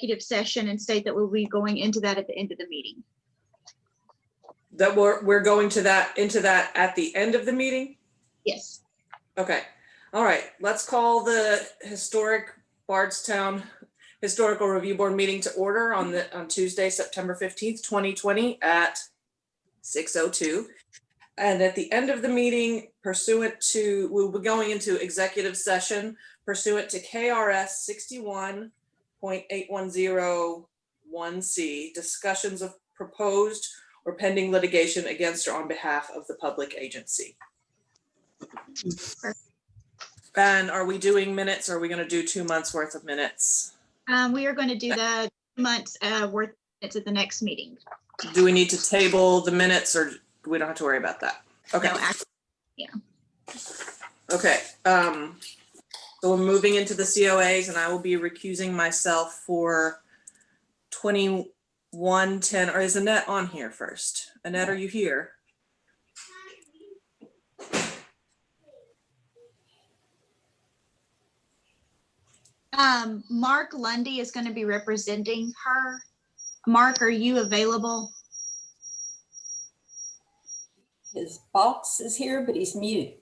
executive session and state that we'll be going into that at the end of the meeting. That we're going to that at the end of the meeting? Yes. Okay. All right. Let's call the historic Bardstown Historical Review Board meeting to order on Tuesday, September 15th, 2020 at 6:02. And at the end of the meeting, we'll be going into executive session pursuant to KRS 61.8101C, discussions of proposed or pending litigation against or on behalf of the public agency. And are we doing minutes, or are we going to do 2 months worth of minutes? We are going to do the 2 months worth of minutes at the next meeting. Do we need to table the minutes, or we don't have to worry about that? Okay. No, actually, yeah. Okay. So we're moving into the COAs, and I will be recusing myself for 2110. Or is Annette on here first? Annette, are you here? Mark Lundy is going to be representing her. Mark, are you available? His box is here, but he's mute.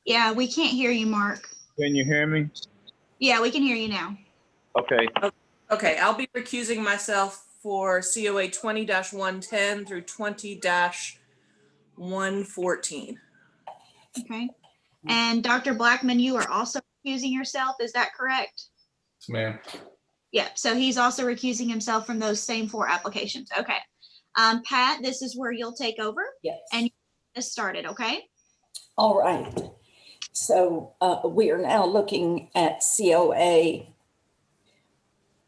Yeah, we can't hear you, Mark. Can you hear me? Yeah, we can hear you now. Okay. Okay, I'll be recusing myself for COA 20-110 through 20-114. Okay. And Dr. Blackman, you are also recusing yourself, is that correct? Yes, ma'am. Yeah, so he's also recusing himself from those same 4 applications. Okay. Pat, this is where you'll take over. Yes. And you get us started, okay? All right. So we are now looking at COA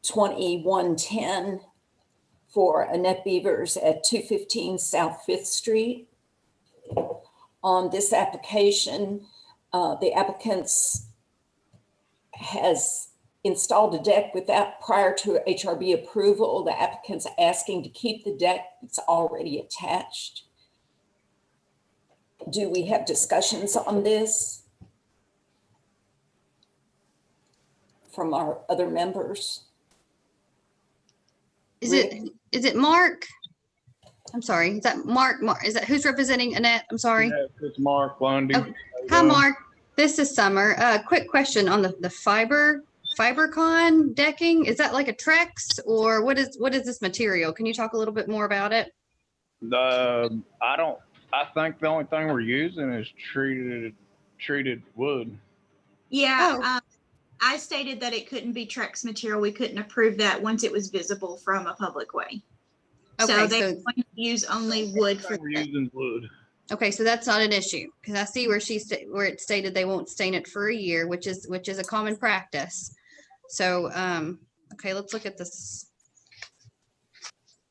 2110 for Annette Beavers at 215 South 5th Street. On this application, the applicants has installed a deck without prior to HRB approval. The applicant's asking to keep the deck that's already attached. Do we have discussions on this from our other members? Is it Mark? I'm sorry. Is that Mark? Is that who's representing Annette? I'm sorry. Yeah, it's Mark Lundy. Oh, hi, Mark. This is Summer. Quick question on the FiberCon decking. Is that like a Trex, or what is this material? Can you talk a little bit more about it? I think the only thing we're using is treated wood. Yeah, I stated that it couldn't be Trex material. We couldn't approve that once it was visible from a public way. Okay, so they're going to use only wood for We're using wood. Okay, so that's not an issue, because I see where where it stated they won't stain it for a year, which is a common practice. So okay, let's look at this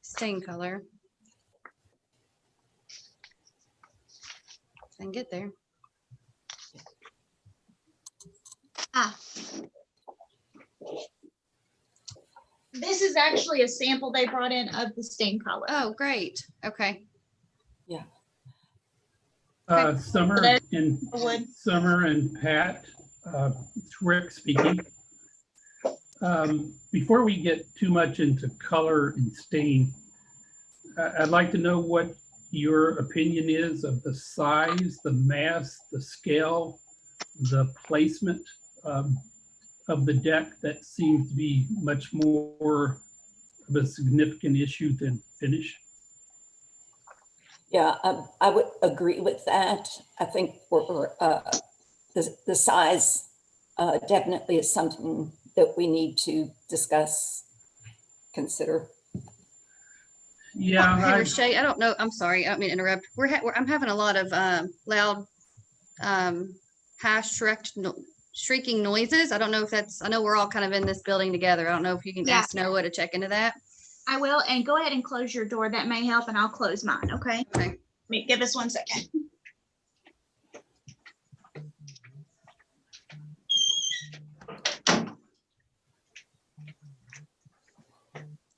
stain color. I can get there. This is actually a sample they brought in of the stain color. Oh, great. Okay. Yeah. Summer and Pat, it's Rick speaking. Before we get too much into color and stain, I'd like to know what your opinion is of the size, the mass, the scale, the placement of the deck that seems to be much more of a significant issue than finish. Yeah, I would agree with that. I think the size definitely is something that we need to discuss, consider. Yeah, Shay, I don't know. I'm sorry, I don't mean to interrupt. I'm having a lot of loud, high shrieking noises. I don't know if that's. I know we're all kind of in this building together. I don't know if you can ask Noah to check into that. I will, and go ahead and close your door. That may help, and I'll close mine. Okay. Okay. Give us 1 second.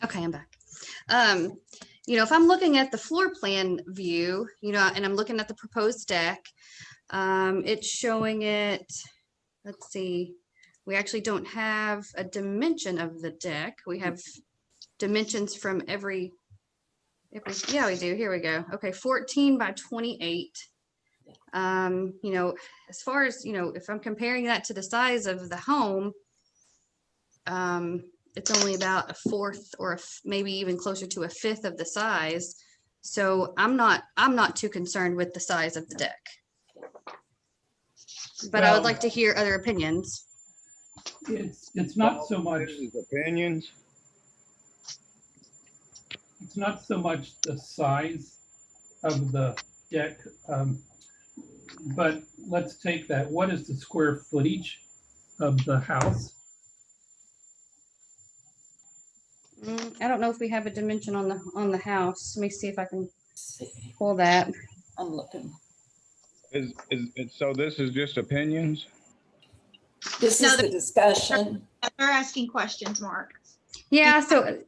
Okay, I'm back. If I'm looking at the floor plan view, and I'm looking at the proposed deck, it's showing it, let's see, We actually don't have a dimension of the deck. We have dimensions from every, yeah, we do. Here we go. Okay, 14 by 28. You know, as far as, you know, if I'm comparing that to the size of the home, it's only about a fourth or maybe even closer to a fifth of the size. So I'm not too concerned with the size of the deck. But I would like to hear other opinions. It's not so much, Opinions. it's not so much the size of the deck, but let's take that. What is the square footage of the house? I don't know if we have a dimension on the house. Let me see if I can See, pull that. I'm looking. So this is just opinions? This No, is the discussion. They're asking questions, Mark. Yeah, so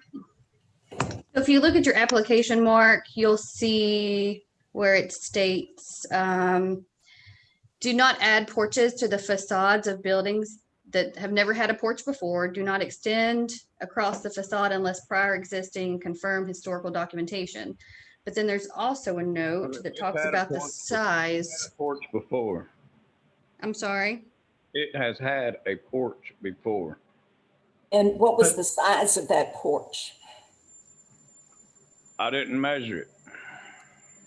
if you look at your application, Mark, you'll see where it states, do not add porches to the facades of buildings that have never had a porch before. Do not extend across the facade unless prior existing confirmed historical documentation. But then there's also a note that talks about the size. Porch before. I'm sorry. It has had a porch before. And what was the size of that porch? I didn't measure it.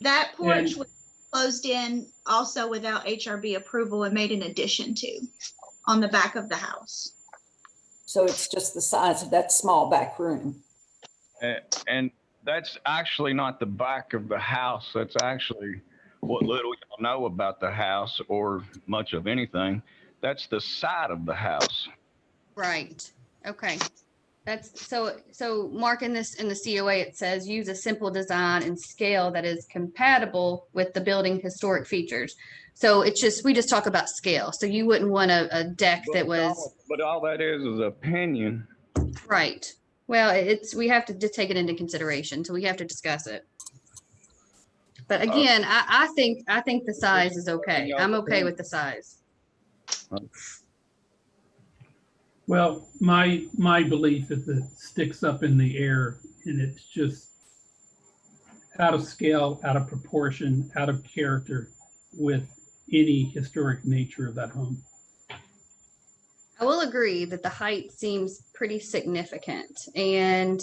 That porch And- was closed in also without HRB approval and made an addition to on the back of the house. So it's just the size of that small back room. And that's actually not the back of the house. That's actually what little y'all know about the house or much of anything. That's the side of the house. Right. Okay. That's so Mark, in the COA, it says use a simple design and scale that is compatible with the building historic features. So we just talk about scale. So you wouldn't want a deck that was. But all that is opinion. Right. Well, we have to just take it into consideration. So we have to discuss it. But again, I think the size is okay. I'm okay with the size. Well, my belief is it sticks up in the air and it's just out of scale, out of proportion, out of character with any historic nature of that home. I will agree that the height seems pretty significant, and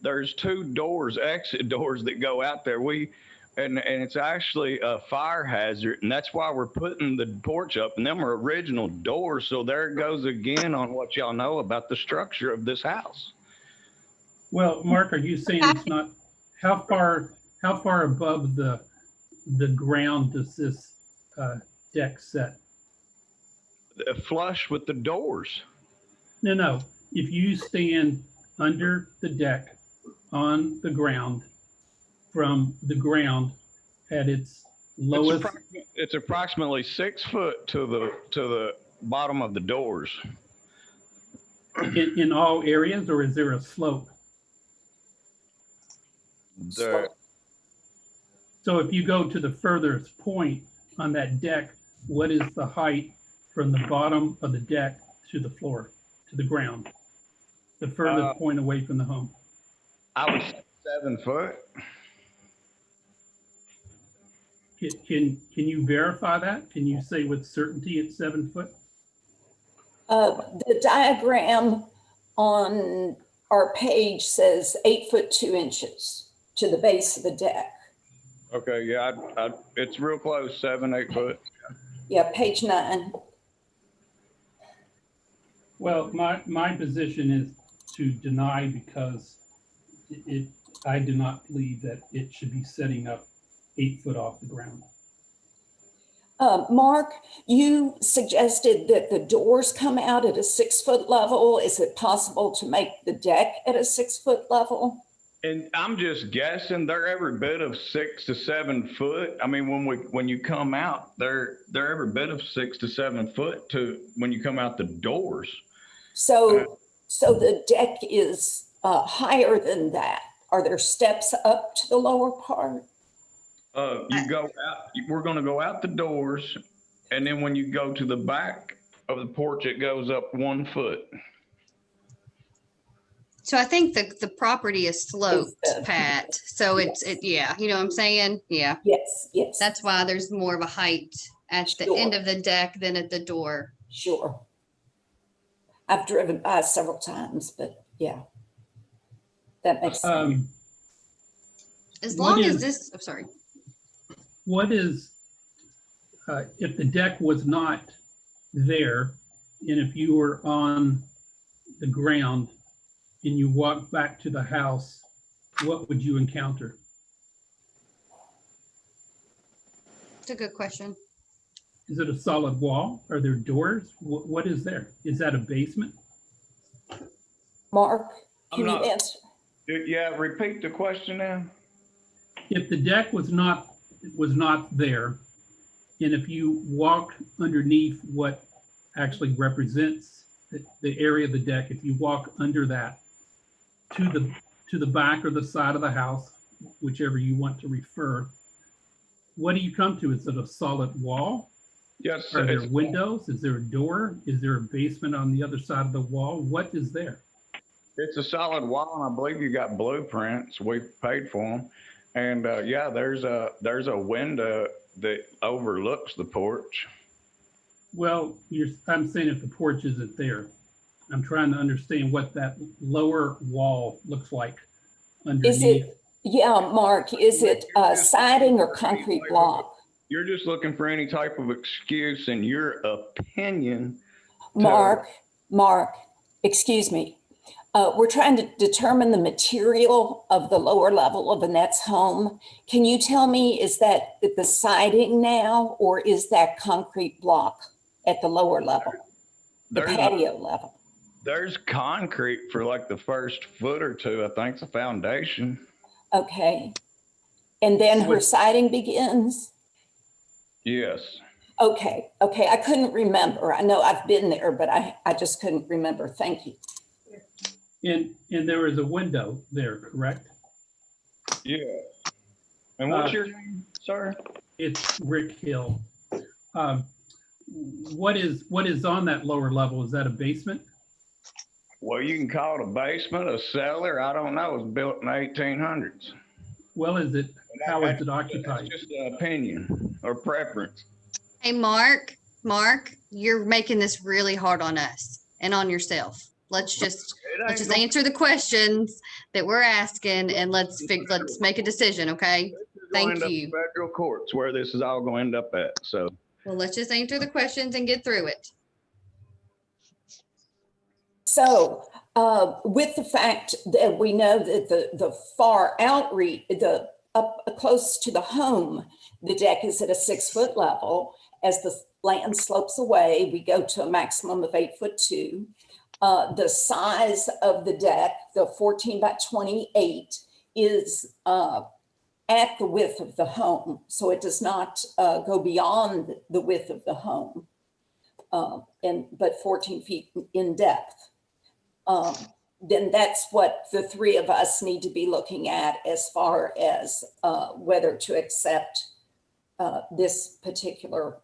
There's two doors, exit doors that go out there. And it's actually a fire hazard, and that's why we're putting the porch up, and them are original doors. So there it goes again on what y'all know about the structure of this house. Well, Mark, are you saying it's not, how far above the ground does this deck set? Flush with the doors. No. If you stand under the deck on the ground, from the ground at its lowest. It's approximately 6 foot to the bottom of the doors. In all areas, or is there a slope? The, So if you go to the furthest point on that deck, what is the height from the bottom of the deck to the floor, to the ground? The furthest point away from the home? I would say 7 foot. Can you verify that? Can you say with certainty it's 7 foot? The diagram on our page says 8 foot 2 inches to the base of the deck. Okay, yeah, it's real close, 7, 8 foot. Yeah, page 9. Well, my position is to deny because I do not believe that it should be setting up 8 foot off the ground. Mark, you suggested that the doors come out at a 6 foot level. Is it possible to make the deck at a 6 foot level? And I'm just guessing they're every bit of 6 to 7 foot. I mean, when you come out, they're every bit of 6 to 7 foot to when you come out the doors. So the deck is higher than that. Are there steps up to the lower part? You go out, we're going to go out the doors. And then when you go to the back of the porch, it goes up 1 foot. So I think the property is sloped, Is, Pat. So yes. yeah, you know what I'm saying? Yeah. Yes, yes. That's why there's more of a height at the end of the deck than at the door. Sure. I've driven by several times, but yeah. That makes sense. As What long as is- this, I'm sorry. What is, if the deck was not there, and if you were on the ground and you walked back to the house, what would you encounter? It's a good question. Is it a solid wall? Are there doors? What is there? Is that a basement? Mark, I'm can you not- answer? Yeah, repeat the question now. If the deck was not there, and if you walk underneath what actually represents the area of the deck, if you walk under that to the back or the side of the house, whichever you want to refer, what do you come to? Is it a solid wall? Yes, Are there it's, windows? Is there a door? Is there a basement on the other side of the wall? What is there? it's a solid wall, and I believe you got blueprints. We paid for them. And yeah, there's a window that overlooks the porch. Well, I'm saying if the porch isn't there, I'm trying to understand what that lower wall looks like Is underneath. it, yeah, Mark, is it siding or concrete block? You're just looking for any type of excuse in your opinion. Mark, excuse me. We're trying to determine the material of the lower level of Annette's home. Can you tell me, is that the siding now, or is that concrete block at the lower level, the patio level? There's concrete for like the first foot or two. I think it's a foundation. Okay. And then her siding begins? Yes. Okay, I couldn't remember. I know I've been there, but I just couldn't remember. Thank you. And there is a window there, correct? Yeah. And what's your name, sir? It's Rick Hill. What is on that lower level? Is that a basement? Well, you can call it a basement, a cellar. I don't know. It was built in the 1800s. Well, how is it occupied? It's just an opinion or preference. Hey, Mark, you're making this really hard on us and on yourself. Let's just answer the questions that we're asking, and let's make a decision, okay? Thank you. Federal courts where this is all going to end up at. So, well, let's just answer the questions and get through it. So with the fact that we know that the far outreach, up close to the home, the deck is at a 6-foot level. As the land slopes away, we go to a maximum of 8'2". The size of the deck, the 14 by 28, is at the width of the home. So it does not go beyond the width of the home, but 14 feet in depth. Then that's what the three of us need to be looking at as far as whether to accept this particular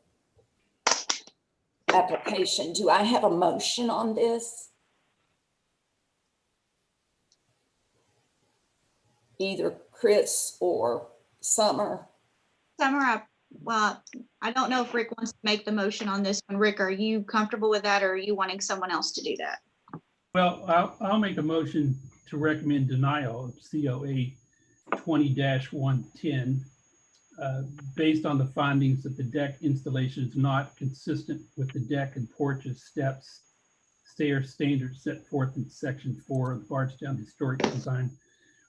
application. Do I have a motion on this? Either Chris or Summer. Summer, I don't know if Rick wants to make the motion on this one. Rick, are you comfortable with that, or are you wanting someone else to do that? Well, I'll make a motion to recommend denial of COA 20-110 based on the findings that the deck installation is not consistent with the deck and porches, steps, stairs standards set forth in Section 4 of the Bardstown Historic Design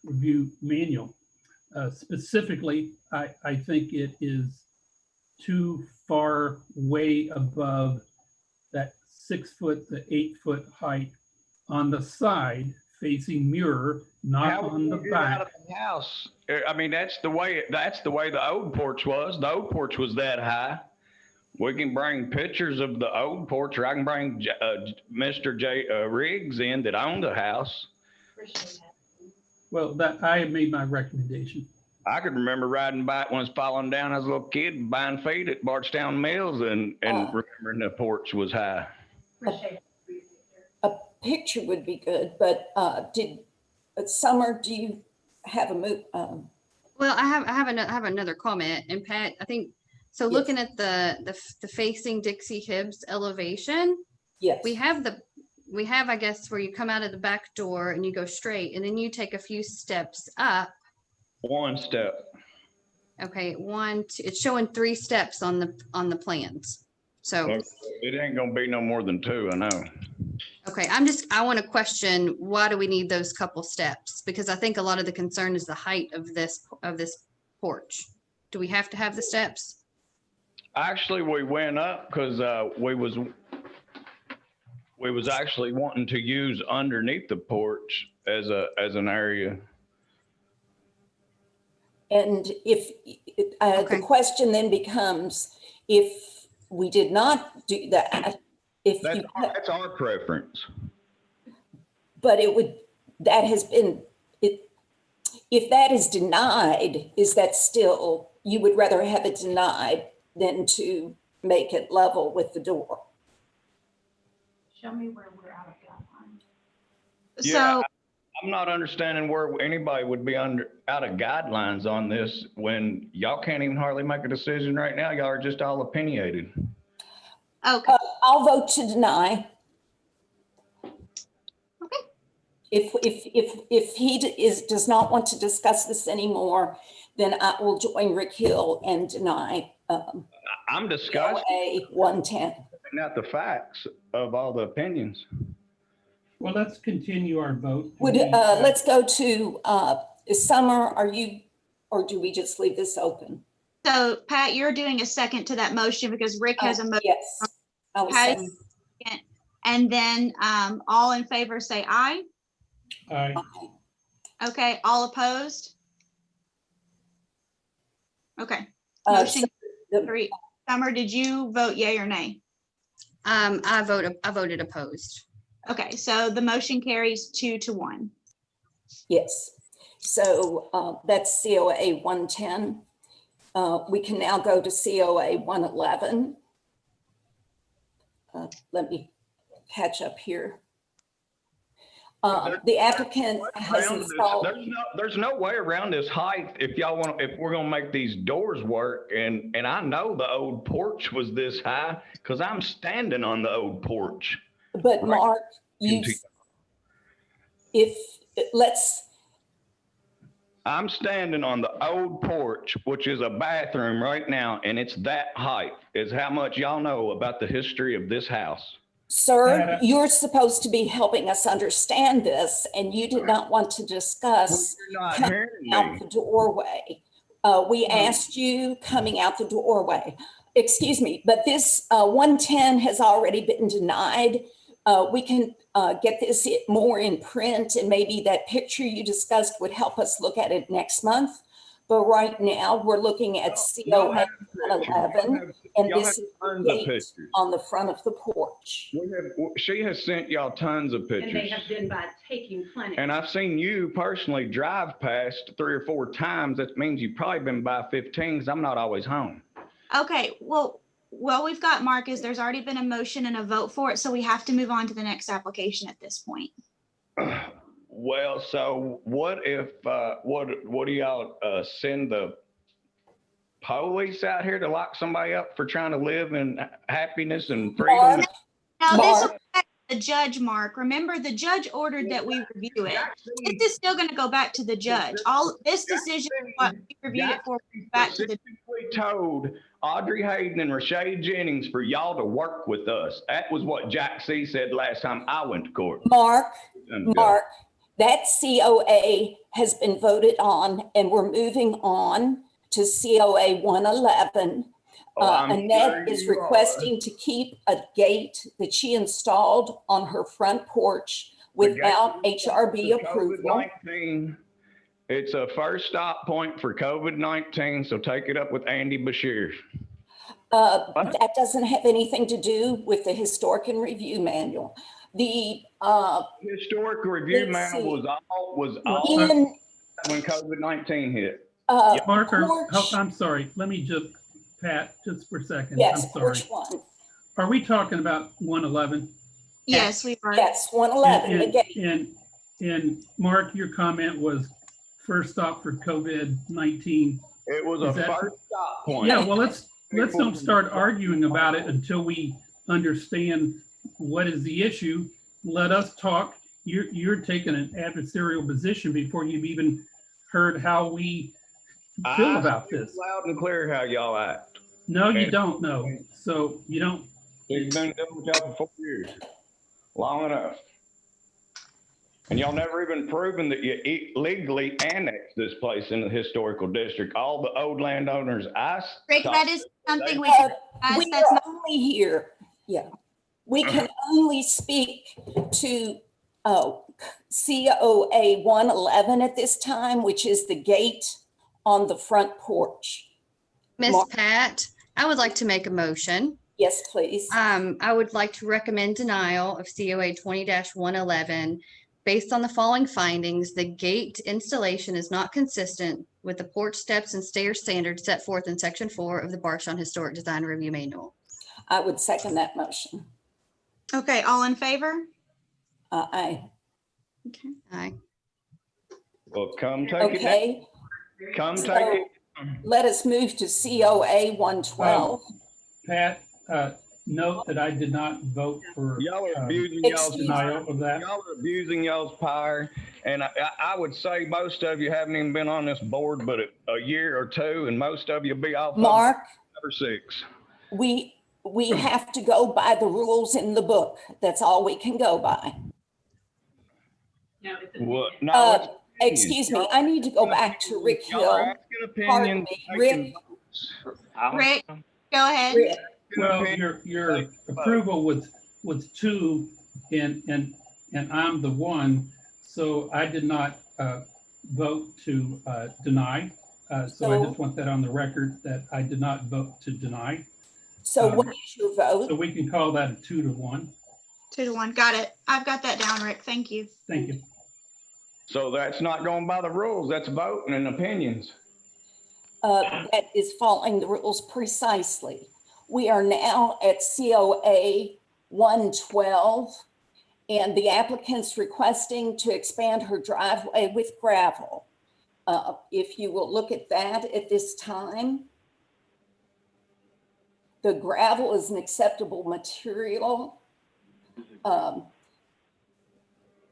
Review Manual. Specifically, I think it is too far way above that 6-foot to 8-foot height on the side facing mirror, not on the back. Out of the house. I mean, that's the way the old porch was. The old porch was that high. We can bring pictures of the old porch, or I can bring Mr. Riggs in that owned the house. Well, I have made my recommendation. I could remember riding by it when I was falling down as a little kid, buying feed at Bardstown Mills, and remembering the porch was high. A picture would be good, but Summer, do you have a move? Well, I have another comment, and Pat, I think, so Yes. looking at the facing Dixie Hibbs elevation, Yes. we have, I guess, where you come out of the back door and you go straight, and then you take a few steps up. One step. Okay, it's showing 3 steps on the plans. So, It ain't gonna be no more than 2, I know. okay, I want to question, why do we need those couple steps? Because I think a lot of the concern is the height of this porch. Do we have to have the steps? Actually, we went up because we was actually wanting to use underneath the porch as an area. And if Okay. the question then becomes, if we did not do that, That's our preference. but that has been, if that is denied, is that still, you would rather have it denied than to make it level with the door? Show me where we're out of guidelines. Yeah, So, I'm not understanding where anybody would be out of guidelines on this when y'all can't even hardly make a decision right now. Y'all are just all opinionated. okay, I'll vote to deny. Okay. If he does not want to discuss this anymore, then I will join Rick Hill and deny I'm disgusted LA 110. at the facts of all the opinions. Well, let's continue our vote. Let's go to Summer, or do we just leave this open? so Pat, you're doing a second to that motion because Rick has a motion. Yes. I was Pat saying, is- And then all in favor say aye. Aye. Okay, all opposed? Okay, uh, motion carried. Summer, did you vote yay or nay? I voted opposed. Okay, so the motion carries 2-1. yes. So that's COA 110. We can now go to COA 111. Let me catch up here. The applicant has installed. There's no way around this height if we're gonna make these doors work. And I know the old porch was this high because I'm standing on the old porch. But Mark, I'm standing on the old porch, which is a bathroom right now, and it's that height. Is how much y'all know about the history of this house. sir, you're supposed to be helping us understand this, and you did not want to discuss You're not coming hearing out me. the doorway. We asked you coming out the doorway. Excuse me, but this 110 has already been denied. We can get this more in print, and maybe that picture you discussed would help us look at it next month. But right now, we're looking at COA 111, and this is the gate on the front of the porch. She has sent y'all tons of pictures. And they have been by taking plenty. And I've seen you personally drive past 3 or 4 times. That means you've probably been by 15 because I'm not always home. Okay, well, we've got Marcus, there's already been a motion and a vote for it, so we have to move on to the next application at this point. Well, so what if, what do y'all send the police out here to lock somebody up for trying to live in happiness and freedom? Mark, Now, this Mark. will affect the judge, Mark. Remember, the judge ordered that we review it. This is still going to go back to the judge. All this decision, what we reviewed it for, back to the. We told Audrey Hayden and Rashay Jennings for y'all to work with us. That was what Jack C said last time I went to court. Mark, that COA has been voted on, and we're moving on to COA 111. Annette is requesting to keep a gate that she installed on her front porch without HRB approval. COVID-19. It's a first stop point for COVID-19, so take it up with Andy Bashir. That doesn't have anything to do with the Historic and Review Manual. The Historic Review Manual was all when COVID-19 hit. Mark, I'm sorry, let me just, Pat, just for a second. Yes, I'm sorry. which one? Are we talking about 111? Yes, we are. Yes, 111, the gate. And Mark, your comment was first stop for COVID-19. It was Is a that- first stop point. Yeah, well, let's don't start arguing about it until we understand what is the issue. Let us talk. You're taking an adversarial position before you've even heard how we feel about this. Loud and clear how y'all act. No, you don't know. So you don't. We've been doing with y'all for 4 years, long enough. And y'all never even proven that you legally annexed this place in the historical district. All the old landowners Rick, that is something we Uh, can We discuss. That's are not, only here, yeah. We can only speak to COA 111 at this time, which is the gate on the front porch. Miss Mark. Pat, I would like to make a motion. Yes, please. I would like to recommend denial of COA 20-111 based on the following findings. The gate installation is not consistent with the porch steps and stairs standards set forth in section 4 of the Bardstown Historic Design Review Manual. I would second that motion. okay, all in favor? Aye. Okay. Aye. Well, come take it. Okay, Come take so it. let us move to COA 112. Pat, note that I did not vote for Y'all are abusing y'all's excuse- denial of that. Y'all are abusing y'all's power, and I would say most of you haven't even been on this board but a year or two, and most of you will be off Mark, 5 or 6. we have to go by the rules in the book. That's all we can go by. No, it's What? No, Uh, it's opinions. Excuse me, I need to go back to Rick Y'all are Hill. asking Pardon opinions, me, making Rick. votes. Rick, go ahead. Rick, Well, your approval was 2 and I'm the 1. So I did not vote to deny. So I just want that on the record that I did not vote to deny. So what is your vote? So we can call that a 2-1. 2-1, got it. I've got that down, Rick, thank you. Thank you. So that's not going by the rules. That's voting and opinions. That is following the rules precisely. We are now at COA 112, and the applicant's requesting to expand her driveway with gravel. If you will look at that at this time, the gravel is an acceptable material.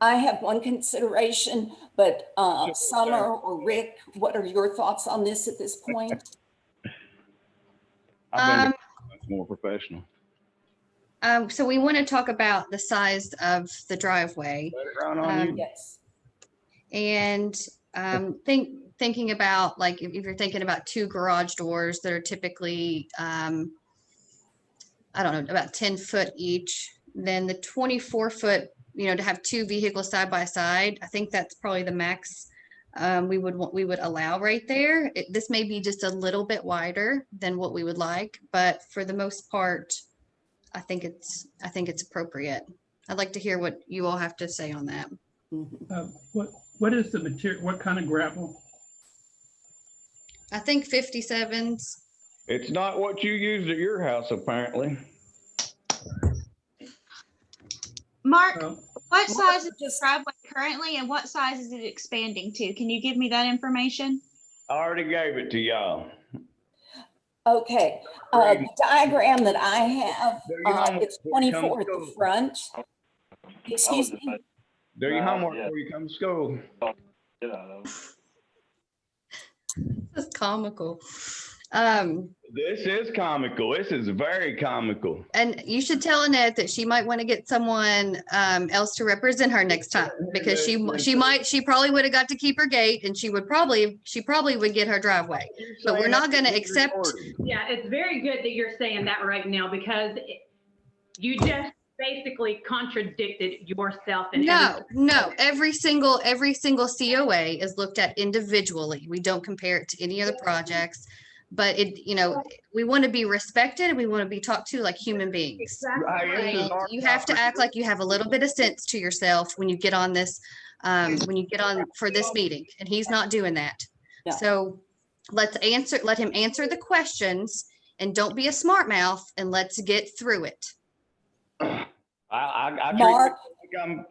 I have one consideration, but Summer or Rick, what are your thoughts on this at this point? I've been much more professional. So we want to talk about the size of the driveway. Let it run on you. Yes. And thinking about, like, if you're thinking about 2 garage doors that are typically, I don't know, about 10 foot each, then the 24-foot, to have 2 vehicles side by side, I think that's probably the max we would allow right there. This may be just a little bit wider than what we would like, but for the most part, I think it's appropriate. I'd like to hear what you all have to say on that. What is the material? What kind of gravel? I think 57s. It's not what you used at your house, apparently. Mark, Well, what size is the just- driveway currently and what size is it expanding to? Can you give me that information? I already gave it to y'all. Okay, the diagram that I have, Do your homework it's before you come 24 at to the school. front. Excuse me, Do your homework before you come to school. This is comical. This is comical. This is very comical. And you should tell Annette that she might want to get someone else to represent her next time, because she probably would have got to keep her gate, and she probably would get her driveway. But we're not going to accept. Yeah, it's very good that you're saying that right now, because you just basically contradicted yourself. And No, every single COA is looked at individually. We don't compare it to any other projects. But we want to be respected and we want to be talked to like human beings. Exactly. And you have to act like you have a little bit of sense to yourself when you get on this, for this meeting, and he's not doing that. Yeah. So let him answer the questions, and don't be a smart mouth, and let's get through it. I I Mark?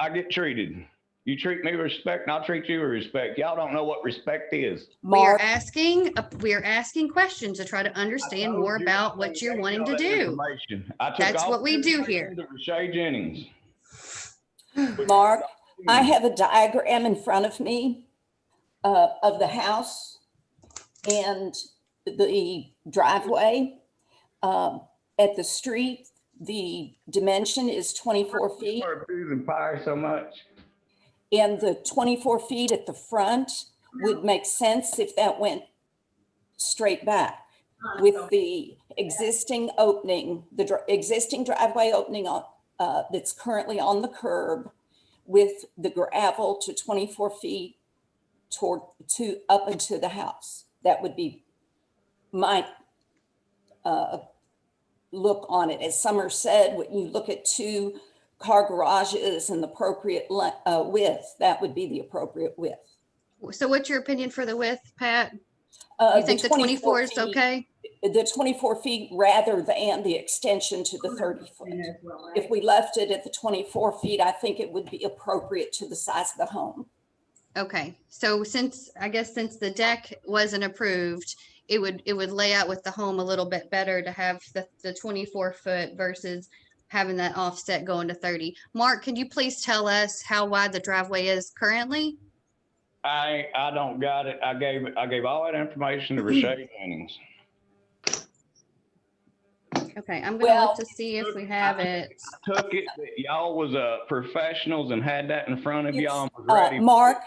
I get treated. You treat me with respect, and I'll treat you with respect. Y'all don't know what respect is. We are Mark, asking questions to try to understand more about what you're wanting to do. That's what we do here. Rashay Jennings. Mark, I have a diagram in front of me of the house and the driveway. At the street, the dimension is 24 feet. We're abusing fire so much. And the 24 feet at the front would make sense if that went straight back. With the existing opening, existing driveway opening on, that's currently on the curb, with the gravel to 24 feet up into the house. That would be my look on it. As Summer said, when you look at 2 car garages and the appropriate width, that would be the appropriate width. So what's your opinion for the width, Pat? You think the 24 is okay? The 24 feet rather than the extension to the 30 foot. If we left it at the 24 feet, I think it would be appropriate to the size of the home. Okay, so since the deck wasn't approved, it would lay out with the home a little bit better to have the 24 foot versus having that offset going to 30. Mark, can you please tell us how wide the driveway is currently? I don't got it. I gave all that information to Rashay Jennings. Okay, I'm gonna look to see if we have it. I took it that y'all was professionals and had that in front of y'all and was ready. Mark,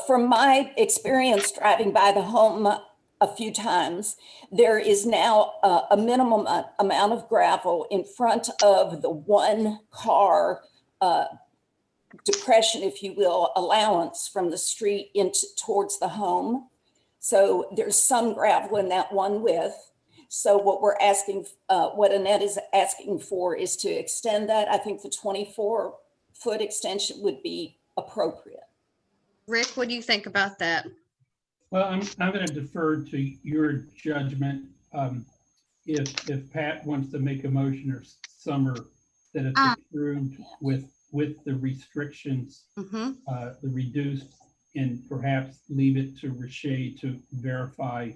from my experience driving by the home a few times, there is now a minimum amount of gravel in front of the 1 car depression, if you will, allowance from the street towards the home. So there's some gravel in that one width. So what we're asking, what Annette is asking for is to extend that. I think the 24 foot extension would be appropriate. Rick, what do you think about that? Well, I'm going to defer to your judgment. If Pat wants to make a motion or Summer that it's approved with the restrictions, the reduced, and perhaps leave it to Rashay to verify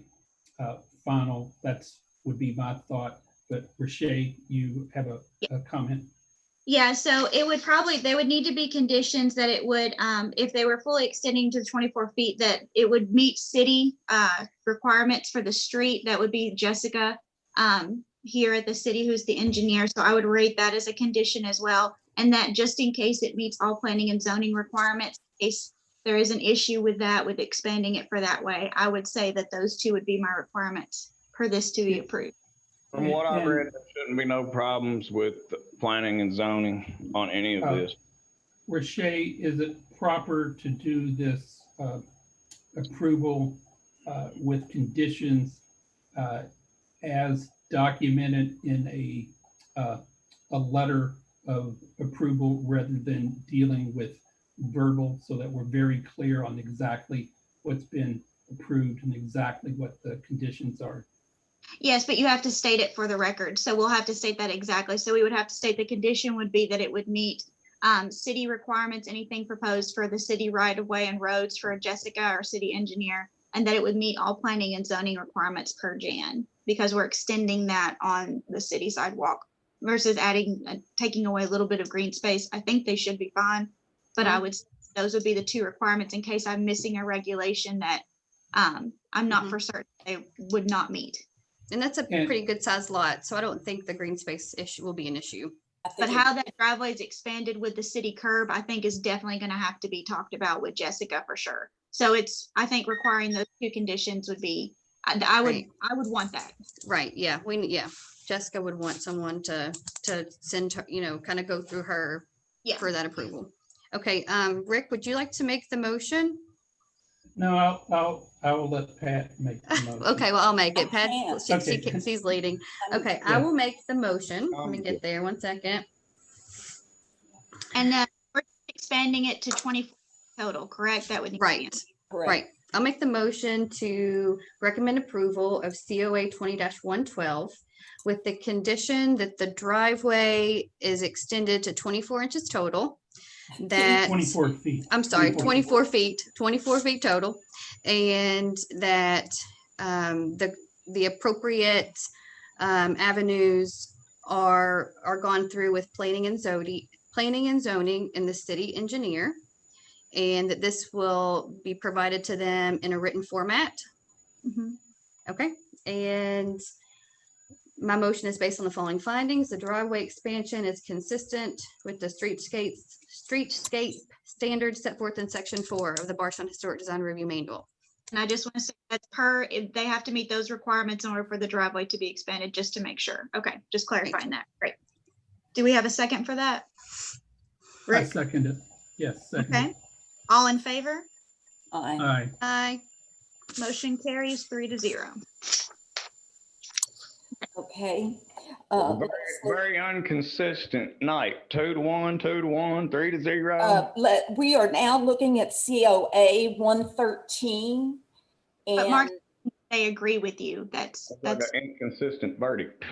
final. That's would be my thought. But Rashay, you have a comment? Yeah, so it would there would need to be conditions that it would, if they were fully extending to 24 feet, that it would meet city requirements for the street. That would be Jessica here at the city, who's the engineer. So I would rate that as a condition as well. And that just in case it meets all planning and zoning requirements, in case there is an issue with that, with expanding it for that way, I would say that those 2 would be my requirements for this to be approved. From what I read, there shouldn't be no problems with planning and zoning on any of this. Rashay, is it proper to do this approval with conditions as documented in a letter of approval rather than dealing with verbal, so that we're very clear on exactly what's been approved and exactly what the conditions are? Yes, but you have to state it for the record. So we'll have to state that exactly. So we would have to state the condition would be that it would meet city requirements, anything proposed for the city right of way and roads for Jessica, our city engineer, and that it would meet all planning and zoning requirements per Jan, because we're extending that on the city sidewalk versus taking away a little bit of green space. I think they should be fine, but I would, those would be the 2 requirements in case I'm missing a regulation that I'm not for certain they would not meet. And that's a pretty good sized lot, so I don't think the green space issue will be an issue. But how that driveway is expanded with the city curb, I think is definitely going to have to be talked about with Jessica for sure. So I think requiring those 2 conditions would be, I would want that. Right, yeah, Jessica would want someone to send her, kind of go through her for that approval. Okay, Rick, would you like to make the motion? No, I will let Pat make the motion. Okay, well, I'll make it. Pat, she's leading. Okay, I will make the motion. Let me get there 1 second. And then we're expanding it to 24 total, correct? That would need right. Right. I'll make the motion to recommend approval of COA 20-112 with the condition that the driveway is extended to 24 inches total. That 24 feet. I'm sorry, 24 24 feet total, and that the appropriate avenues are gone through with planning and zoning and the city engineer, and that this will be provided to them in a written format. Mhm. Okay, and my motion is based on the following findings. The driveway expansion is consistent with the streetscape standards set forth in section 4 of the Bardstown Historic Design Review Manual. And I just want to say that's they have to meet those requirements in order for the driveway to be expanded, just to make sure. Okay, just clarifying that. Great. Do we have a second for that? I Rick? second it. Yes, second Okay, it. all in favor? Aye. Aye. Aye. Motion carries 3-0. Okay. Very, very inconsistent night. 2-1, 2-1, 3-0. We are now looking at COA 113. But Mark, And they agree with you. That's Like an inconsistent verdict.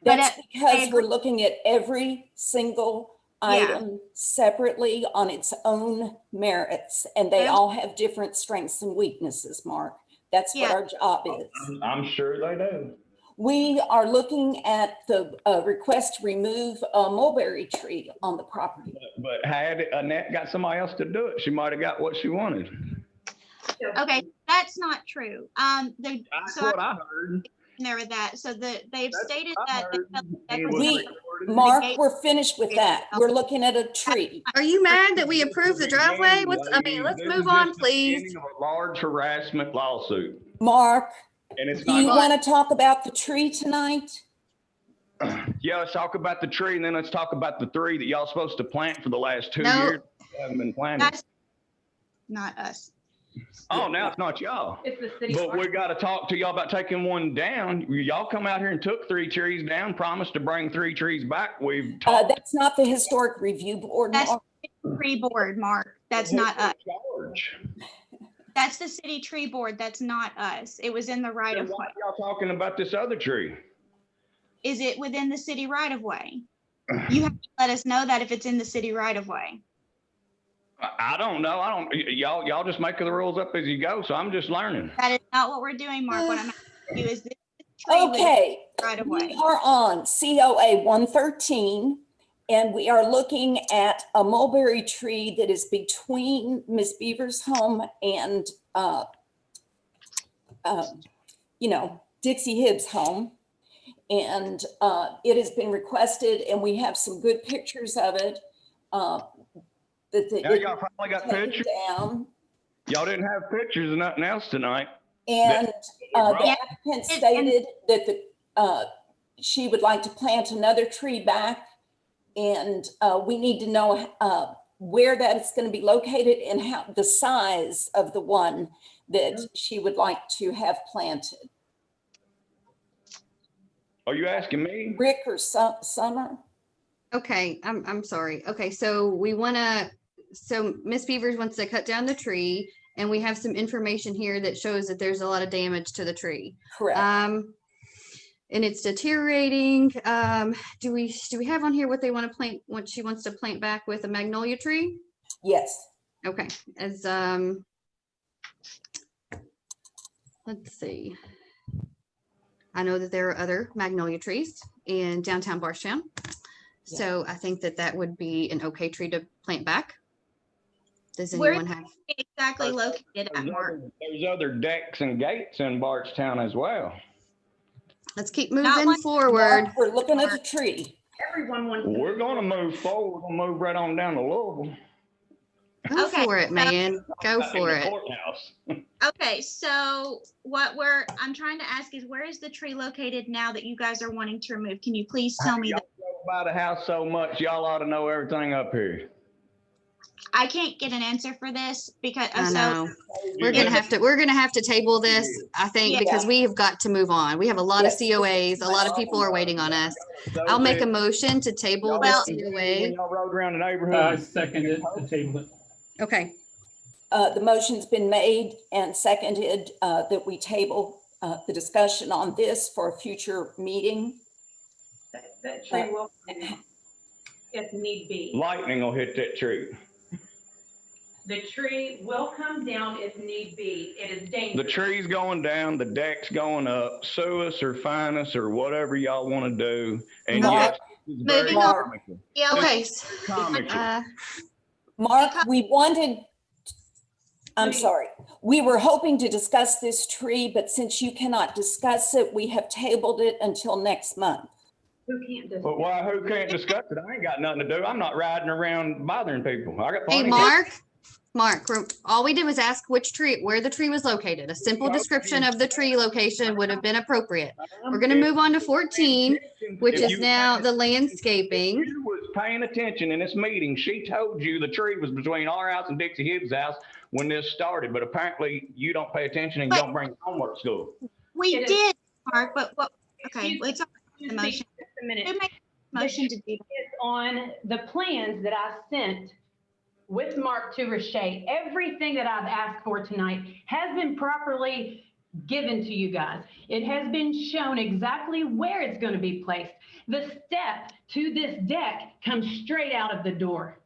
that's But, because we're looking at every single Yeah. item separately on its own merits, and they all have different strengths and weaknesses, Mark. That's what Yeah. our job is. I'm sure they do. We are looking at the request to remove a mulberry tree on the property. But had Annette got somebody else to do it, she might have got what she wanted. okay, that's not true. That's So what I heard. there with that. So they've That's stated what I that. they heard. felt that It was was We- enough. recorded. Mark, we're finished with that. We're looking at a tree. Are you mad that we approved the driveway? Let's This move is on, just the please. beginning of a large harassment lawsuit. Mark, And it's do you not, want to talk about the tree tonight? yeah, let's talk about the tree and then let's talk about the 3 that y'all supposed to plant for the last 2 No. years. Haven't been planted. That's not us. Oh, now it's not y'all. It's the city. But we got to talk to y'all about taking one down. Y'all come out here and took 3 trees down, promised to bring 3 trees back. We've talked. That's not the Historic Review Board, That's Mark. Tree board, Mark. That's not us. Charge. That's the city tree board. That's not us. It was in the right Then of why way. are y'all talking about this other tree? Is it within the city right of way? You have to let us know that if it's in the city right of way. I don't know. Y'all just make the rules up as you go. So I'm just learning. That is not what we're doing, Mark. What I'm asking you is this tree within Okay, the right of we way. are on COA 113, and we are looking at a mulberry tree that is between Ms. Beaver's home and, Dixie Hibbs' home. And it has been requested, and we have some good pictures of it. Now y'all finally got taken pictures. down. Y'all didn't have pictures of nothing else tonight. And the Yeah. applicant stated that she would like to plant another tree back. And we need to know where that is going to be located and how the size of the one that she would like to have planted. Are you asking me? Rick or Summer? Okay, I'm sorry. Okay, so Miss Beavers wants to cut down the tree, and we have some information here that shows that there's a lot of damage to the tree. Correct. And it's deteriorating. Do we have on here what they want to plant, what she wants to plant back with a magnolia tree? Yes. Okay, as let's see. I know that there are other magnolia trees in downtown Bardstown. Yeah. So I think that would be an okay tree to plant back. Does Where- anyone have? Exactly located at, Mark. There's other decks and gates in Bardstown as well. Let's keep Not moving one- forward. We're looking at a tree. Everyone wants. to- We're going to move forward. We're going to move right on down to Louisville. Go Okay, for it, man. Go for In the it. courthouse. Okay, so I'm trying to ask is where is the tree located now that you guys are wanting to remove? Can you please tell me Y'all that? go by the house so much, y'all ought to know everything up here. I can't get an answer for this because I so know. We're gonna have to table this, I think, Yeah. because we have got to move on. We have a lot of Yes. COAs. A lot of people are waiting on us. I'll make a motion to table Well- this When COA. y'all rode around the I neighborhood. second it, to table it. Okay, The motion's been made and seconded that we table the discussion on this for a future meeting. That tree will, if need be. Lightning will hit that tree. The tree will come down if need be. It is The dangerous. tree's going down, the deck's going up. Sue us or fine us or whatever y'all want to do. And Mark, yes, it's very moving on. comical. Yeah, Okay. Comical. Mark, I'm sorry. We were hoping to discuss this tree, but since you cannot discuss it, we have tabled it until next month. Who can't do But why, who can't discuss it? I ain't got nothing to do. I'm not riding around bothering people. I got Hey, plenty. Mark, all we did was ask where the tree was located. A simple description of the tree location would have been appropriate. We're gonna move on to 14, which is now the landscaping. If you was paying attention in this meeting, she told you the tree was between our house and Dixie Hibbs' house when this started, but apparently you don't pay attention and you don't bring homework to school. We It is- did, Mark, but what, okay, it's on the Excuse me, motion. just a minute. Who made the motion to do that? It's on the plans that I sent with Mark to Rashay. Everything that I've asked for tonight has been properly given to you guys. It has been shown exactly where it's going to be placed. The step to this deck comes straight out of the door.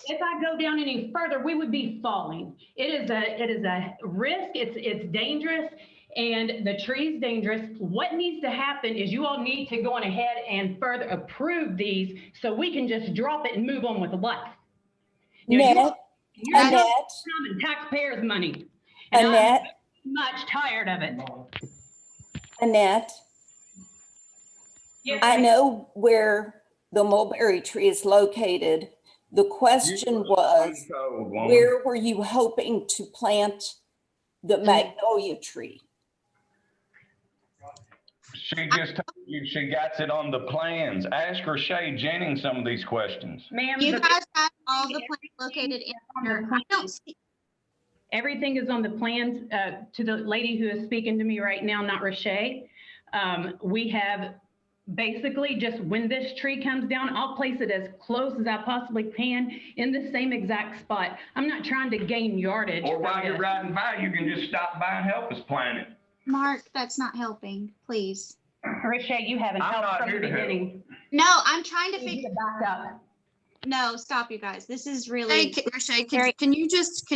If I go down any further, we would be falling. It is a risk. It's dangerous. And the tree's dangerous. What needs to happen is you all need to go on ahead and further approve these so we can just drop it and move on with life. You know, you're Annette, common taxpayers' money. And I'm Annette, much tired of it. Annette, Yes, I ma'am. know where the mulberry tree is located. The question was, where were you hoping to plant the magnolia tree? She just told you she got it on the plans. Ask Rashay Jennings some of these questions. Ma'am, You the- guys have all the plans located in here. I don't see, everything is on the plans, to the lady who is speaking to me right now, not Rashay. We have basically just when this tree comes down, I'll place it as close as I possibly can in the same exact spot. I'm not trying to gain yardage. Or from while you're this. riding by, you can just stop by and help us plant it. Mark, that's not helping, please. Rashay, you haven't I'm helped not from the here to help. beginning. No, I'm trying to You need figure, to back up. no, stop you guys. This is Hey, really, Rashay, can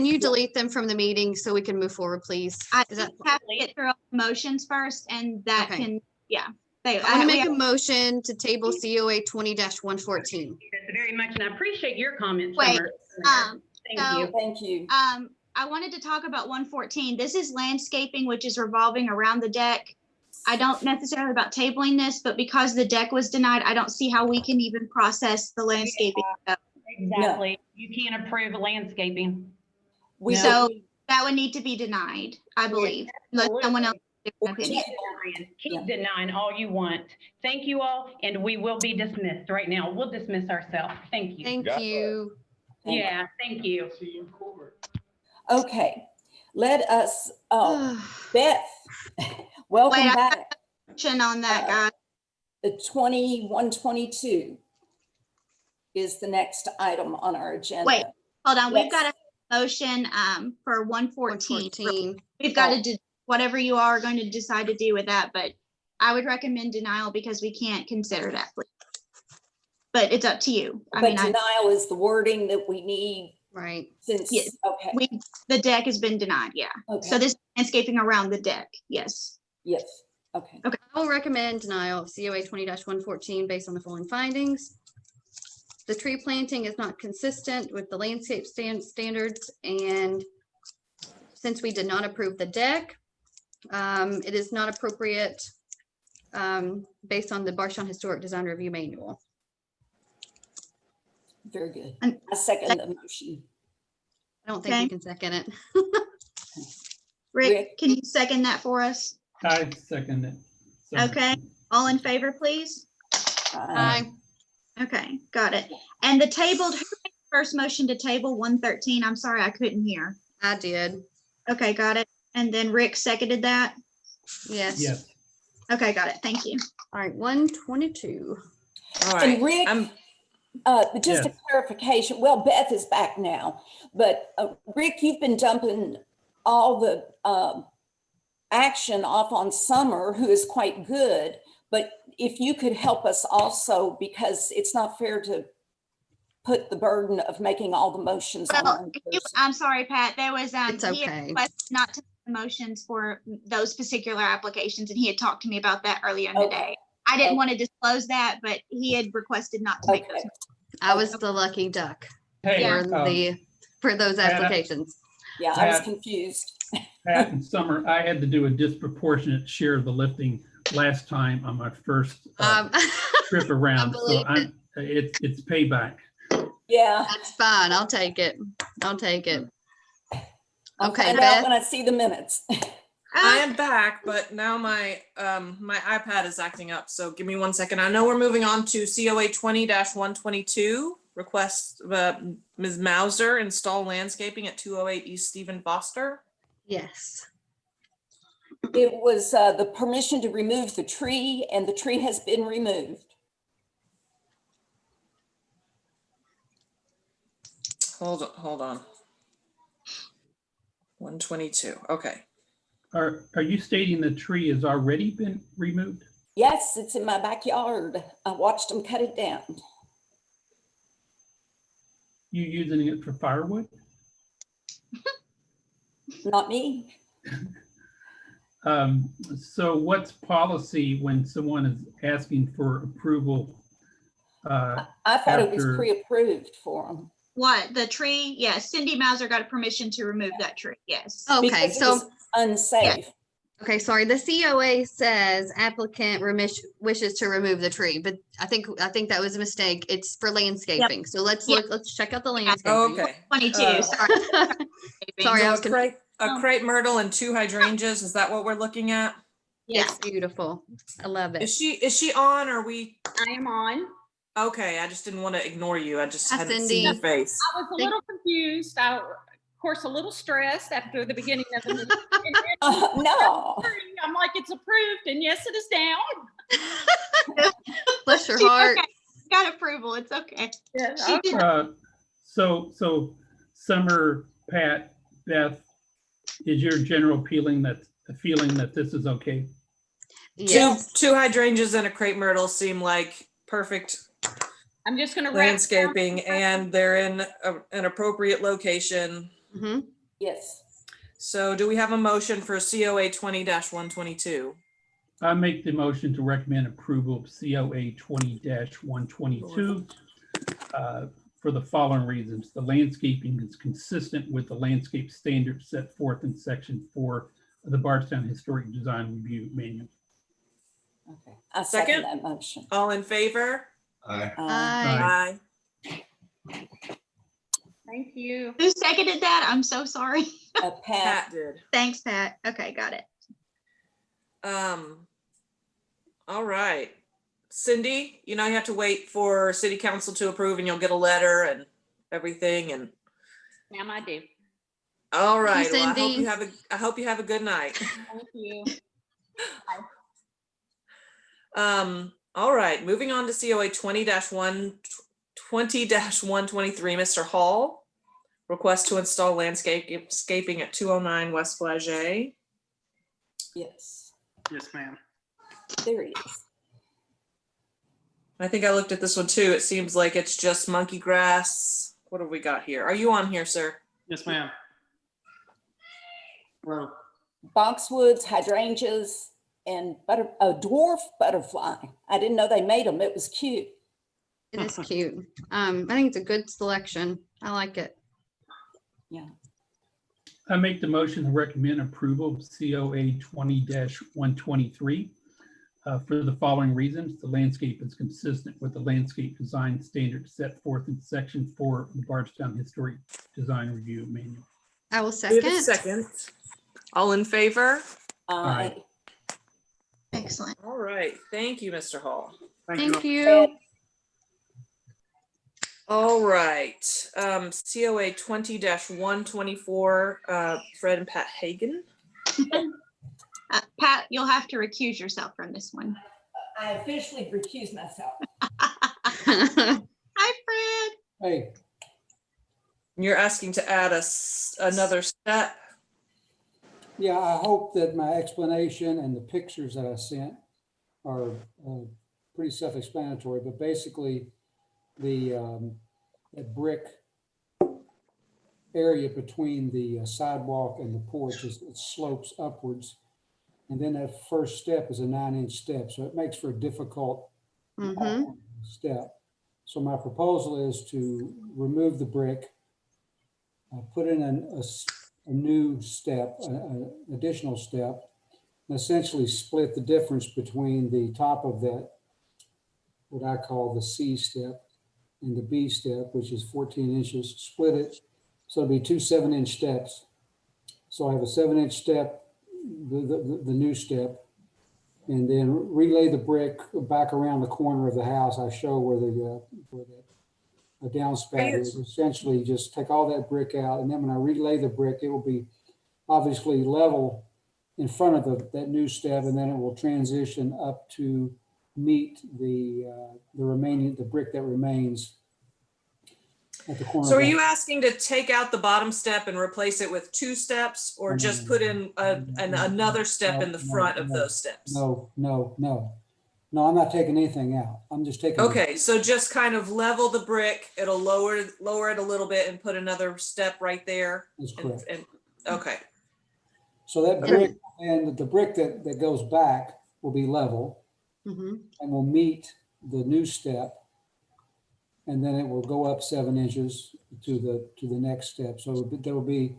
you delete them from the meeting so we can move forward, please? I Is that, have to get through all the motions first and that Okay. can, yeah. They, I want to we make a have- motion to table COA 20-114. That's very much, and I appreciate your comments, Wait, Summer. Thank so- you. Thank you. I wanted to talk about 114. This is landscaping, which is revolving around the deck. I don't necessarily about tabling this, but because the deck was denied, I don't see how we can even process the landscaping. Exactly. You can't approve landscaping. We No. So that would need to be denied, I believe, unless someone else. has a different opinion. Keep denying all you want. Thank you all, and we will be dismissed right now. We'll dismiss ourselves. Thank you. Thank Got it. you. Yeah, thank you. Okay, let us, Beth, welcome Wait, I- back. Motion on that, guys. The 2122 is the next item on our agenda. Wait. Hold on, we've Yes. got a motion for 114. 114. We've got to do whatever you are going to decide to do with that, but I would recommend denial because we can't consider that. But it's up to you. I But mean, denial is the wording that we need Right. since, Yes. okay, the deck has been denied, yeah. So okay, this is landscaping around the deck, yes. yes, okay. I will recommend denial of COA 20-114 based on the following findings. The tree planting is not consistent with the landscape standards, and since we did not approve the deck, it is not appropriate based on the Barstown Historic Design Review Manual. Very good. And- I second the motion. I don't think you Okay. can second it. Rick, Rick? can you second that for us? I second it. So- Okay. All in favor, please? Aye. Okay, got it. And the tabled, who made the first motion to table 113? I'm sorry, I couldn't hear. I did. Okay, got it. And then Rick seconded that? Yes. Yes, Okay, got it. Thank you. All right, 122. All And right. Rick, I'm, just a clarification, well, Beth is back now, but Rick, you've been dumping all the action off on Summer, who is quite good, But if you could help us also, because it's not fair to put the burden of making all the motions on Well, one if you- person. I'm sorry, Pat, there was, It's he had okay. requested not to make the motions for those particular applications, and he had talked to me about that earlier in the Okay. day. I didn't Okay. want to disclose that, but he had requested not to make those. Okay. I was the lucky duck Hey, Yeah. for those Pat, applications. Yeah, I was Pat. confused. Pat and Summer, I had to do a disproportionate share of the lifting last time on my first trip around. So believe it's payback. Yeah. That's fine. I'll take it. I'll take it. I'll Okay, find out Beth. when I see the minutes. I am back, but now my my iPad is acting up. So give me 1 second. I know we're moving on to COA 20-122 request. Ms. Mauser install landscaping at 208 East Stephen Foster. Yes. It was the permission to remove the tree, and the tree has been removed. Hold on. 122. Okay. Are you stating the tree has already been removed? Yes, it's in my backyard. I watched them cut it down. You using it for firewood? Not me. So what's policy when someone is asking for approval? I thought it was After- pre-approved for them. What, the tree? Yes, Cindy Mauser got a permission to remove that tree, yes. Okay, Because it so, was unsafe. okay, sorry, the COA says applicant wishes to remove the tree, but I think that was a mistake. It's for landscaping. So let's Yep. look, let's check out the landscaping. Oh, okay. 22, sorry. Sorry, I was So a crepe myrtle and 2 hydrangeas. Is that what we're looking at? Yeah. Beautiful. I love it. Is she on? Or are we? I am on. Okay, I just didn't want to ignore you. I just Hi, hadn't Cindy. seen your face. I was a little confused. Of course, a little stressed after the beginning of the meeting. And then No. I'm like, it's approved, and yes, it is down. Bless your She's heart. okay. Got approval, it's okay. Yeah, She did- So Summer, Pat, Beth, is your general feeling that this is okay? Yes. Two hydrangeas and a crepe myrtle seem like perfect I'm just gonna wrap. landscaping, and they're in an appropriate location. Mhm. Yes. So do we have a motion for COA 20-122? I make the motion to recommend approval of COA 20-122 for the following reasons. The landscaping is consistent with the landscape standards set forth in section 4 of the Bardstown Historic Design Review Manual. Okay. I second Second? that motion. All in favor? Aye. Aye. Thank you. Who seconded that? I'm so sorry. Pat, Pat did. Thanks, Pat. Okay, got it. All right. Cindy, you have to wait for city council to approve, and you'll get a letter and everything. And Ma'am, I do. all right. Well, Cindy. I hope you have a good night. Thank you. All right, moving on to COA 20-123, Mr. Hall. Request to install landscaping at 209 West Flagey. yes, Yes, ma'am. there he is. I think I looked at this one too. It seems like it's just monkey grass. What have we got here? Are you on here, sir? Yes, ma'am. Hello. Boxwoods, hydrangeas, and a dwarf butterfly. I didn't know they made them. It was cute. It is cute. I think it's a good selection. I like it. Yeah. I make the motion to recommend approval of COA 20-123 for the following reasons. The landscape is consistent with the landscape design standards set forth in section 4 of the Bardstown Historic Design Review Manual. I will We have a second. second. All in favor? Aye. Excellent. All right. Thank you, Mr. Hall. Thank you. All right. COA 20-124, Fred and Pat Hagan. Pat, you'll have to recuse yourself from this one. I officially recuse myself. Hi, Fred. Hey, You're asking to add another step. yeah, I hope that my explanation and the pictures that I sent are pretty self-explanatory, but basically the brick area between the sidewalk and the porch it slopes upwards. And then that first step is a 9-inch step. So it makes for a difficult step. So my proposal is to remove the brick, put in a new step, an additional step, and essentially split the difference between the top of that, what I call the C step, and the B step, which is 14 inches, split it. So it'll be 2 7-inch steps. So I have a 7-inch step, the new step, and then relay the brick back around the corner of the house. I show where the downspout is. Essentially just take all that brick out, and then when I relay the brick, it will be obviously level in front of that new step, and then it will transition up to meet the brick that remains at the corner. So are you asking to take out the bottom step and replace it with 2 steps, or just put in another step in the front of those steps? No, I'm not taking anything out. I'm just taking. Okay, so just kind of level the brick. It'll lower it a little bit and put another step right there. That's correct. Okay. So that brick and the brick that goes back will be level and will meet the new step, and then it will go up 7 inches to the next step. So there will be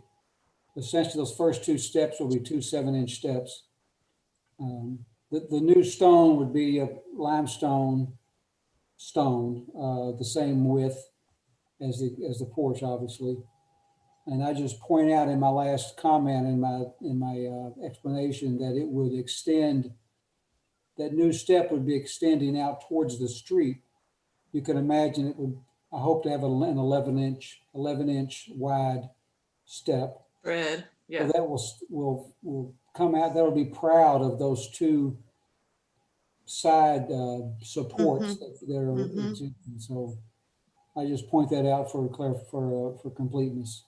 essentially those first 2 steps will be 2 7-inch steps. The new stone would be a limestone stone, the same width as the porch, obviously. And I just point out in my last comment in my explanation that it would extend. That new step would be extending out towards the street. You can imagine it would. I hope to have an 11-inch wide step. Red, yeah. So that will come out. That'll be proud of those 2 side supports that are existing. So I just point that out for completeness.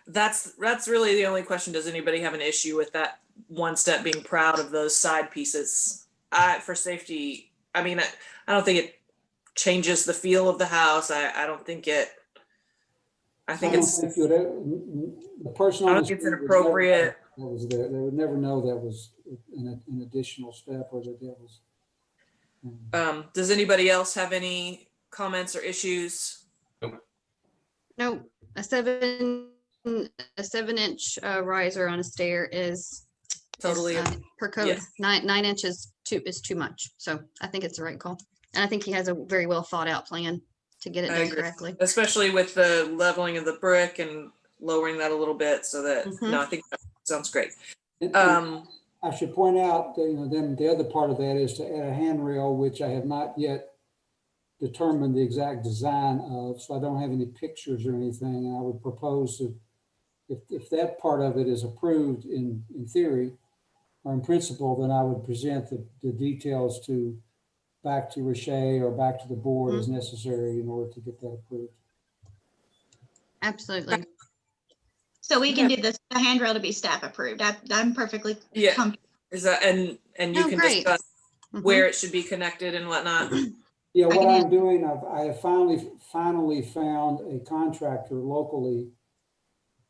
That's really the only question. Does anybody have an issue with that one step being proud of those side pieces? For safety, I mean, I don't think it changes the feel of the house. I don't think it. I think it's. The person. I don't think it's inappropriate. That was there. They would never know that was an additional step, or that was. Does anybody else have any comments or issues? No, a 7-inch riser on a stair is Totally per code. yes. 9 inches is too much. So I think it's the right call. And I think he has a very well thought out plan to get it done correctly. Especially with the leveling of the brick and lowering that a little bit so that, no, I think that sounds great. I should point out that, then the other part of that is to add a handrail, which I have not yet determined the exact design of, so I don't have any pictures or anything. And I would propose that if that part of it is approved in theory or in principle, then I would present the details back to Riche or back to the board as necessary in order to get that approved. Absolutely. So we can do the handrail to be staff approved. I'm perfectly comfortable. Is that and you can discuss where it should be connected and whatnot. Yeah, what I'm doing, I have finally found a contractor locally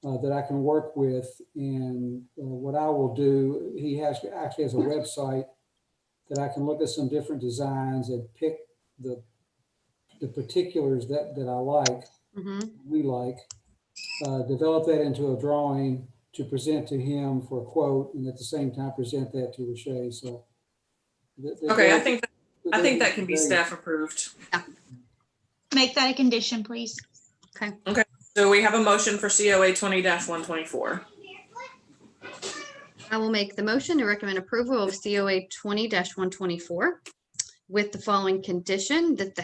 that I can work with, and what I will do, he actually has a website that I can look at some different designs and pick the particulars that I like, we like, develop that into a drawing to present to him for a quote, and at the same time present that to Riche. So, okay, I think that can be staff approved. Yeah. Make that a condition, please. Okay. Okay. So we have a motion for COA 20-124. I will make the motion to recommend approval of COA 20-124 with the following condition that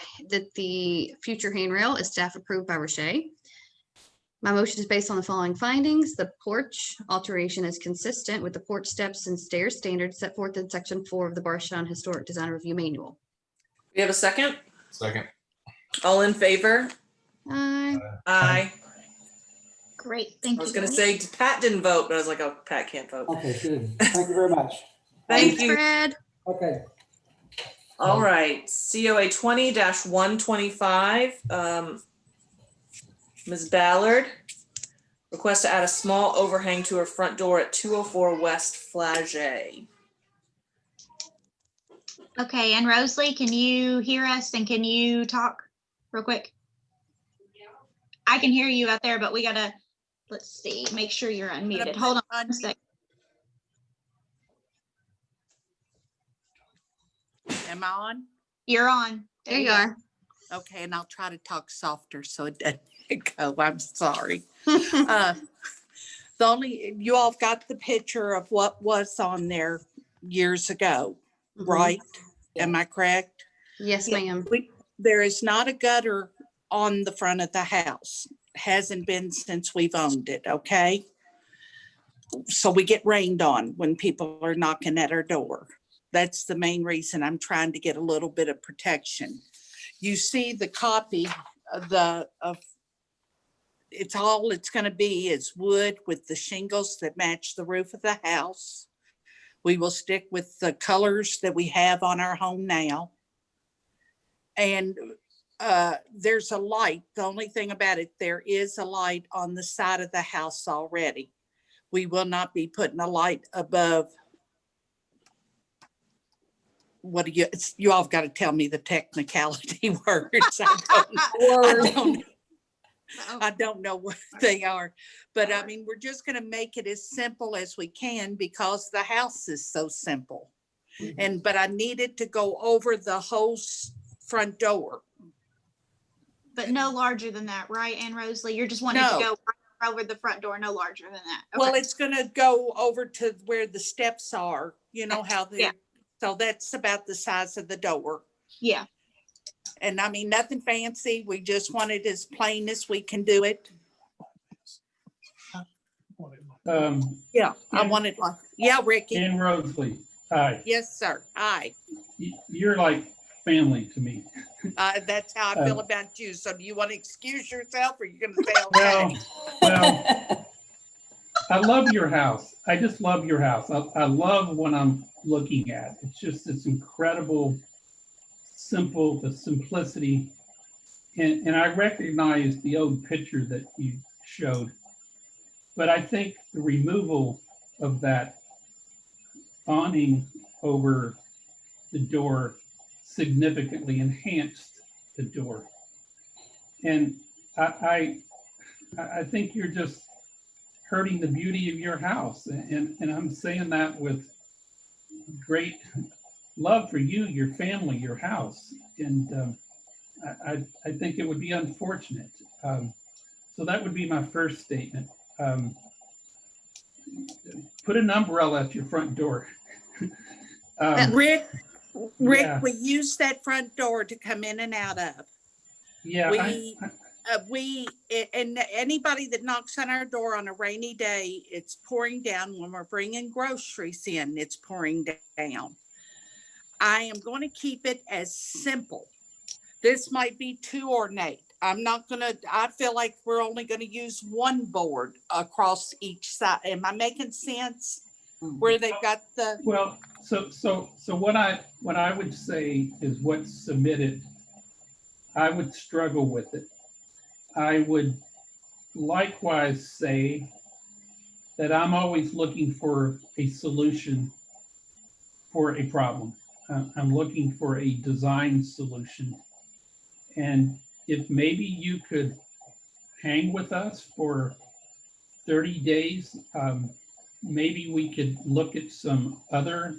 the future handrail is staff approved by Riche. My motion is based on the following findings. The porch alteration is consistent with the porch steps and stairs standards set forth in section 4 of the Barstown Historic Design Review Manual. We have a second? Second. All in favor? Aye. Aye. Great, thank you. I was going to say Pat didn't vote, but I was like, oh, Pat can't vote. Okay, good. Thank you very much. Thank Thanks, you. Fred. Okay. All right, COA 20-125. Ms. Ballard, request to add a small overhang to her front door at 204 West Flagey. Okay, and Rosalie, can you hear us and can you talk real quick? I can hear you out there, but we gotta, let's see, make sure you're unmuted. Hold on one sec. Am I on? You're on. There you are. Okay, and I'll try to talk softer so it doesn't go. I'm sorry. The only, you all got the picture of what was on there years ago, Mhm. right? Am I correct? Yes, ma'am. There is not a gutter on the front of the house. Hasn't been since we've owned it, okay? So we get rained on when people are knocking at our door. That's the main reason I'm trying to get a little bit of protection. You see the copy of it's all it's going to be is wood with the shingles that match the roof of the house. We will stick with the colors that we have on our home now. And there's a light. The only thing about it, there is a light on the side of the house already. We will not be putting a light above. What do you all have got to tell me the technicality words. I don't know what they are, but I mean, we're just going to make it as simple as we can because the house is so simple. But I needed to go over the whole front door. But no larger than that, right, Ann Rosalie? You're just wanting to go right over the front door, no larger than that. Okay. Well, it's going to go over to where the steps are, you know how they, so that's about the size of the door. Yeah. And I mean, nothing fancy. We just want it as plain as we can do it. Yeah, I wanted, Ricky. Ann Rosalie, hi. Yes, sir. Hi. You're like family to me. That's how I feel about you. So do you want to excuse yourself or are you going to say okay? Well, I love your house. I just love your house. I love what I'm looking at. It's just this incredible, simple, the simplicity. And I recognize the old picture that you showed, but I think the removal of that awning over the door significantly enhanced the door. And I think you're just hurting the beauty of your house. And I'm saying that with great love for you, your family, your house. And I think it would be unfortunate. So that would be my first statement. Put an umbrella at your front door. Rick, yeah. we use that front door to come in and out of. Yeah. And anybody that knocks on our door on a rainy day, it's pouring down. When we're bringing groceries in, it's pouring down. I am going to keep it as simple. This might be too ornate. I feel like we're only going to use one board across each side. Am I making sense? Where they've got the. Well, so what I would say is what's submitted, I would struggle with it. I would likewise say that I'm always looking for a solution for a problem. I'm looking for a design solution. And if maybe you could hang with us for 30 days, maybe we could look at some other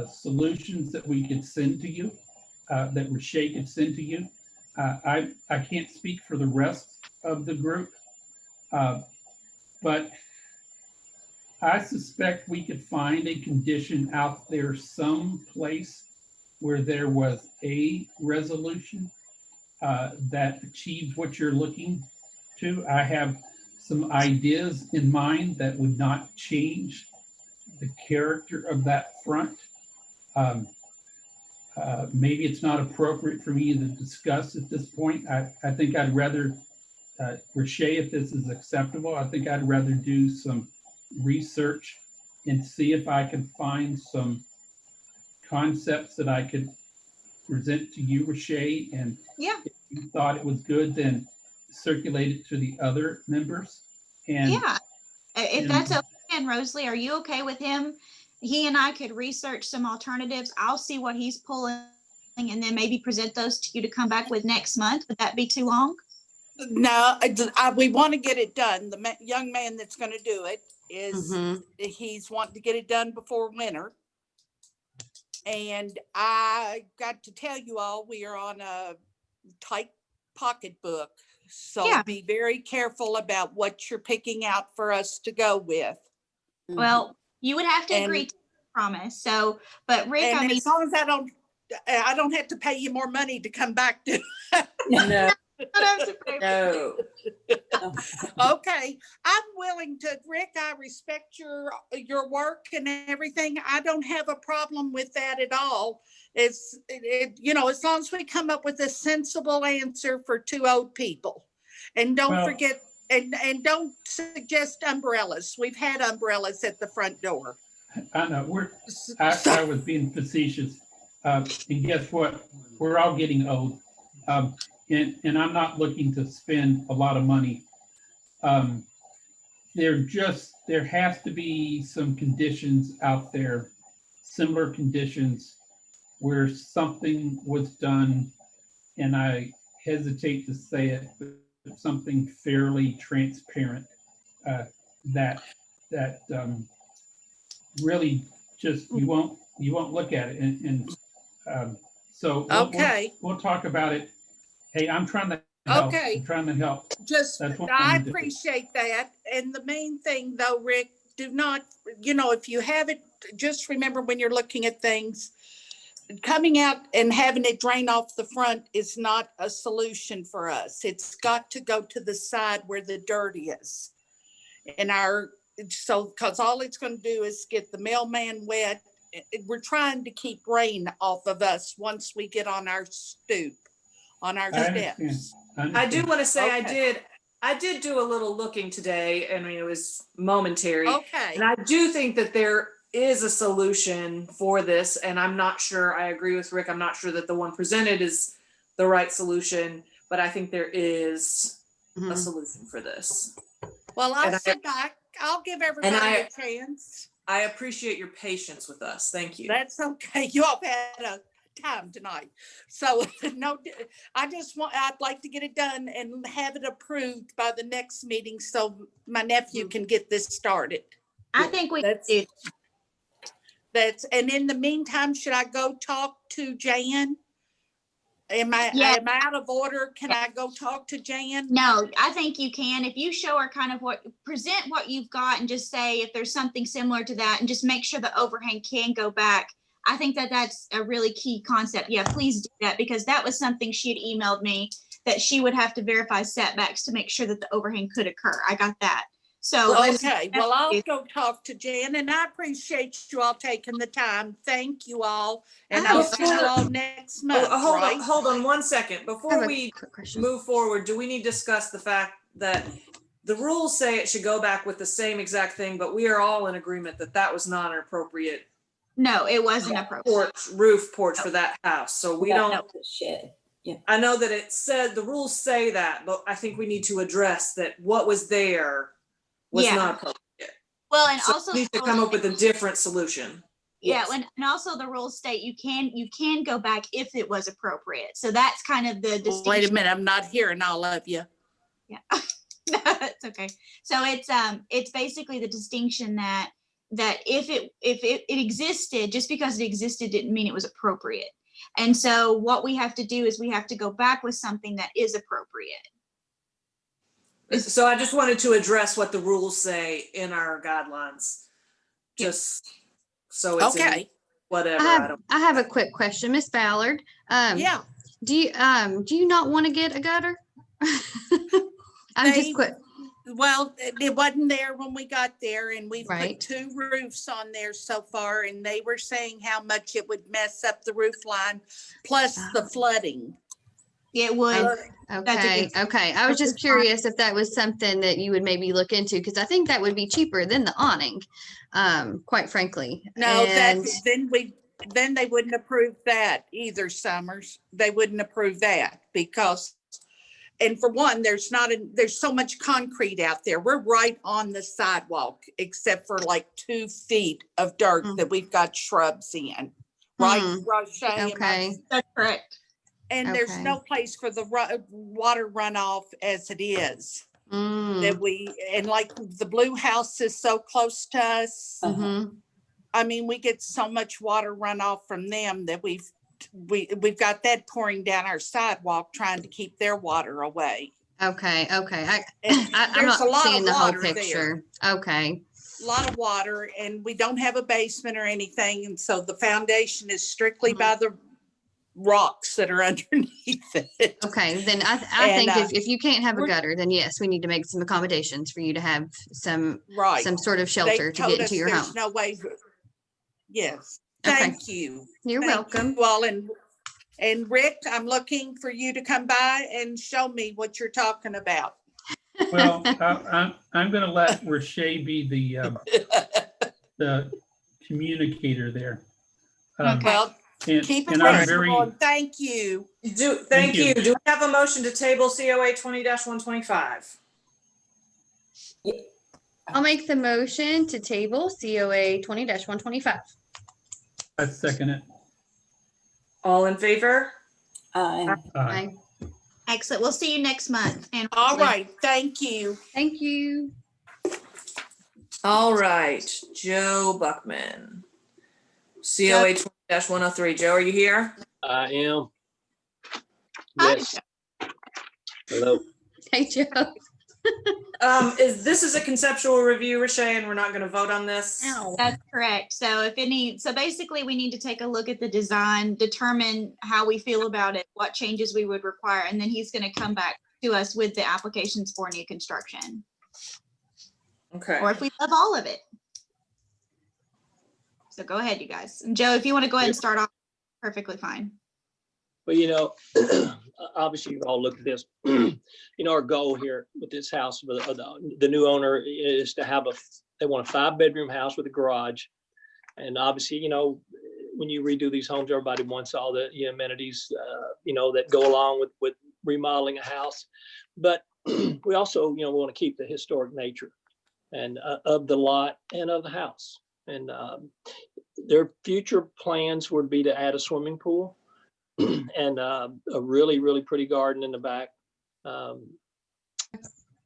solutions that we could send to you, that Rashay could send to you. I can't speak for the rest of the group, but I suspect we could find a condition out there someplace where there was a resolution that achieves what you're looking to. I have some ideas in mind that would not change the character of that front. Maybe it's not appropriate for me to discuss at this point. I think I'd rather, Rashay, if this is acceptable, I think I'd rather do some research and see if I can find some concepts that I could present to you, Rashay, and Yeah, if you thought it was good, then circulate it to the other members. And yeah. If and- that's okay, and Rosalie, are you okay with him? He and I could research some alternatives. I'll see what he's pulling and then maybe present those to you to come back with next month. Would that be too long? No, we want to get it done. The young man that's going to do it is, Mhm. he's wanting to get it done before winter. And I got to tell you all, we are on a tight pocketbook. So Yeah. be very careful about what you're picking out for us to go with. Well, you would have to agree And- to the promise. So, but Rick, And I mean, as long as I don't have to pay you more money to come back to. No, I don't have to pay for it. no. Okay, I'm willing to, Rick, I respect your work and everything. I don't have a problem with that at all. It's, you know, as long as we come up with a sensible answer for two old people. And don't Well- forget, and don't suggest umbrellas. We've had umbrellas at the front door. I know, I was being facetious. And guess what? We're all getting old. And I'm not looking to spend a lot of money. There has to be some conditions out there, similar conditions where something was done, and I hesitate to say it, but something fairly transparent, that really just, you won't look at it. And so Okay. we'll talk about it. Hey, I'm trying to help. Okay. I'm trying to help. Just, That's what I I'm doing. appreciate that. And the main thing though, Rick, do not, you know, if you have it, just remember when you're looking at things, coming out and having it drain off the front is not a solution for us. It's got to go to the side where the dirt is. Because all it's going to do is get the mailman wet. We're trying to keep rain off of us once we get on our stoop, on our I understand. steps. I do want to say Okay. I did do a little looking today. I mean, it was momentary. Okay. And I do think that there is a solution for this. And I'm not sure, I agree with Rick. I'm not sure that the one presented is the right solution, but I think there is a solution for this. Well, And I'll sit back. I'll give everybody a chance. I appreciate your patience with us. Thank you. That's okay. You all had a time tonight. So no, I'd like to get it done and have it approved by the next meeting so my nephew can get this started. I think we That's- do. And in the meantime, should I go talk to Jan? Am I out of order? Can I go talk to Jan? No, I think you can. If you show her kind of present what you've got and just say if there's something similar to that and just make sure the overhang can go back. I think that that's a really key concept. Yeah, please do that because that was something she had emailed me that she would have to verify setbacks to make sure that the overhang could occur. I got that. So Okay, well, I'll go talk to Jan and I appreciate you all taking the time. Thank you all. And I'll see you all next month, right? Hold on 1 second. I have Before a we quick question. move forward, do we need to discuss the fact that the rules say it should go back with the same exact thing, but we are all in agreement that that was not an appropriate no, it wasn't appropriate. roof porch for that house. So we don't, That was shed. I know that it said, the rules say that, but I think we need to address that what was there was Yeah. not appropriate. Well, and So also we need to come up with a different solution. yeah, Yes. and also the rules state you can go back if it was appropriate. So that's kind of the distinction. Wait a minute, I'm not hearing all of you. Yeah, it's okay. So it's basically the distinction that if it existed, just because it existed didn't mean it was appropriate. And so what we have to do is we have to go back with something that is appropriate. So I just wanted to address what the rules say in our guidelines. Just so it's in Okay, whatever. I have a quick question, Miss Ballard. yeah. Do you not want to get a gutter? I'm They- just quick. Well, it wasn't there when we got there and we've Right. put 2 roofs on there so far and they were saying how much it would mess up the roof line plus the flooding. It would. Okay, okay. I was just curious if that was something that you would maybe look into, because I think that would be cheaper than the awning, quite frankly. No, And- then we then they wouldn't approve that either, Summers. They wouldn't approve that because, and for one, there's so much concrete out there. We're right on the sidewalk, except for like 2 feet of dirt that we've got shrubs in. Right, Roche? Okay. That's correct. And there's Okay. no place for the water runoff as it is. That and like the blue house is so close to us. I mean, we get so much water runoff from them that we've got that pouring down our sidewalk trying to keep their water away. Okay. I'm There's not a lot seeing of the whole water there. picture. Okay. A lot of water, and we don't have a basement or anything, and so the foundation is strictly by the rocks that are underneath it. Okay, then I think And, if you can't have a we're- gutter, then yes, we need to make some accommodations for you to have some Right. sort of They shelter to told get us into your there's home. no way. Yes. Okay. Thank you. You're Thank welcome. you all. And Rick, I'm looking for you to come by and show me what you're talking about. Well, I'm going to let Roche be the communicator there. Okay. Well, And, keep it and I'm very, reasonable, and thank you. Thank Thank you. you. Do we have a motion to table COA 20-125? I'll make the motion to table COA 20-125. I second it. All in favor? Aye. Aye. Excellent. We'll see you next month. And All right, thank you. Thank you. All right, Joe Buckman. COA 20-103. Joe, are you here? I am. Hi, Yes. Hello. Hey, Joe. This is a conceptual review, Roche, and we're not going to vote on this. Ow. that's correct. So so basically we need to take a look at the design, determine how we feel about it, what changes we would require, and then he's going to come back to us with the applications for new construction, Okay. or if we love all of it. So go ahead, you guys. And Joe, if you want to go ahead and start off, perfectly fine. Well, obviously you've all looked at this. Our goal here with this house, with the new owner, is to have they want a 5-bedroom house with a garage. And obviously, when you redo these homes, everybody wants all the amenities, that go along with remodeling a house. But we also, want to keep the historic nature and of the lot and of the house. And their future plans would be to add a swimming pool and a really, really pretty garden in the back.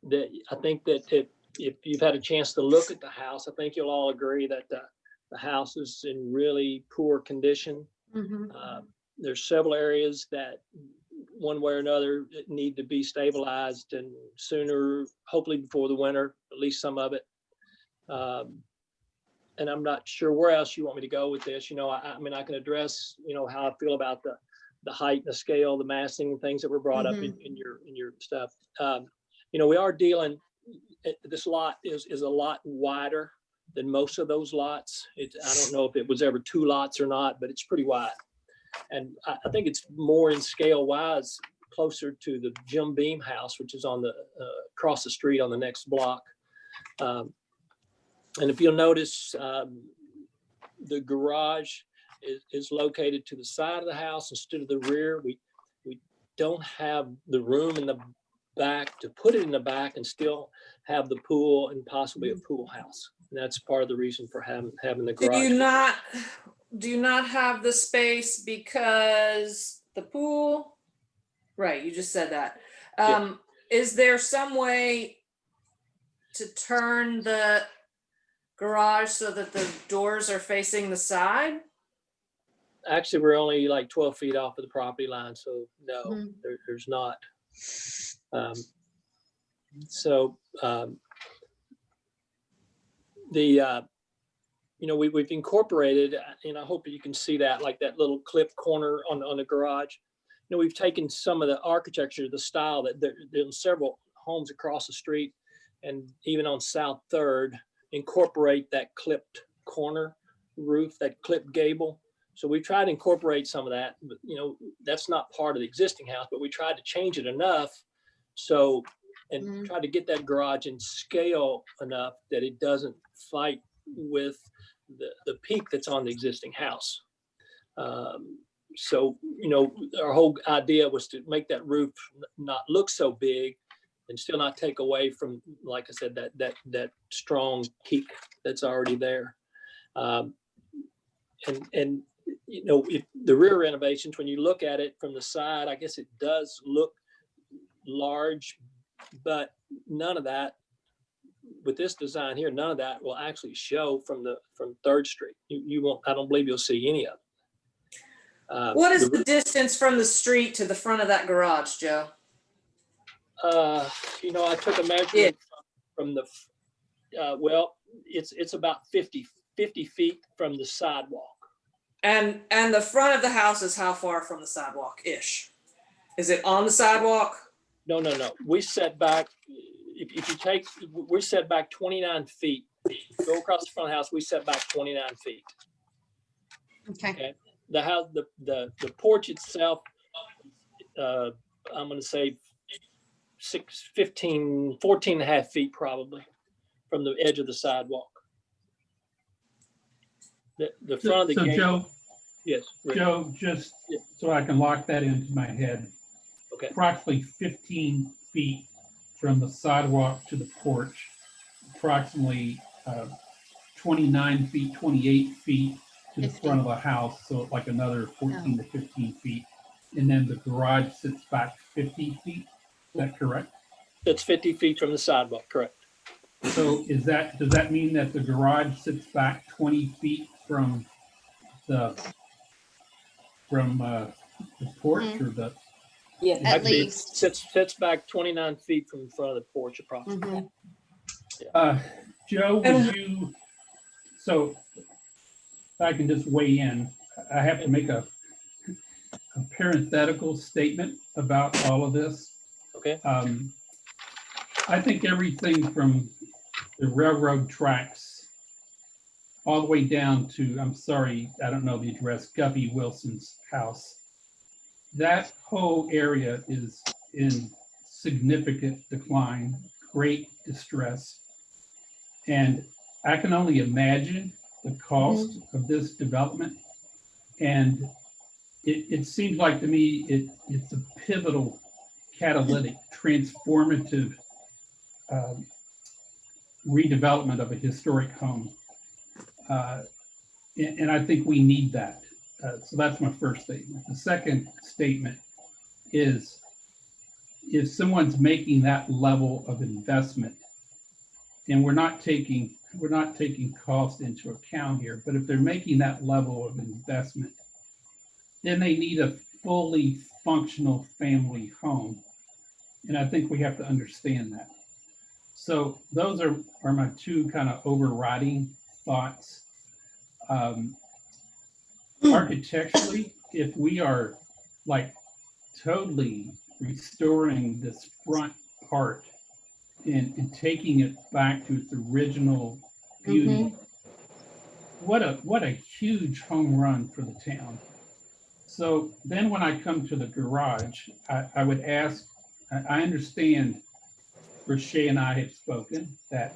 That I think that if you've had a chance to look at the house, I think you'll all agree that the house is in really poor condition. There's several areas that one way or another need to be stabilized, and sooner, hopefully before the winter, at least some of it. And I'm not sure where else you want me to go with this. I mean, I can address, how I feel about the height, the scale, the massing, and things that were brought up in your stuff. We are dealing. This lot is a lot wider than most of those lots. I don't know if it was ever 2 lots or not, but it's pretty wide. And I think it's more in scale wise, closer to the Jim Beam house, which is on the across the street on the next block. And if you'll notice, the garage is located to the side of the house instead of the rear. We don't have the room in the back to put it in the back and still have the pool and possibly a pool house. And that's part of the reason for having the garage. Do you not have the space because the pool? Right, you just said that. Is there some way to turn the garage so that the doors are facing the side? Actually, we're only like 12 feet off of the property line, so no, there's not. We've incorporated, and I hope you can see that, like that little clip corner on the garage. We've taken some of the architecture, the style that there's several homes across the street, and even on South 3rd, incorporate that clipped corner roof, that clipped gable. So we tried to incorporate some of that, but that's not part of the existing house, but we tried to change it enough and try to get that garage in scale enough that it doesn't fight with the peak that's on the existing house. So, you know, our whole idea was to make that roof not look so big and still not take away from, like I said, that strong peak that's already there. And you know, if the rear renovations, when you look at it from the side, I guess it does look large, but none of that with this design here, none of that will actually show from 3rd Street. You won't, I don't believe you'll see any of it. What is the distance from the street to the front of that garage, Joe? You know, I took a measurement from the, well, it's about 50 feet from the sidewalk. And the front of the house is how far from the sidewalk-ish? Is it on the sidewalk? No. We set back, if you take, we're set back 29 feet. Go across the front of the house, we set back 29 feet. Okay. The house, the porch itself, I'm gonna say 14 and a half feet probably from the edge of the sidewalk. The front of the So gate. Joe, Yes. Rick. Joe, just so I can lock that into my head, Okay. approximately 15 feet from the sidewalk to the porch, approximately 29 feet, 28 feet to the 50. front of the house, so like another 14 to 15 feet. And then the garage sits back 50 feet, is that correct? That's 50 feet from the sidewalk, correct? So does that mean that the garage sits back 20 feet from the porch or the? Yeah. At Actually, it least. sits back 29 feet from the front of the porch approximately. Mhm. Joe, would you, so if I can just weigh in, I have to make a parenthetical statement about all of this. Okay. I think everything from the railroad tracks all the way down to, I'm sorry, I don't know the address, Guppy Wilson's house. That whole area is in significant decline, great distress. And I can only imagine the cost of this development. And it seems like to me, it's a pivotal, catalytic, transformative redevelopment of a historic home. And I think we need that. So that's my first statement. The second statement is, if someone's making that level of investment, and we're not taking cost into account here, but if they're making that level of investment, then they need a fully functional family home. And I think we have to understand that. So those are my two kind of overriding thoughts. Architecturally, if we are like totally restoring this front part and taking it back to its original beauty, what a huge home run for the town. So then when I come to the garage, I would ask, I understand Rashay and I have spoken that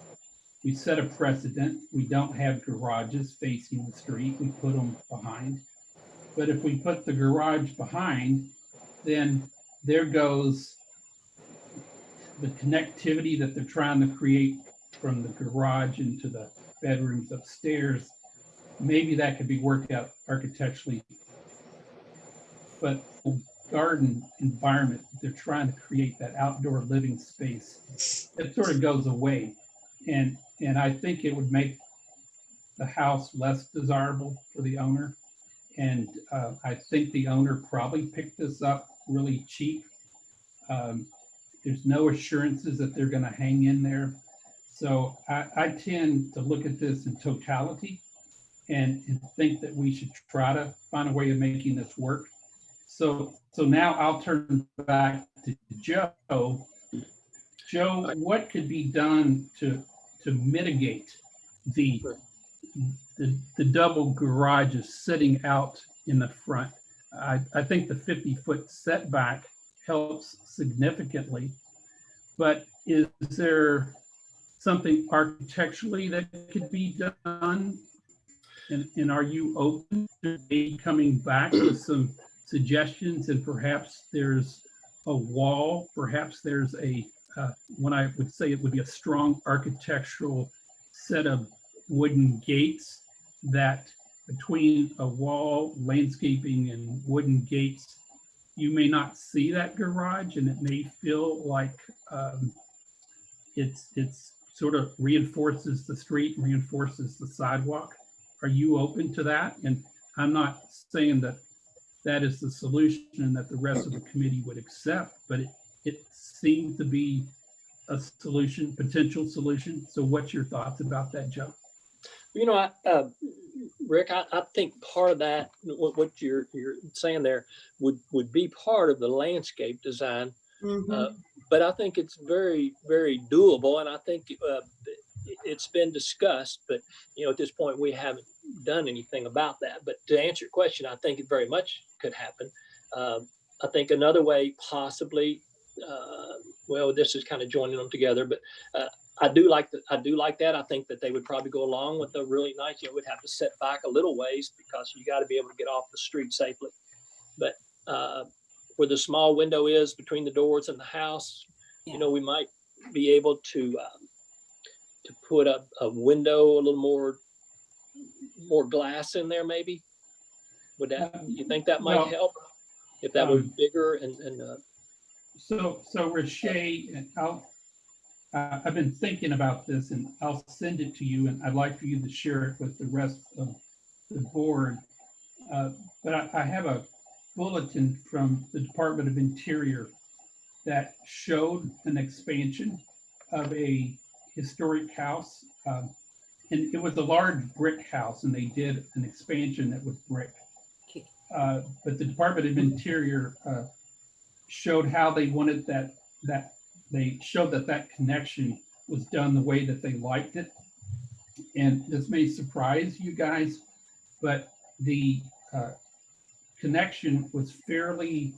we set a precedent. We don't have garages facing the street. We put them behind. But if we put the garage behind, then there goes the connectivity that they're trying to create from the garage into the bedrooms upstairs. Maybe that could be worked out architecturally. But the garden environment, they're trying to create that outdoor living space, it sort of goes away. And I think it would make the house less desirable for the owner. And I think the owner probably picked this up really cheap. There's no assurances that they're going to hang in there. So I tend to look at this in totality and think that we should try to find a way of making this work. So now I'll turn back to Joe. Joe, what could be done to mitigate the double garages sitting out in the front? I think the 50-foot setback helps significantly, but is there something architecturally that could be done? And are you open to maybe coming back with some suggestions, and perhaps there's a wall, perhaps there's a, when I would say it would be a strong architectural set of wooden gates that between a wall, landscaping and wooden gates, you may not see that garage and it may feel like it's sort of reinforces the street, reinforces the sidewalk. Are you open to that? And I'm not saying that that is the solution and that the rest of the committee would accept, but it seems to be a solution, potential solution. So what's your thoughts about that, Joe? You know, Rick, I think part of that, what you're saying there would be part of the landscape design. But I think it's very, very doable. And I think it's been discussed, but you know, at this point, we haven't done anything about that. But to answer your question, I think it very much could happen. I think another way possibly, well, this is kind of joining them together, but I do like that. I think that they would probably go along with the really nice, you know, we'd have to set back a little ways because you got to be able to get off the street safely. But where the small window is between the doors and the house, Yeah. you know, we might be able to put a window, a little more glass in there, maybe. Would that, you think that might help if that was bigger and So Rashay, and I've been thinking about this and I'll send it to you, and I'd like for you to share it with the rest of the board. But I have a bulletin from the Department of Interior that showed an expansion of a historic house. And it was a large brick house and they did an expansion that was brick. But the Department of Interior showed how they wanted that they showed that connection was done the way that they liked it. And this may surprise you guys, but the connection was fairly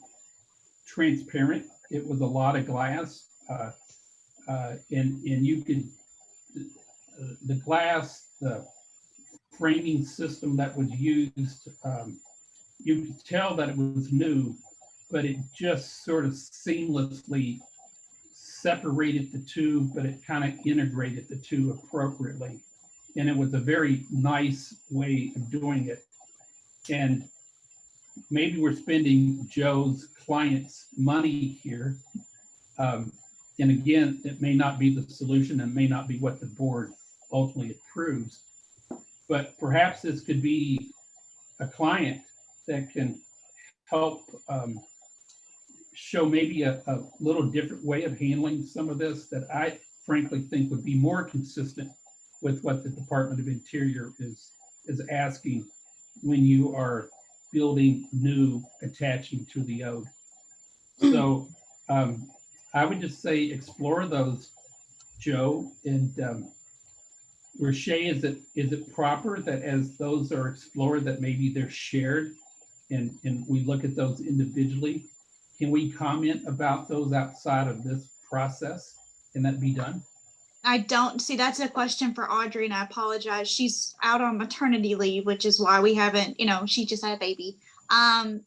transparent. It was a lot of glass, and you could, the glass, the framing system that was used, you could tell that it was new, but it just sort of seamlessly separated the two, but it kind of integrated the two appropriately. And it was a very nice way of doing it. And maybe we're spending Joe's client's money here. And again, it may not be the solution and may not be what the board ultimately approves, but perhaps this could be a client that can help show maybe a little different way of handling some of this that I frankly think would be more consistent with what the Department of Interior is asking when you are building new, attaching to the ode. So I would just say explore those, Joe. And Rashay, is it proper that as those are explored that maybe they're shared and we look at those individually? Can we comment about those outside of this process? Can that be done? I don't see, that's a question for Audrey, and I apologize. She's out on maternity leave, which is why we haven't, you know, she just had a baby.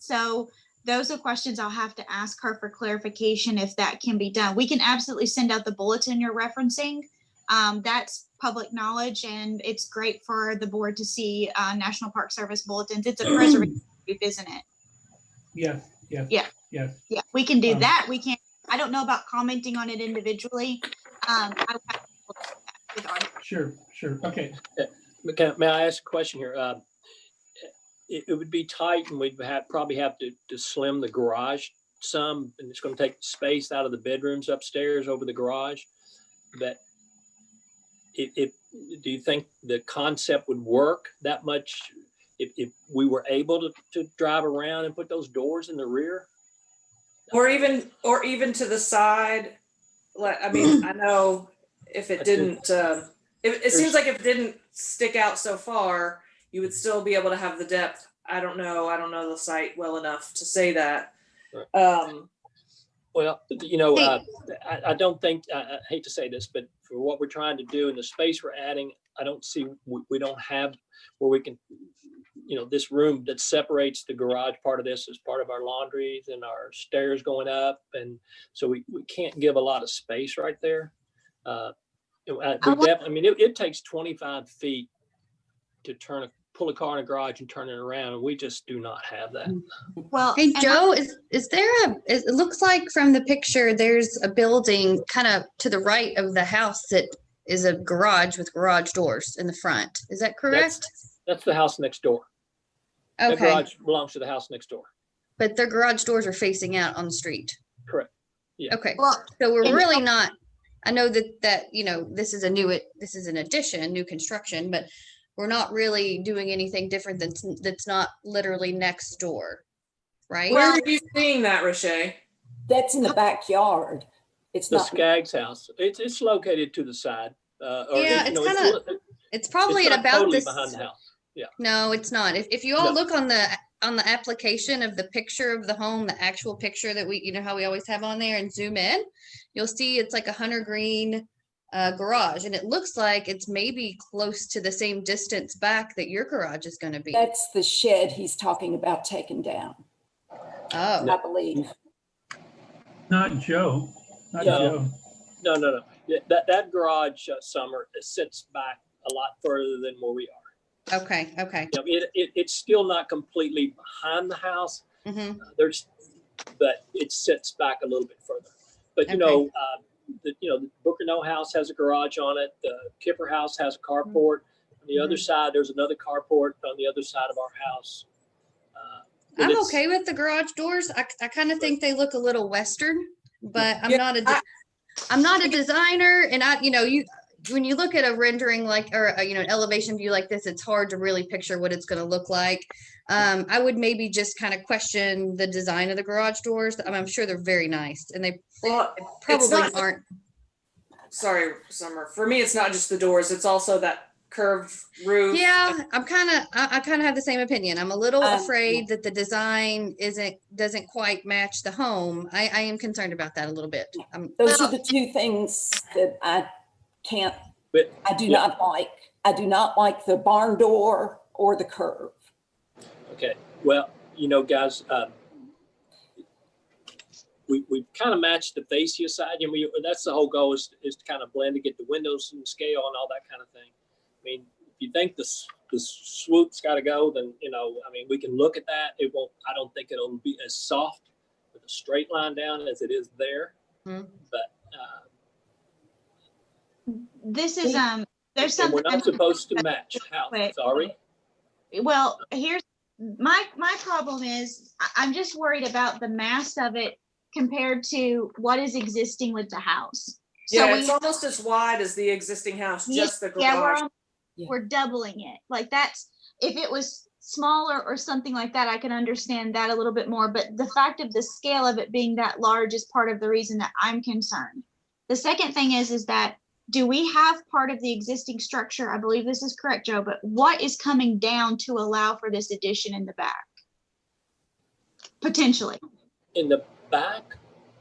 So those are questions I'll have to ask her for clarification if that can be done. We can absolutely send out the bulletin you're referencing. That's public knowledge, and it's great for the board to see National Park Service bulletins. It's a preservation group, isn't it? Yes, yes. Yeah. Yes. Yeah, we can do that. We can't, I don't know about commenting on it individually. I would have to look at that with Audrey. Sure. Okay. May I ask a question here? It would be tight, and we'd probably have to slim the garage some, and it's going to take space out of the bedrooms upstairs over the garage. But do you think the concept would work that much if we were able to drive around and put those doors in the rear? Or even to the side. Like, I mean, I know if it didn't, it seems like if it didn't stick out so far, you would still be able to have the depth. I don't know the site well enough to say that. Well, you know, I don't think, I hate to say this, but for what we're trying to do and the space we're adding, I don't see, we don't have where we can, you know, this room that separates the garage part of this is part of our laundries and our stairs going up. And so we can't give a lot of space right there. I mean, it takes 25 feet to pull a car in a garage and turn it around. And we just do not have that. Well, Hey, and Joe, is there it looks like from the picture, there's a building kind of to the right of the house that is a garage with garage doors in the front. Is that correct? That's the house next door. That Okay, garage belongs to the house next door. but their garage doors are facing out on the street. Correct. Yeah. Okay, well, so we're and- really not, I know that, you know, this is an addition, new construction, but we're not really doing anything different that's not literally next door, right? Where are you seeing that, Rashay? That's in the backyard. It's The not. Skaggs house. It's located to the side. Yeah, it's probably at not about totally this. behind the house. Yeah. No, it's not. If you all No. look on the application of the picture of the home, the actual picture that you know how we always have on there, and zoom in, you'll see it's like a hunter green garage, and it looks like it's maybe close to the same distance back that your garage is going to be. That's the shed he's talking about taking down, Oh, I believe. Not Joe, not No. Joe. No. That garage, Summer, it sits back a lot further than where we are. okay. You know, it's still not completely behind the house. Mm-hmm. But it sits back a little bit further. But you know, the Booker No house has a garage on it. The Kipper house has a carport. On the other side, there's another carport on the other side of our house. And I'm it's- okay with the garage doors. I kind of think they look a little Western, but I'm Yeah, not a designer, and when you look at a rendering an elevation view like this, it's hard to really picture what it's going to look like. I would maybe just kind of question the design of the garage doors. I'm sure they're very nice, and they Well, probably aren't. Sorry, Summer. For me, it's not just the doors. It's also that curved roof. Yeah, I kind of have the same opinion. I'm a little Um, afraid that the design doesn't quite match the home. I am concerned about that a little bit. Those are the two things that I can't, But I do yeah. not like. I do not like the barn door or the curve. Okay, well, you know, guys, we kind of matched the fascia side, and that's the whole goal is to kind of blend to get the windows and scale and all that kind of thing. I mean, if you think the swoop's got to go, then, you know, I mean, we can look at that. It won't, I don't think it'll be as soft with a straight line down as it is there. Mhm. But this is, there's and we're something. not supposed to match. How? Wait. Sorry? Well, here's my problem is I'm just worried about the mass of it compared to what is existing with the house. So Yeah, it's almost as wide as the existing house, just the garage. We're doubling it. Like that's, if it was smaller or something like that, I can understand that a little bit more. But the fact of the scale of it being that large is part of the reason that I'm concerned. The second thing is that, do we have part of the existing structure? I believe this is correct, Joe, but what is coming down to allow for this addition in the back? Potentially. In the back?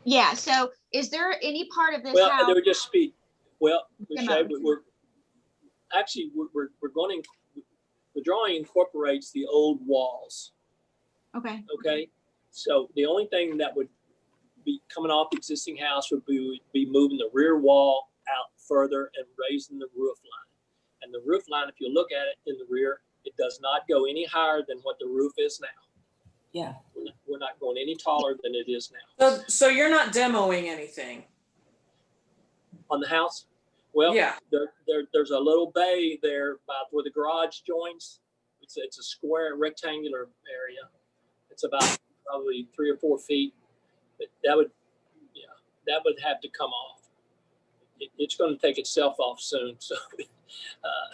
Yeah, so is there any part of this Well, house? there would just be, well, Come Michelle, on. we're going to, the drawing incorporates the old walls, Okay, okay? So the only thing that would be coming off the existing house would be moving the rear wall out further and raising the roof line. And the roof line, if you look at it in the rear, it does not go any higher than what the roof is now. Yeah. We're not going any taller than it is now. So you're not demoing anything? On the house? Well, Yeah. there's a little bay there about where the garage joins. It's a square rectangular area. It's about probably 3 or 4 feet. But that would have to come off. It's going to take itself off soon, so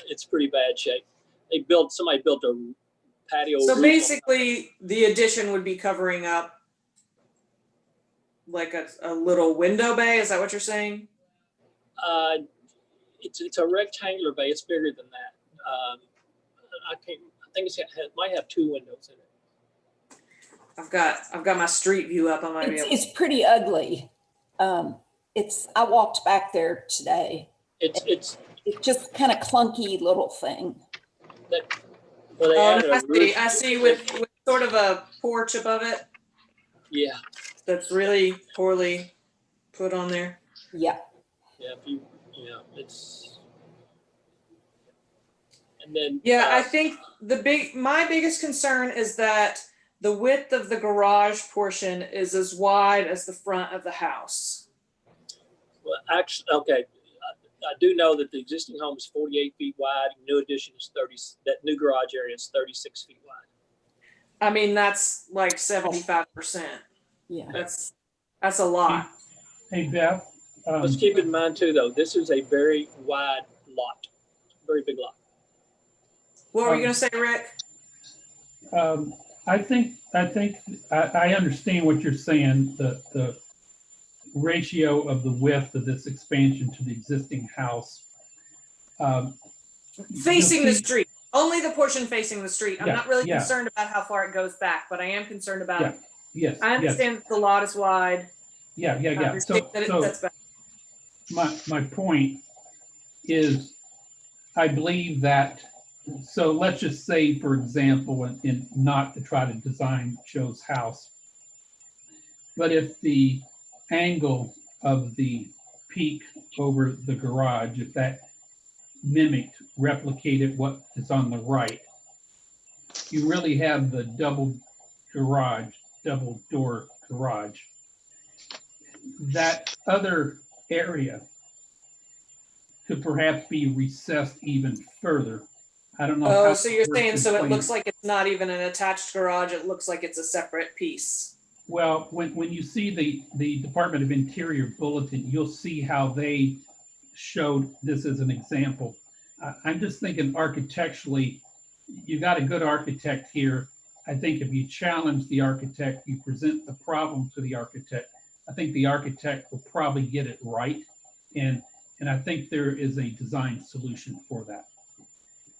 it's pretty bad shape. Somebody built a patio. So roof basically, the addition would be covering up like a little window bay. Is that what you're saying? It's a rectangular bay. It's bigger than that. I think it might have 2 windows in it. I've got my street view up. I might be able. It's pretty ugly. I walked back there today. It's It's just kind of clunky little thing. Well, they Oh, added no, a roof. I see with sort of a porch above it Yeah, that's really poorly put on there. Yeah. yeah, it's. And then. Yeah, I think my biggest concern is that the width of the garage portion is as wide as the front of the house. Well, actually, okay, I do know that the existing home is 48 feet wide. New addition is 30, that new garage area is 36 feet wide. I mean, that's like 75%. Yeah. That's a lot. Hey, Beth. Let's keep in mind too, though, this is a very wide lot, very big lot. What were you going to say, Rick? I think I understand what you're saying, the ratio of the width of this expansion to the existing house. Facing the street, only the portion facing the street. I'm Yeah, not really yeah. concerned about how far it goes back, but I am concerned about. Yeah, yes. I understand that the lot is wide. Yeah. I understand that it sets back. My point is, I believe that, so let's just say, for example, in not to try to design Joe's house, but if the angle of the peak over the garage, if that replicated what is on the right, you really have the double door garage. That other area could perhaps be recessed even further. I don't know. Oh, so you're saying, so it looks like it's not even an attached garage, it looks like it's a separate piece. Well, when you see the Department of Interior bulletin, you'll see how they showed this as an example. I'm just thinking architecturally, you got a good architect here. I think if you challenge the architect, you present the problem to the architect, I think the architect will probably get it right. And I think there is a design solution for that.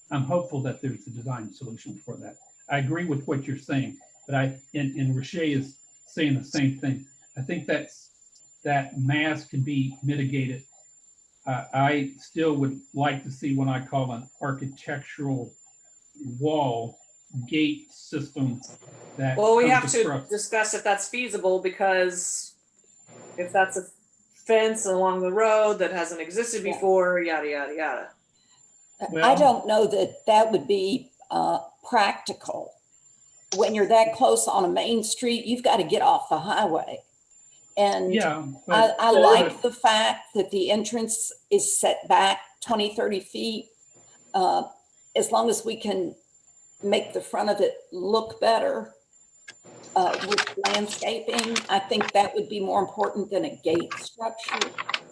I'm hopeful that there's a design solution for that. I agree with what you're saying, but and Rashay is saying the same thing. I think that mass can be mitigated. I still would like to see what I call an architectural wall gate system that. Well, we have to discuss if that's feasible, because if that's a fence along the road that hasn't existed before, yada, yada, yada. Well, I don't know that would be practical. When you're that close on a main street, you've got to get off the highway. And yeah, I like the fact that the entrance is set back 20, 30 feet. As long as we can make the front of it look better with landscaping, I think that would be more important than a gate structure.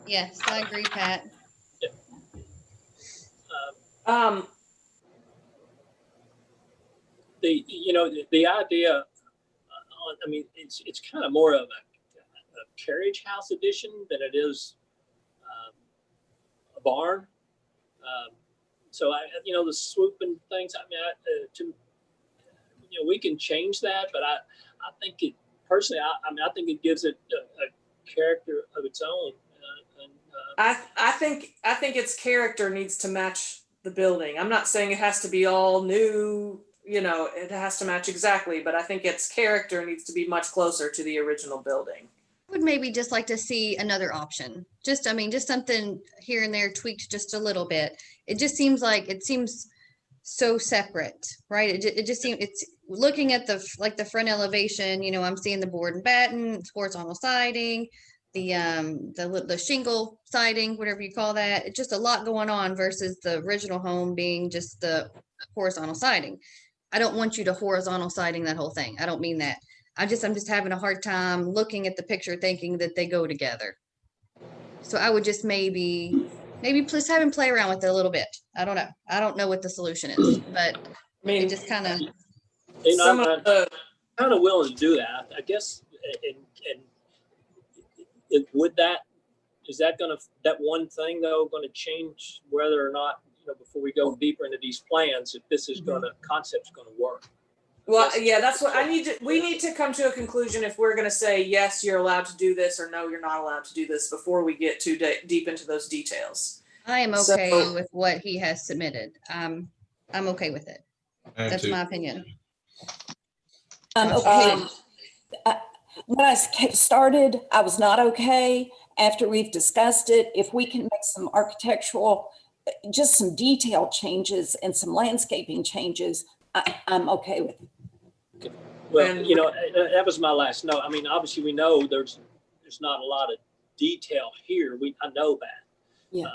Yes, I agree, Pat. The idea, I mean, it's kind of more of a carriage house addition than it is a barn. So the swooping things, I mean, we can change that, but I think it personally, I think it gives it a character of its own. I think its character needs to match the building. I'm not saying it has to be all new, it has to match exactly, but I think its character needs to be much closer to the original building. I would maybe just like to see another option. Just something here and there tweaked just a little bit. It just seems so separate, right? It just seems, it's looking at the front elevation, I'm seeing the board and batten, horizontal siding, the shingle siding, whatever you call that. It's just a lot going on versus the original home being just the horizontal siding. I don't want you to horizontal siding that whole thing. I don't mean that. I'm just having a hard time looking at the picture thinking that they go together. So I would just maybe please have him play around with it a little bit. I don't know. I don't know what the solution is, but I mean, it just kind of. I'm kind of willing to do that, I guess. And is that one thing though going to change whether or not, before we go deeper into these plans, if this is concept's going to work? Well, yeah, that's what we need to come to a conclusion if we're going to say, yes, you're allowed to do this, or no, you're not allowed to do this before we get too deep into those details. I am So- okay with what he has submitted. I'm okay with it. That's my opinion. I'm okay. Um, When I started, I was not okay. After we've discussed it, if we can make some architectural, just some detail changes and some landscaping changes, I'm okay with it. Well, And- you know, that was my last note. I mean, obviously we know there's not a lot of detail here. I know that. Yeah.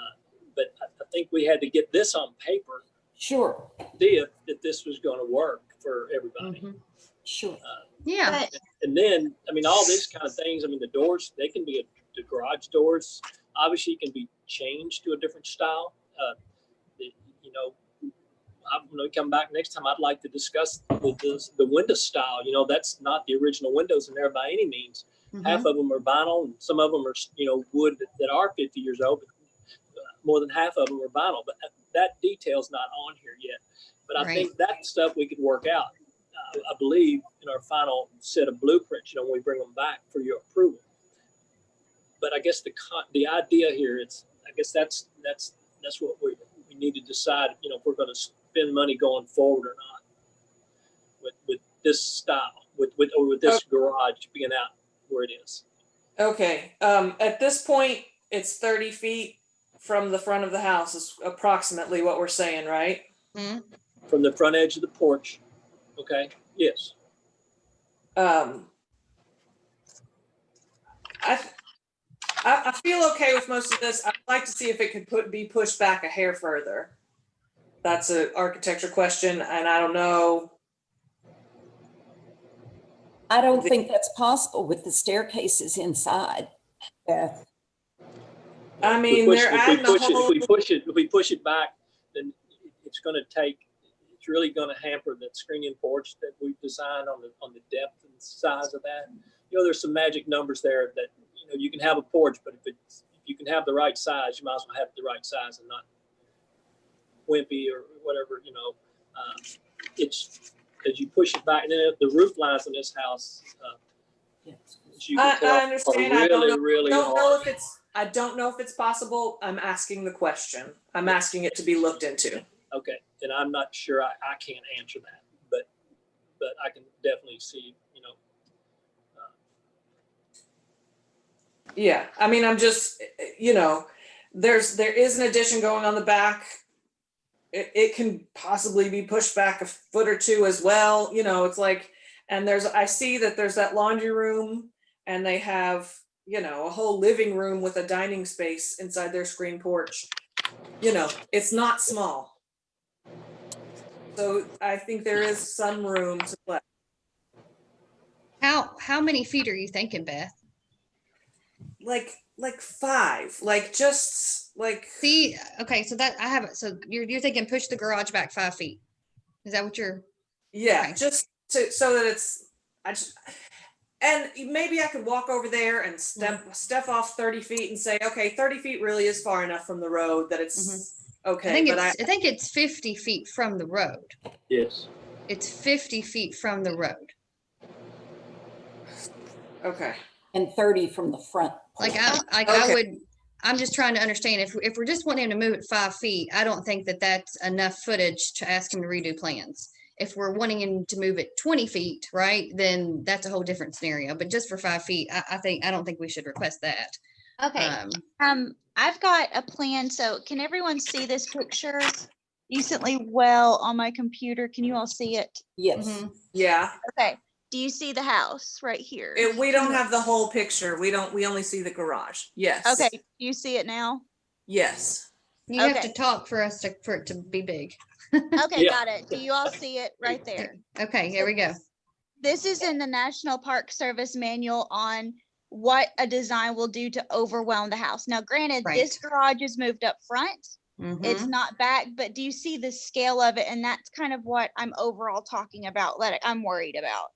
But I think we had to get this on paper, Sure, see if this was going to work for everybody. Mhm. sure. Yeah, But And then, I mean, all these kind of things, I mean, the doors, they can be, the garage doors, obviously can be changed to a different style. You know, when we come back next time, I'd like to discuss the window style. You know, that's not the original windows in there by any means. Mhm. Half of them are vinyl, and some of them are, you know, wood that are 50 years old. But more than half of them are vinyl, but that detail's not on here yet. But I Right. think that stuff we could work out. I believe in our final set of blueprints, you know, when we bring them back for your approval. But I guess the idea here is, I guess that's what we need to decide, you know, if we're going to spend money going forward or not with this style, with this garage being out where it is. Okay, at this point, it's 30 feet from the front of the house is approximately what we're saying, right? Mhm. From the front edge of the porch. Okay, yes. I feel okay with most of this. I'd like to see if it could be pushed back a hair further. That's an architecture question, and I don't know. I don't think that's possible with the staircases inside, Beth. I mean, they're adding the whole. If we push it back, then it's going to take. It's really going to hamper the screening porch that we've designed on the depth and size of that. You know, there's some magic numbers there that, you know, you can have a porch, but if you can have the right size, you might as well have the right size and not wimpy or whatever. You know, it's as you push it back, and then the roof lines in this house. As you can tell, I understand. are I don't know. really Don't know hard. if it's. I don't know if it's possible. I'm asking the question. I'm asking it to be looked into. Okay, and I'm not sure I can't answer that, but I can definitely see, you know. Yeah, I mean, I'm just, you know, there is an addition going on the back. It can possibly be pushed back a foot or two as well. You know, it's like, and I see that there's that laundry room, and they have, you know, a whole living room with a dining space inside their screen porch. You know, it's not small. So I think there is some room to play. how many feet are you thinking, Beth? Like 5, like just like. See, okay, so that I have it. So you're thinking push the garage back 5 feet. Is that what you're? Yeah, Okay. just so that and maybe I could walk over there and step off 30 feet and say, okay, 30 feet really is far enough from the road that it's okay. I think it's 50 feet from the road. Yes. It's 50 feet from the road. Okay. And 30 from the front. Like Okay. I'm just trying to understand if we're just wanting him to move it 5 feet, I don't think that that's enough footage to ask him to redo plans. If we're wanting him to move it 20 feet, right, then that's a whole different scenario. But just for 5 feet, I don't think we should request that. okay, I've got a plan. So can everyone see this picture decently well on my computer? Can you all see it? Yes. Mhm. Yeah. Okay. Do you see the house right here? We don't have the whole picture. We only see the garage. Yes. Okay. Do you see it now? Yes. You have to Okay. talk for it to be big. Okay, Yeah. got it. Do you all see it right there? Okay, here we go. This is in the National Park Service manual on what a design will do to overwhelm the house. Now, granted, this garage is moved up front. It's Mhm. not back, but do you see the scale of it? And that's kind of what I'm overall talking about, I'm worried about.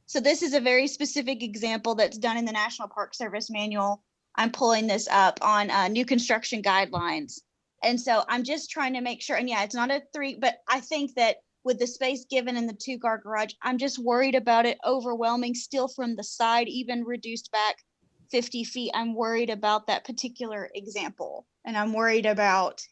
So this is a very specific example that's done in the National Park Service manual. I'm pulling this up on new construction guidelines. And so I'm just trying to make sure, and yeah, it's not a 3, but I think that with the space given in the 2-car garage, I'm just worried about it overwhelming still from the side, even reduced back 50 feet, I'm worried about that particular example. And I'm worried about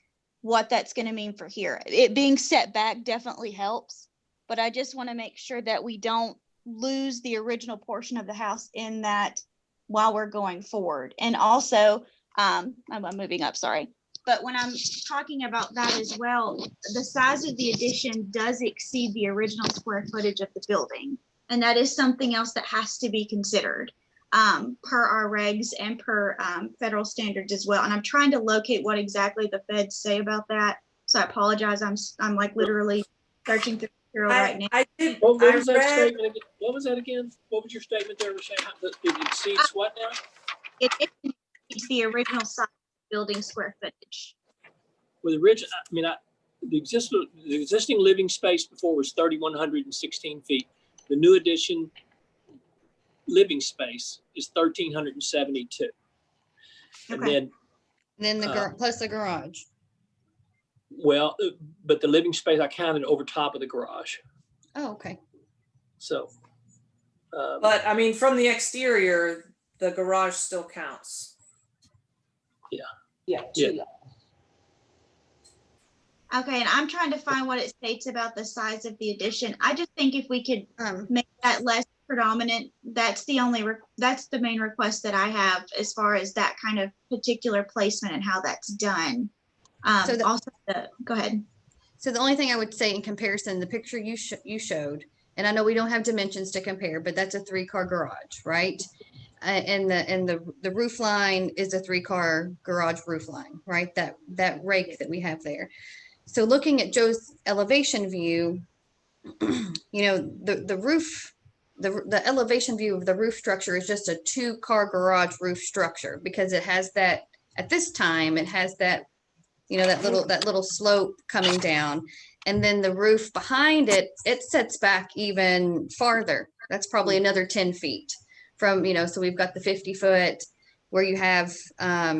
what that's going to mean for here. It being set back definitely helps, but I just want to make sure that we don't lose the original portion of the house in that while we're going forward. And also, I'm moving up, sorry. But when I'm talking about that as well, the size of the addition does exceed the original square footage of the building. And that is something else that has to be considered per our regs and per federal standards as well. And I'm trying to locate what exactly the feds say about that. So I apologize. I'm like literally searching through the material right now. I did. What was that statement again? What was that again? What was your statement there? It exceeds what now? It exceeds the original size of the building square footage. With original, I mean, the existing living space before was 3,116 feet. The new addition living space is 1,372. And Okay. then the plus the garage. well, but the living space I counted over top of the garage. Oh, okay. So, But I mean, from the exterior, the garage still counts. Yeah. Yeah. Okay, and I'm trying to find what it states about the size of the addition. I just think if we could make that less predominant, that's the main request that I have as far as that kind of particular placement and how that's done. Go ahead. So the only thing I would say in comparison, the picture you showed, and I know we don't have dimensions to compare, but that's a 3-car garage, right? And the roof line is a 3-car garage roof line, right? That rake that we have there. So looking at Joe's elevation view, you know, the roof, the elevation view of the roof structure is just a 2-car garage roof structure because it has that, at this time, it has that, you know, that little slope coming down. And then the roof behind it, it sets back even farther. That's probably another 10 feet from, you know, so we've got the 50-foot where you have,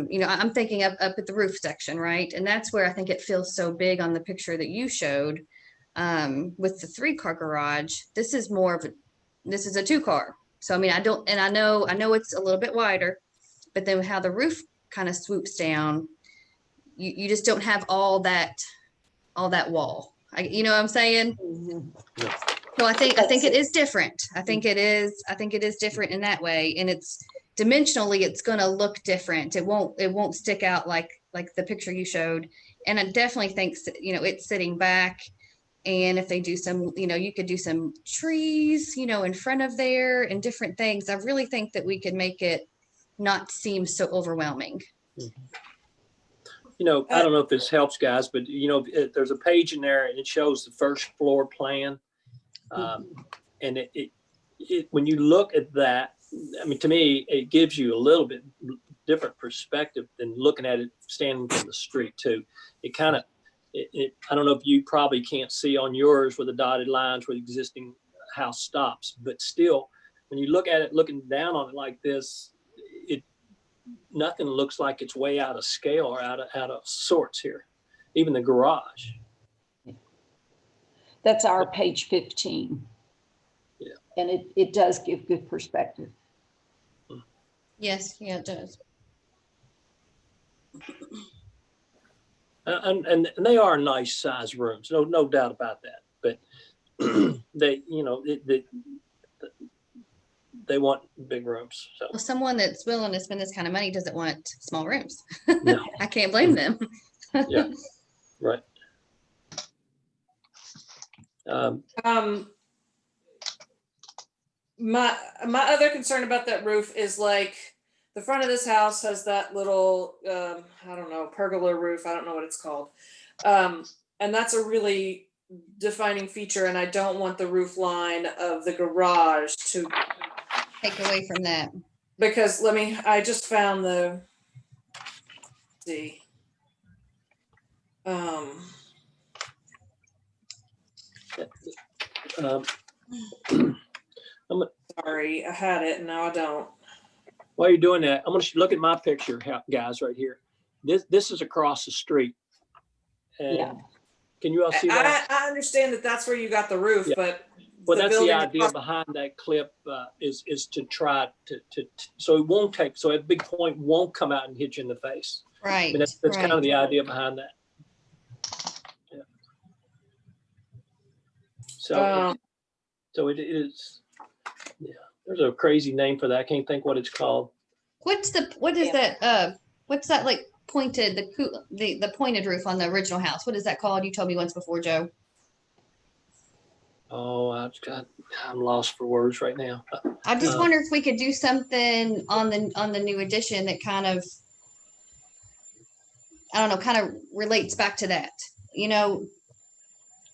you know, I'm thinking up at the roof section, right? And that's where I think it feels so big on the picture that you showed with the 3-car garage. This is more of this is a 2-car. So, I mean, I know it's a little bit wider, but then how the roof kind of swoops down, you just don't have all that wall. You know what I'm saying? Mm-hmm. So I think it is different. I think it is different in that way. And it's dimensionally, it's going to look different. It won't stick out like the picture you showed. And I definitely think, you know, it's sitting back. And if they do some, you know, you could do some trees, you know, in front of there and different things. I really think that we could make it not seem so overwhelming. Mm-hmm. You know, I don't know if this helps, guys, but you know, there's a page in there and it shows the first floor plan. And it when you look at that, I mean, to me, it gives you a little bit different perspective than looking at it standing from the street too. It kind of, I don't know if you probably can't see on yours where the dotted lines where the existing house stops, but still, when you look at it, looking down on it like this, nothing looks like it's way out of scale or out of sorts here. Even the garage. That's our page 15. Yeah. And it does give good perspective. Yes, yeah, it does. And they are nice size rooms, no doubt about that. But they, you know, they want big rooms. So Well, someone that's willing to spend this kind of money doesn't want small rooms. No. I can't blame them. Yeah, right. My other concern about that roof is like the front of this house has that little I don't know, pergola roof. I don't know what it's called. And that's a really defining feature. And I don't want the roof line of the garage to Take away from that. Because I just found the, let's see. Sorry, I had it and now I don't. While you're doing that, I'm going to look at my picture, guys, right here. This is across the street. And Yeah. Can you all see that? I understand that that's where you got the roof, Yeah. but Well, that's the building idea across- behind that clip, is to try so it won't take, so a big point won't come out and hit you in the face. I Right, mean, that's kind of right. the idea behind that. Yeah. So it is, yeah, there's a crazy name for that. I can't think what it's called. What is that, what's that like pointed, the pointed roof on the original house? What is that called? You told me once before, Joe. Oh, I'm lost for words right now. I just wonder if we could do something on the new edition that kind of, I don't know, kind of relates back to that,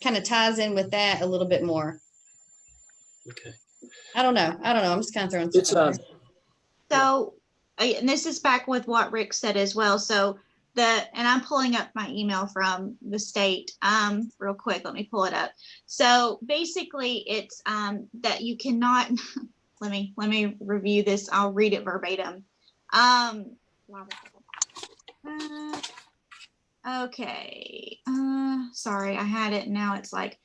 kind of ties in with that a little bit more. Okay. I don't know. I'm just kind of throwing It's stuff out there. So, and this is back with what Rick said as well. So and I'm pulling up my email from the state real quick. Let me pull it up. So basically it's that you cannot, let me review this. I'll read it verbatim. Okay. Sorry, I had it. Now it's like,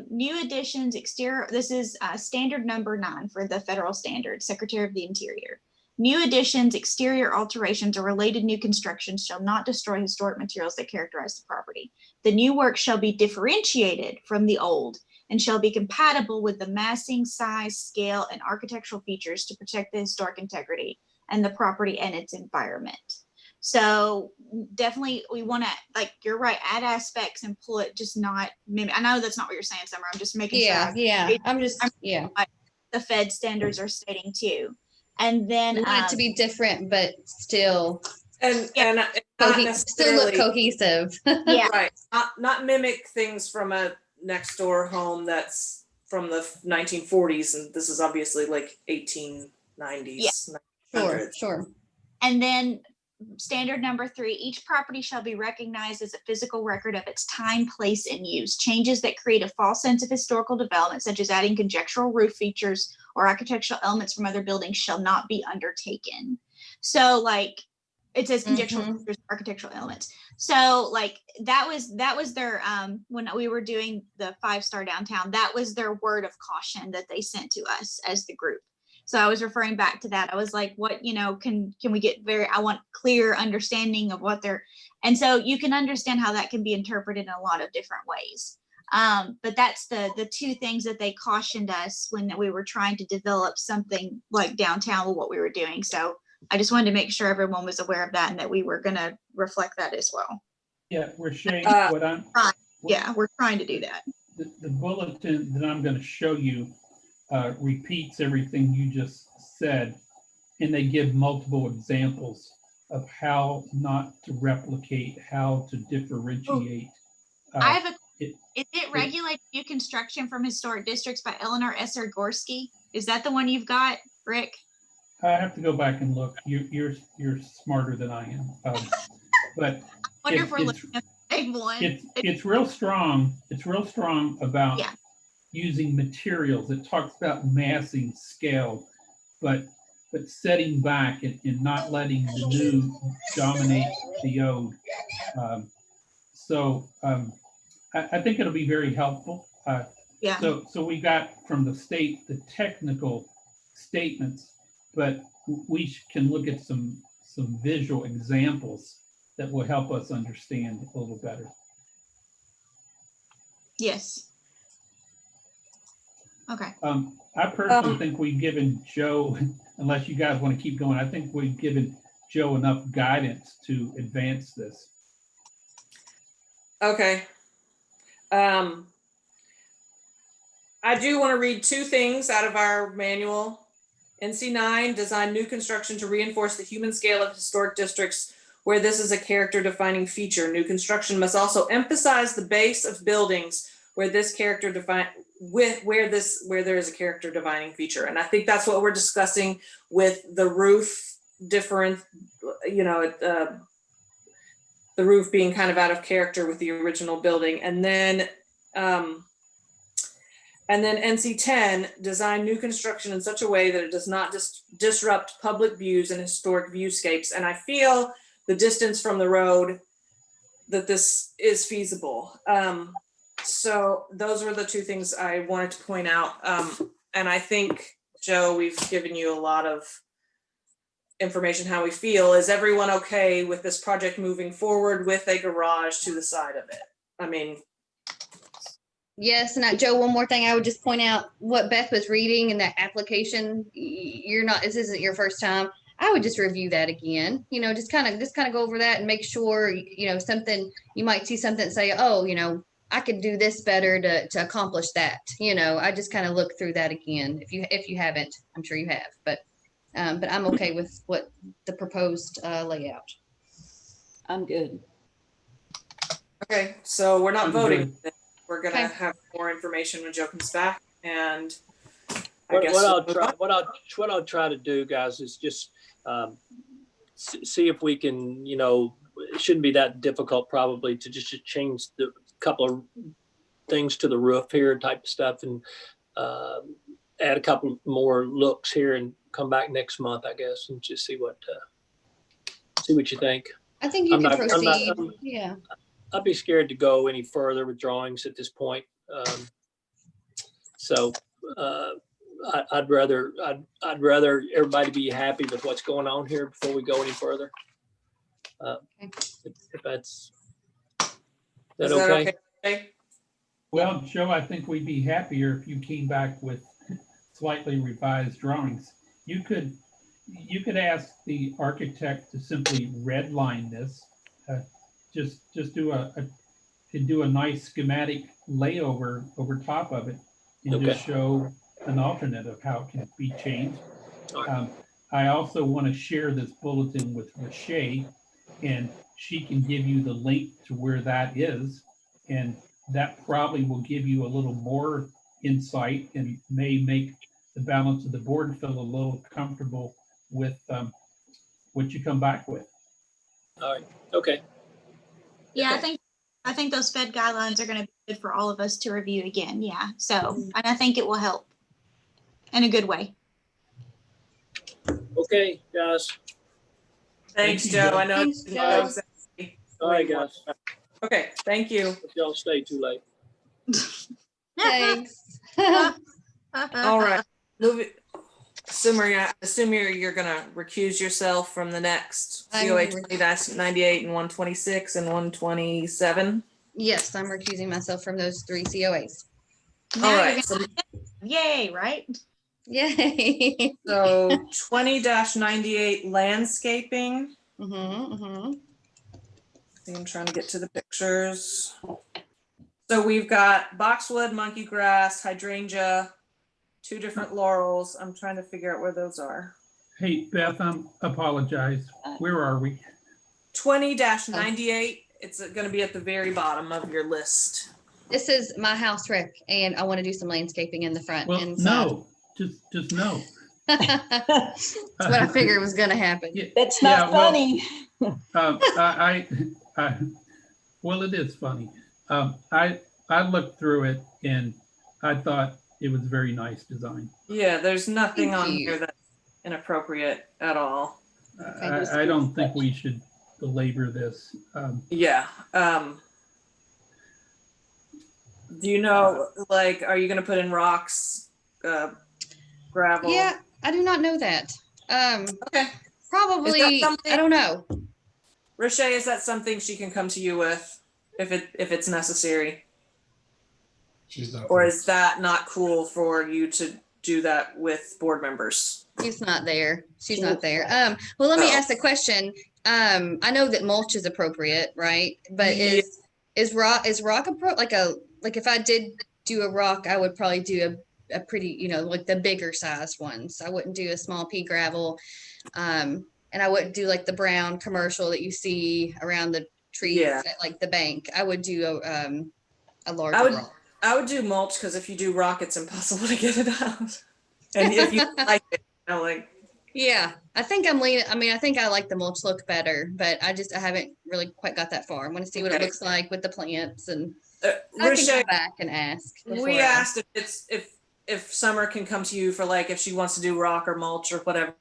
new additions, exterior. This is standard number 9 for the federal standard, Secretary of the Interior. New additions, exterior alterations, or related new constructions shall not destroy historic materials that characterize the property. The new work shall be differentiated from the old and shall be compatible with the massing, size, scale, and architectural features to protect the historic integrity and the property and its environment. So definitely we want to, like, you're right, add aspects and pull it, just not mimic. I know that's not what you're saying, Summer. I'm just making sure. Yeah. The Fed standards are stating too. And then We want it to be different, but still and not still look necessarily cohesive. Yeah. right. Not mimic things from a next door home that's from the 1940s, and this is obviously like 1890s. Yeah. Sure. And then standard number 3, each property shall be recognized as a physical record of its time, place, and use. Changes that create a false sense of historical development, such as adding conjectural roof features or architectural elements from other buildings, shall not be undertaken. So like it says conjectural features, architectural elements. So like that was their when we were doing the 5-star downtown, that was their word of caution that they sent to us as the group. So I was referring back to that. I was like, what, can we get I want clear understanding of what they're, and so you can understand how that can be interpreted in a lot of different ways. But that's the 2 things that they cautioned us when we were trying to develop something like downtown with what we were doing. So I just wanted to make sure everyone was aware of that and that we were going to reflect that as well. Yeah, we're showing we're trying to do that. The bulletin that I'm going to show you repeats everything you just said, and they give multiple examples of how not to replicate, how to differentiate. I have is it Regulate New Construction from Historic Districts by Eleanor S. Gorski? Is that the one you've got, Rick? I have to go back and look. You're smarter than I am, but it's real strong. It's real strong about using materials. It talks about massing, scale, but setting back and not letting the new dominate the old. I think it'll be very helpful. So we got from the state the technical statements, but we can look at some visual examples that will help us understand a little better. Yes. Okay. I personally think we've given Joe, unless you guys want to keep going, I think we've given Joe enough guidance to advance this. Okay. I do want to read 2 things out of our manual. NC 9, design new construction to reinforce the human scale of historic districts where this is a character defining feature. New construction must also emphasize the base of buildings where this character where there is a character defining feature. And I think that's what we're discussing with the roof the roof being kind of out of character with the original building. And then NC 10, design new construction in such a way that it does not disrupt public views and historic viewscapes. And I feel the distance from the road that this is feasible. So those were the two things I wanted to point out. And I think, Joe, we've given you a lot of information how we feel. Is everyone okay with this project moving forward with a garage to the side of it? I mean, Yes, and Joe, one more thing, I would just point out what Beth was reading in that application. You're not, this isn't your first time. I would just review that again, just kind of go over that and make sure, something, you might see something and say, oh, I could do this better to accomplish that. I just kind of look through that again. If you haven't, I'm sure you have, but I'm okay with what the proposed layout. I'm good. okay, so we're not I'm voting. good. We're gonna Okay. have more information when Joe comes back, and I What guess what we'll I'll move try, on. what I'll try to do, guys, is just see if we can, it shouldn't be that difficult probably to just change the couple of things to the roof here type of stuff, and add a couple more looks here and come back next month, I guess, and just see what you think. I think you I'm can not- I'm not- proceed. Yeah. I'd be scared to go any further with drawings at this point. So I'd rather everybody be happy with what's going on here before we go any further. If that's Is that that okay? okay? Well, Joe, I think we'd be happier if you came back with slightly revised drawings. You could ask the architect to simply redline this. Just do a nice schematic layover over top of it and just show an alternate of how it can be changed. I also want to share this bulletin with Rashay, and she can give you the link to where that is. And that probably will give you a little more insight and may make the balance of the board feel a little comfortable with what you come back with. All right. Okay. Yeah, Okay. I think those Fed guidelines are going to be good for all of us to review again. Yeah. So, and I think it will help in a good way. Okay, guys. Thanks, Thank you, Joe. Joe. I know. Thanks, you Joe. know exactly. All right, guys. Okay, thank you. If y'all stay too late. Thanks. All right, move it. Assume you're gonna recuse yourself from the next COA 20-98 and 126 and 127. Yes, I'm recusing myself from those 3 COAs. Now All you're right, so, Yay, right? Yay. so 20-98 landscaping. See, I'm trying to get to the pictures. So we've got boxwood, monkey grass, hydrangea, 2 different laurels. I'm trying to figure out where those are. Hey, Beth, apologize. Where are we? 20-98. It's going to be at the very bottom of your list. This is my house, Rick, and I want to do some landscaping in the front Well, and inside. no, just no. That's what I figured was going to happen. That's not well, funny. Well, it is funny. I looked through it and I thought it was very nice design. Yeah, there's nothing Thank on you. here that's inappropriate at all. I don't think we should belabor this. Yeah. Do you know, like, are you going to put in rocks, gravel? Yeah, I do not know that. Okay. Probably, I don't know. Rashay, is that something she can come to you with if it's necessary? Or is that not cool for you to do that with board members? She's not there. She's not there. Well, let me ask the question. I know that mulch is appropriate, right? But is rock like if I did do a rock, I would probably do a pretty, like the bigger sized ones. I wouldn't do a small pea gravel. And I wouldn't do like the brown commercial that you see around the trees at like the bank. I would do a larger rock. I would do mulch because if you do rock, it's impossible to get it out. And if you like it, Yeah, I think I'm leaning. I mean, I think I like the mulch look better, but I haven't really quite got that far. I want to see what it looks like with the plants, and I can come back and ask. We asked if Summer can come to you for like if she wants to do rock or mulch or whatever.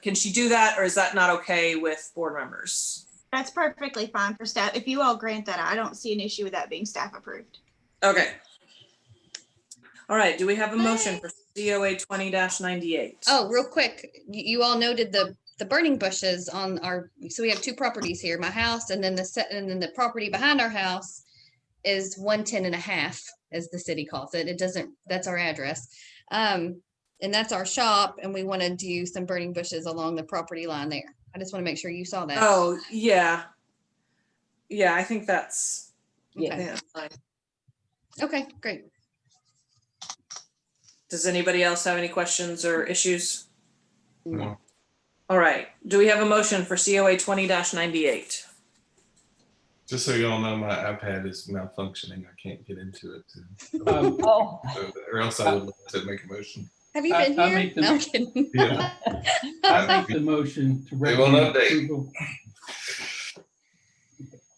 Can she do that, or is that not okay with board members? That's perfectly fine for staff. If you all grant that, I don't see an issue with that being staff approved. Okay. All right, do we have a motion for COA 20-98? Oh, real quick, you all noted the burning bushes on our, so we have two properties here, my house and then the property behind our house is 110.5, as the city calls it. It doesn't, that's our address. And that's our shop, and we want to do some burning bushes along the property line there. I just want to make sure you saw that. Oh, yeah. Yeah, I think that's, Yeah. yeah, fine. Okay, great. Does anybody else have any questions or issues? No. All right, do we have a motion for COA 20-98? Just so you all know, my iPad is malfunctioning. I can't get into it, Oh, or else I would love to make a motion. Have you been I here? make the- No, I'm kidding. Yeah. I make the motion to They will recommend update. approval.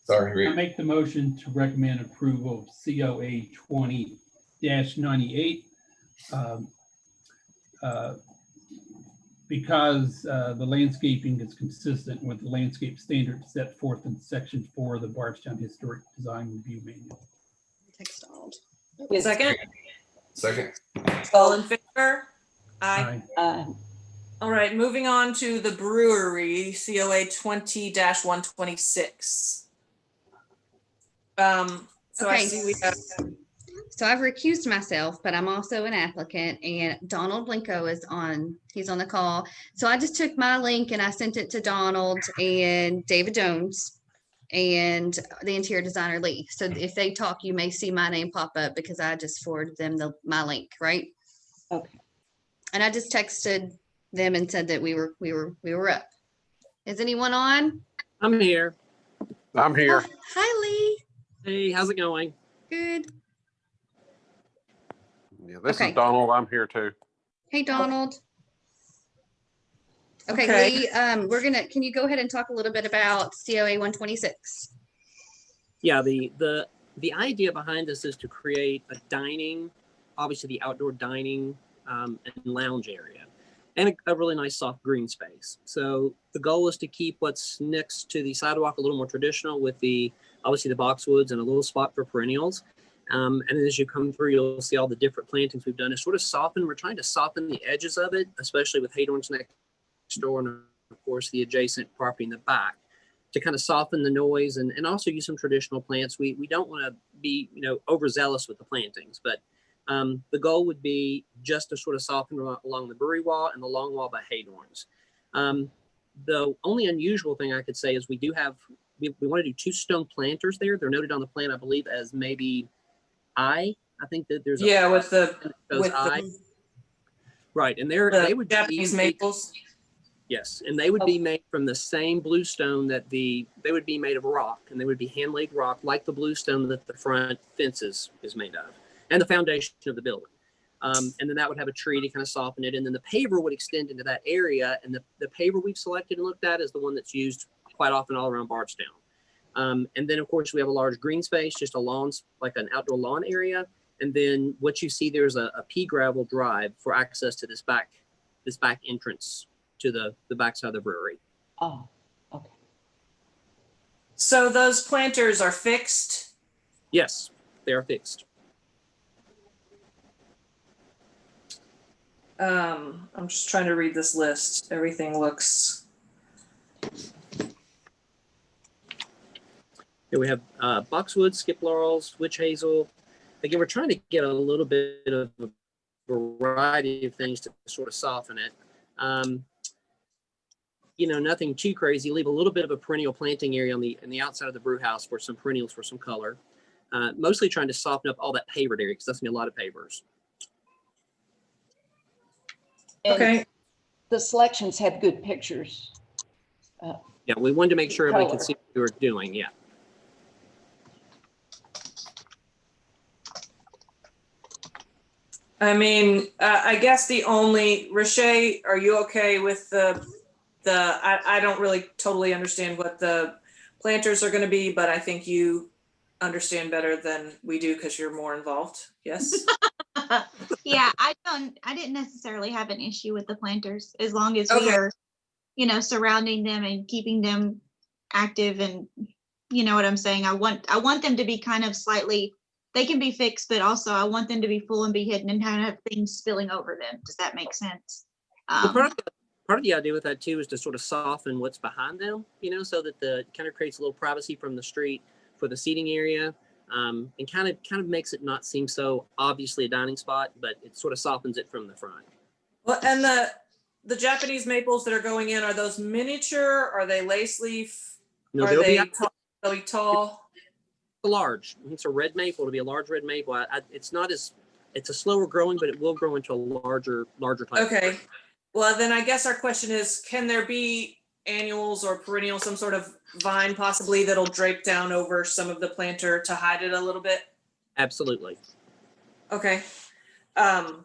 Sorry, I Rick. make the motion to recommend approval of COA 20-98. Because the landscaping is consistent with the landscape standards set forth in Section 4 of the Bardstown Historic Design Review Manual. Text all. Second, Second. all in favor? Aye. Aye. All right, moving on to the brewery, COA 20-126. So I Okay. see we have, So I've recused myself, but I'm also an applicant, and Donald Blinko is on, he's on the call. So I just took my link and I sent it to Donald and David Jones and the interior designer Lee. So if they talk, you may see my name pop up because I just forwarded them my link, right? okay. And I just texted them and said that we were up. Is anyone on? I'm here. I'm here. Oh, hi Lee. Hey, how's it going? Good. Yeah, this Okay. is Donald. I'm here too. Hey Donald. Okay, Okay. Lee, can you go ahead and talk a little bit about COA 126? Yeah, the idea behind this is to create a dining, obviously the outdoor dining and lounge area, and a really nice soft green space. So the goal is to keep what's next to the sidewalk a little more traditional with obviously the boxwoods and a little spot for perennials. And then as you come through, you'll see all the different plantings we've done. It's sort of we're trying to soften the edges of it, especially with Haydorn's next door and of course the adjacent property in the back, to kind of soften the noise and also use some traditional plants. We don't want to be, overzealous with the plantings, but the goal would be just to sort of soften along the brewery wall and the long wall by Haydorn's. The only unusual thing I could say is we want to do 2 stone planters there. They're noted on the plan, I believe, as maybe I think that there's with the right, and they would Japanese be maples. Yes, and they would be made from the same bluestone they would be made of rock, and they would be hand laid rock like the bluestone that the front fences is made of, and the foundation of the building. And then that would have a tree to kind of soften it, and then the paver would extend into that area. And the paver we've selected and looked at is the one that's used quite often all around Bardstown. And then, of course, we have a large green space, just a lawn, like an outdoor lawn area. And then what you see, there's a pea gravel drive for access to this back entrance to the backside of the brewery. Oh, okay. So those planters are fixed? Yes, they are fixed. I'm just trying to read this list. Everything looks. Here we have boxwood, skip laurels, witch hazel. Again, we're trying to get a little bit of a variety of things to sort of soften it. Nothing too crazy. Leave a little bit of a perennial planting area on the outside of the brew house for some perennials for some color. Mostly trying to soften up all that pavered area because that's gonna be a lot of pavers. And Okay. the selections have good pictures. Yeah, we wanted to make sure everybody Color. could see what we were doing. Yeah. I mean, I guess Rashay, are you okay with I don't really totally understand what the planters are going to be, but I think you understand better than we do because you're more involved. Yes. Yeah, I didn't necessarily have an issue with the planters as long as we Okay. are, surrounding them and keeping them active, and you know what I'm saying. I want them to be kind of slightly they can be fixed, but also I want them to be full and be hidden and kind of have things spilling over them. Does that make sense? Well, part of the idea with that too is to sort of soften what's behind them, you know, so that the kind of creates a little privacy from the street for the seating area, and kind of makes it not seem so obviously a dining spot, but it sort of softens it from the front. Well, and the Japanese maples that are going in, are those miniature? Are they lace leaf? No, Are they they'll be tall? Large. It's a red maple. It'll be a large red maple. It's not as, it's a slower growing, but it will grow into a larger type. Okay. Well, then I guess our question is, can there be annuals or perennial, some sort of vine possibly that'll drape down over some of the planter to hide it a little bit? Absolutely. Okay. Are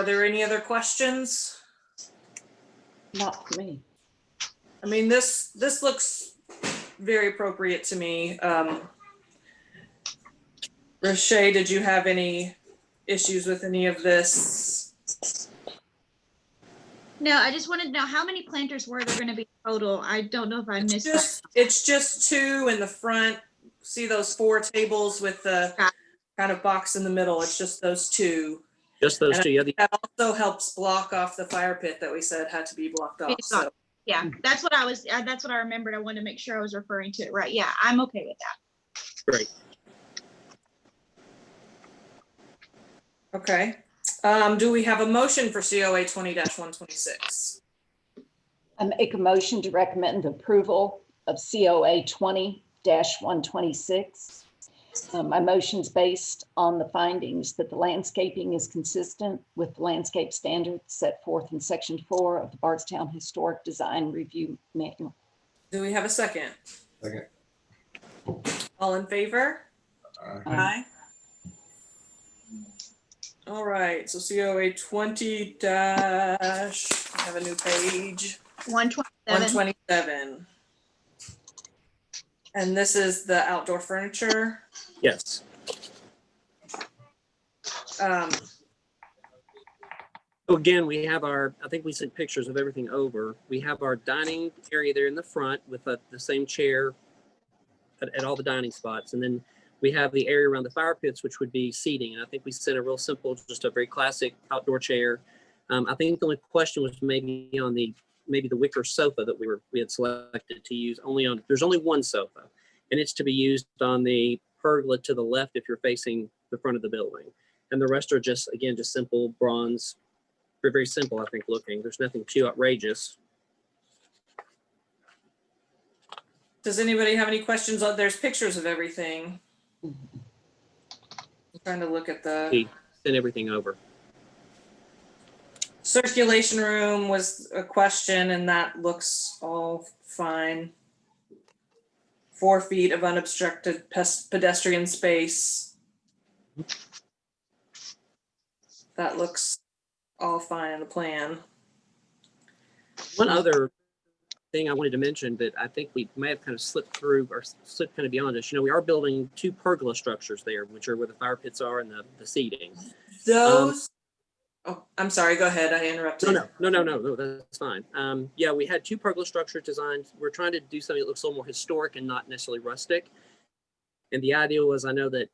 there any other questions? Not for me. I mean, this looks very appropriate to me. Roche, did you have any issues with any of this? No, I just wanted to know how many planters were there going to be total. I don't know if I missed that. It's just 2 in the front. See those 4 tables with the kind of box in the middle. It's just those 2. Just those 2. Yeah. That also helps block off the fire pit that we said had to be blocked off. So. Yeah, that's what I remembered. I wanted to make sure I was referring to it right. Yeah, I'm okay with that. Great. Okay. Do we have a motion for COA 20-126? I make a motion to recommend approval of COA 20-126. My motion's based on the findings that the landscaping is consistent with the landscape standards set forth in Section 4 of the Bardstown Historic Design Review Manual. Do we have a second? Second. All in favor? Aye. All right, so COA 20 I have a new page. 127. And this is the outdoor furniture. Yes. So again, we have I think we sent pictures of everything over. We have our dining area there in the front with the same chair at all the dining spots. And then we have the area around the fire pits, which would be seating. And I think we sent a real simple, just a very classic outdoor chair. I think the only question was maybe on the wicker sofa that we had selected to use there's only one sofa, and it's to be used on the pergola to the left if you're facing the front of the building. And the rest are just simple bronze, very, very simple, I think, looking. There's nothing too outrageous. Does anybody have any questions? There's pictures of everything. I'm trying to look at the Send everything over. circulation room was a question, and that looks all fine. 4 feet of unobstructed pedestrian space. That looks all fine in the plan. One other thing I wanted to mention that I think we may have kind of slipped through or slipped kind of beyond us. You know, we are building 2 pergola structures there, which are where the fire pits are and the seating. Those. Oh, I'm sorry. Go ahead. I interrupted. No, that's fine. Yeah, we had 2 pergola structures designed. We're trying to do something that looks a little more historic and not necessarily rustic. And the idea was, I know that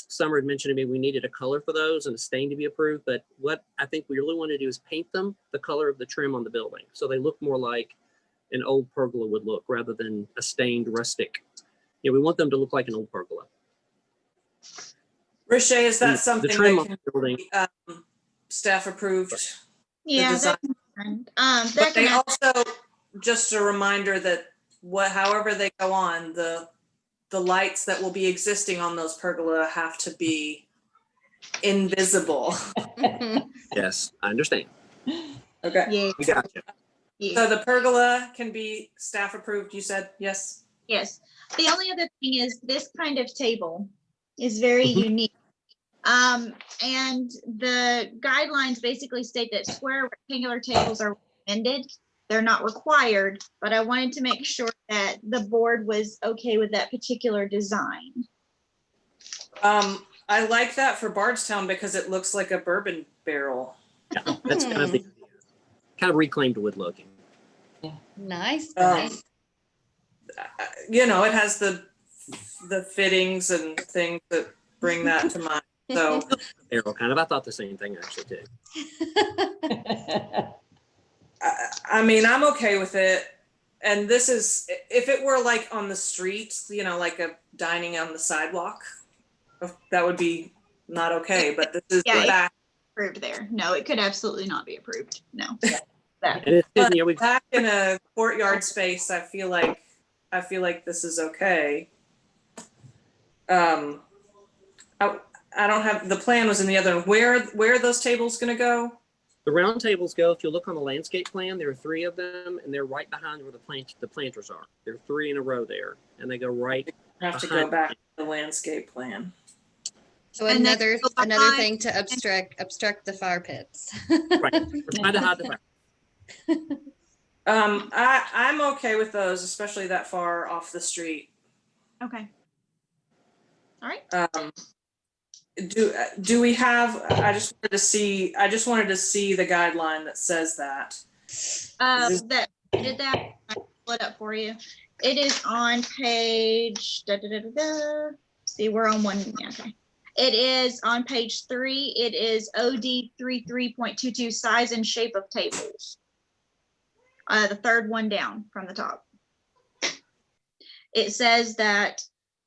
Summer had mentioned to me we needed a color for those and a stain to be approved. But what I think we really want to do is paint them the color of the trim on the building, so they look more like an old pergola would look rather than a stained rustic. Yeah, we want them to look like an old pergola. Roche, is that something the trim that on can the building, be staff approved? Yeah, design? But they can also, just a reminder that however they go on, the lights that will be existing on those pergola have to be invisible. yes, I understand. Okay. Yeah. We got you. Yeah. So the pergola can be staff approved, you said? Yes? Yes. The only other thing is this kind of table is very unique. And the guidelines basically state that square rectangular tables are recommended. They're not required, but I wanted to make sure that the board was okay with that particular design. I like that for Bardstown because it looks like a bourbon barrel. Yeah, that's kind of reclaimed wood looking. Yeah. Nice. You know, it has the fittings and things that bring that to mind. So, Arrow kind of. I thought the same thing actually too. I mean, I'm okay with it. And this is, if it were like on the street, you know, like a dining on the sidewalk, that would be not okay. But this is Yeah, the back. Approved there. No, it could absolutely not be approved. No. And it's, But yeah, we back in a courtyard space, I feel like this is okay. I don't have, the plan was in the other, where are those tables gonna go? the round tables go. If you look on the landscape plan, there are 3 of them, and they're right behind where the planters are. There are 3 in a row there, and they go right. I have to behind go back to the landscape plan. So And then another go another behind- thing to obstruct the fire pits. Right. We're trying to hide the fire. I'm okay with those, especially that far off the street. Okay. All right. Do we have, I just wanted to see the guideline that says that. That did that. I pull it up for you. It is on page. See, we're on one. Okay. It is on page 3. It is OD 33.22 size and shape of tables. The third one down from the top. It says that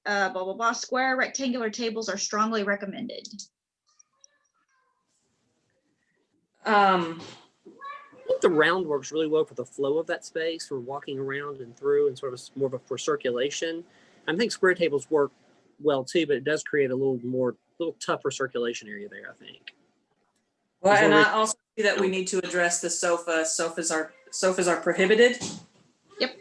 blah blah blah. Square rectangular tables are strongly recommended. I think the round works really well for the flow of that space for walking around and through, and sort of more of a for circulation. I think square tables work well too, but it does create a little tougher circulation area there, I think. Well, and I also see that we need to address the sofa. Sofas are prohibited. Yep.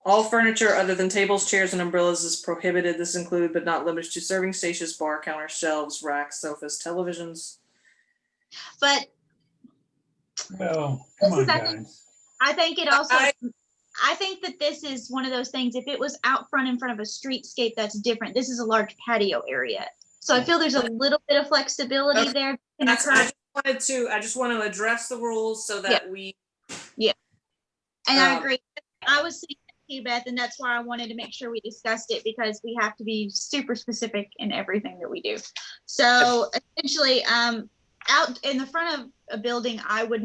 All furniture other than tables, chairs, and umbrellas is prohibited. This include but not limited to serving stations, bar counters, shelves, racks, sofas, televisions. But Well, come on, This is, guys. I think it also. I think that this is one of those things. If it was out front in front of a streetscape, that's different. This is a large patio area, so I feel there's a little bit of flexibility there. I just want to address the rules so that we. Yeah, and I agree. I was saying that to you, Beth, and that's why I wanted to make sure we discussed it, because we have to be super specific in everything that we do. So essentially, out in the front of a building, I would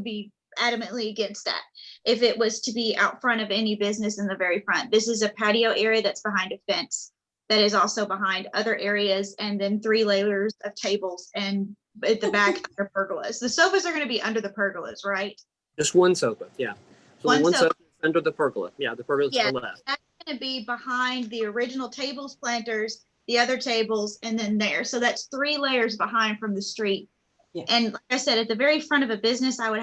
be adamantly against that if it was to be out front of any business in the very front. This is a patio area that's behind a fence that is also behind other areas, and then 3 layers of tables, and at the back are pergolas. The sofas are going to be under the pergolas, right? Just one sofa, yeah. So One one sofa. sofa is under the pergola. Yeah, the pergola to Yeah, the left. that's going to be behind the original tables, planters, the other tables, and then there. So that's 3 layers behind from the street. Yeah. And like I said, at the very front of a business, I would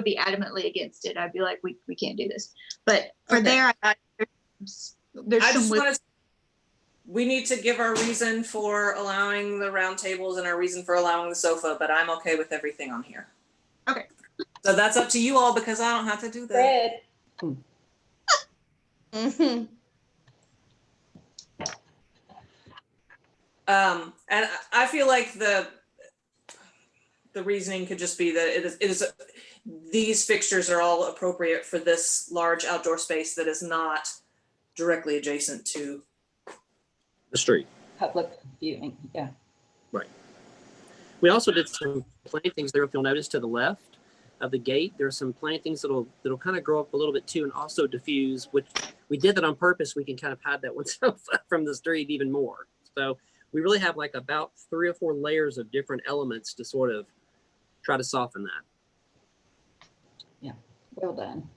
be adamantly against it. I'd be like, we can't do this. But for there, We need to give our reason for allowing the round tables and our reason for allowing the sofa, but I'm okay with everything on here. Okay. So that's up to you all, because I don't have to do that. Mm-hmm. And I feel like the reasoning could just be that it is these fixtures are all appropriate for this large outdoor space that is not directly adjacent to The street. Public viewing, yeah. Right. We also did some plantings there. If you'll notice to the left of the gate, there's some plantings that'll kind of grow up a little bit too, and also diffuse, which we did that on purpose. We can kind of hide that one sofa from the street even more. So we really have like about 3 or 4 layers of different elements to sort of try to soften that. Yeah, well done.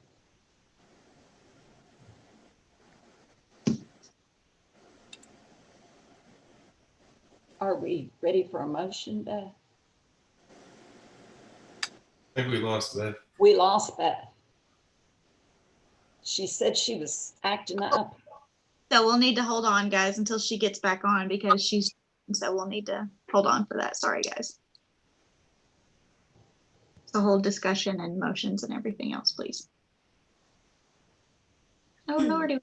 Are we ready for a motion, Beth? I think we lost that. We lost Beth. She said she was acting up. So we'll need to hold on, guys, until she gets back on, because so we'll need to hold on for that. Sorry, guys. The whole discussion and motions and everything else, please. Oh, Lordy.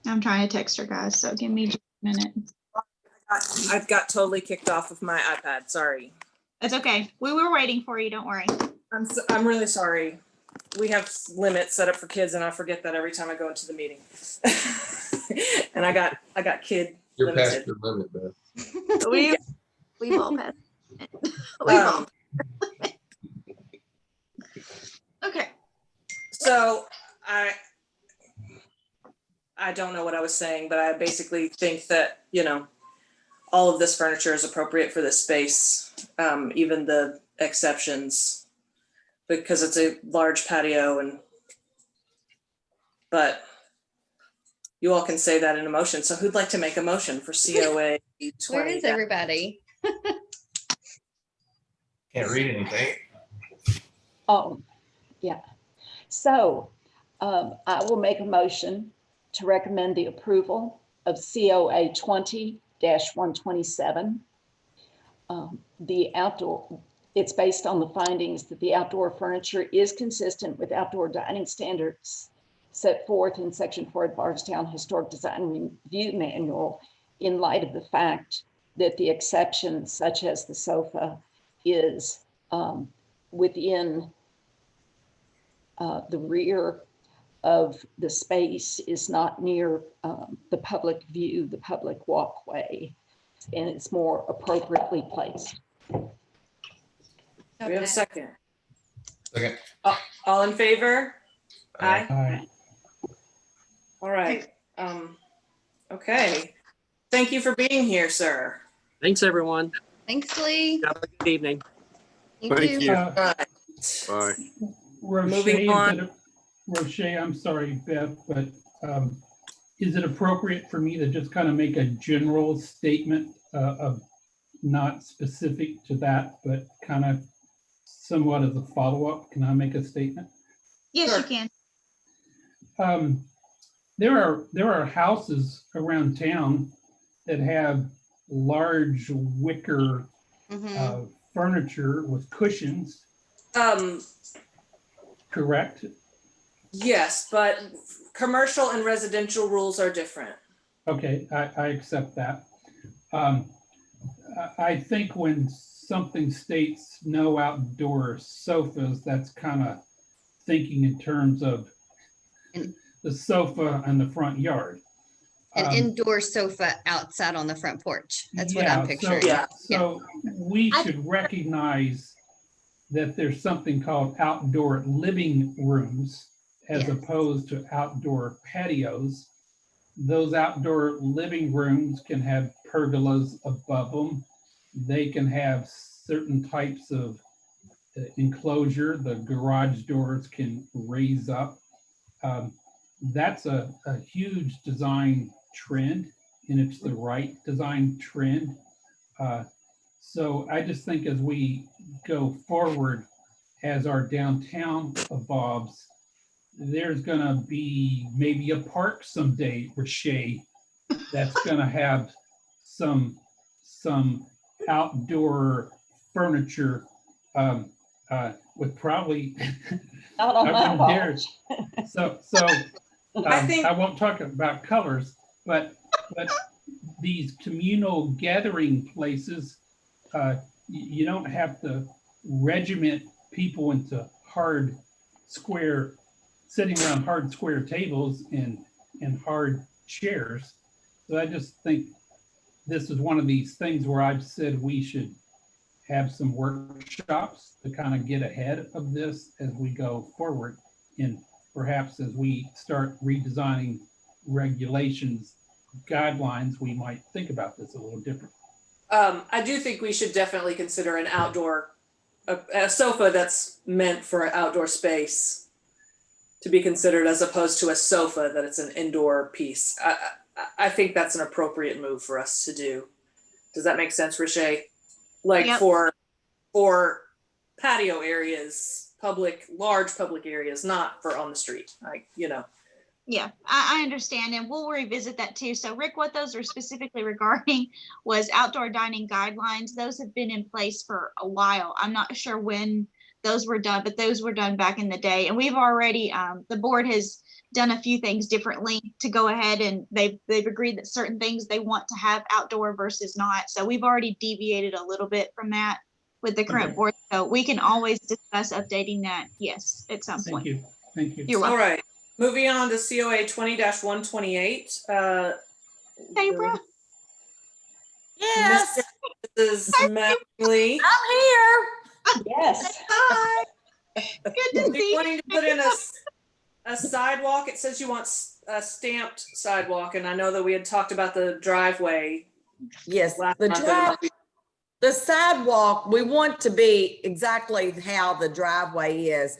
I'm trying to text her, guys, so give me just a minute. I've got totally kicked off of my iPad. Sorry. It's okay. We were waiting for you. Don't worry. I'm really sorry. We have limits set up for kids, and I forget that every time I go into the meeting. And I got kid You're limited. past your limit, Beth. We've all passed. We've all. Okay. So I don't know what I was saying, but I basically think that, all of this furniture is appropriate for this space, even the exceptions, because it's a large patio but you all can say that in a motion. So who'd like to make a motion for COA 20? Where is everybody? Can't read anything. Oh, yeah. So I will make a motion to recommend the approval of COA 20-127. It's based on the findings that the outdoor furniture is consistent with outdoor dining standards set forth in Section 4 of the Bardstown Historic Design Review Manual, in light of the fact that the exception, such as the sofa, is within the rear of the space, is not near the public view, the public walkway, and it's more appropriately placed. We have a second. Second. All in favor? Aye. Aye. All right. Okay. Thank you for being here, sir. Thanks, everyone. Thanks, Lee. Have a good evening. You Thank too. you. All right. Bye. Moving on. Roche, I'm sorry, Beth, but is it appropriate for me to just kind of make a general statement of not specific to that, but kind of somewhat as a follow-up? Can I make a statement? Yes, Sure. you can. There are houses around town that have large wicker furniture with cushions, correct? Yes, but commercial and residential rules are different. Okay, I accept that. I think when something states no outdoor sofas, that's kind of thinking in terms of the sofa in the front yard. An indoor sofa outside on the front porch. That's what I'm picturing. So we should recognize that there's something called outdoor living rooms as opposed to outdoor patios. Those outdoor living rooms can have pergolas above them. They can have certain types of enclosure. The garage doors can raise up. That's a huge design trend, and it's the right design trend. So I just think as we go forward, as our downtown evolves, there's gonna be maybe a park someday, Roche, that's gonna have some outdoor furniture with probably Not on my watch. So I think I won't talk about colors, but these communal gathering places, you don't have to regiment people into sitting around hard square tables and hard chairs. So I just think this is one of these things where I've said we should have some workshops to kind of get ahead of this as we go forward. And perhaps as we start redesigning regulations, guidelines, we might think about this a little different. I do think we should definitely consider an outdoor, a sofa that's meant for an outdoor space to be considered, as opposed to a sofa that it's an indoor piece. I think that's an appropriate move for us to do. Does that make sense, Roche? Like for patio areas, large public areas, not for on the street, Yeah, I understand, and we'll revisit that too. So Rick, what those are specifically regarding was outdoor dining guidelines. Those have been in place for a while. I'm not sure when those were done, but those were done back in the day. And we've already, the board has done a few things differently to go ahead, and they've agreed that certain things they want to have outdoor versus not. So we've already deviated a little bit from that with the current Okay. board. So we can always discuss updating that, yes, at some Thank point. you. Thank you. You're All welcome. right, moving on to COA 20-128. Hey, bro. Yes, Mrs. Mattingly. I'm here. Yes. Hi. Good to Be see you. wanting to put in a sidewalk. It says you want a stamped sidewalk, and I know that we had talked about the driveway Yes, last the month. the sidewalk, we want to be exactly how the driveway is.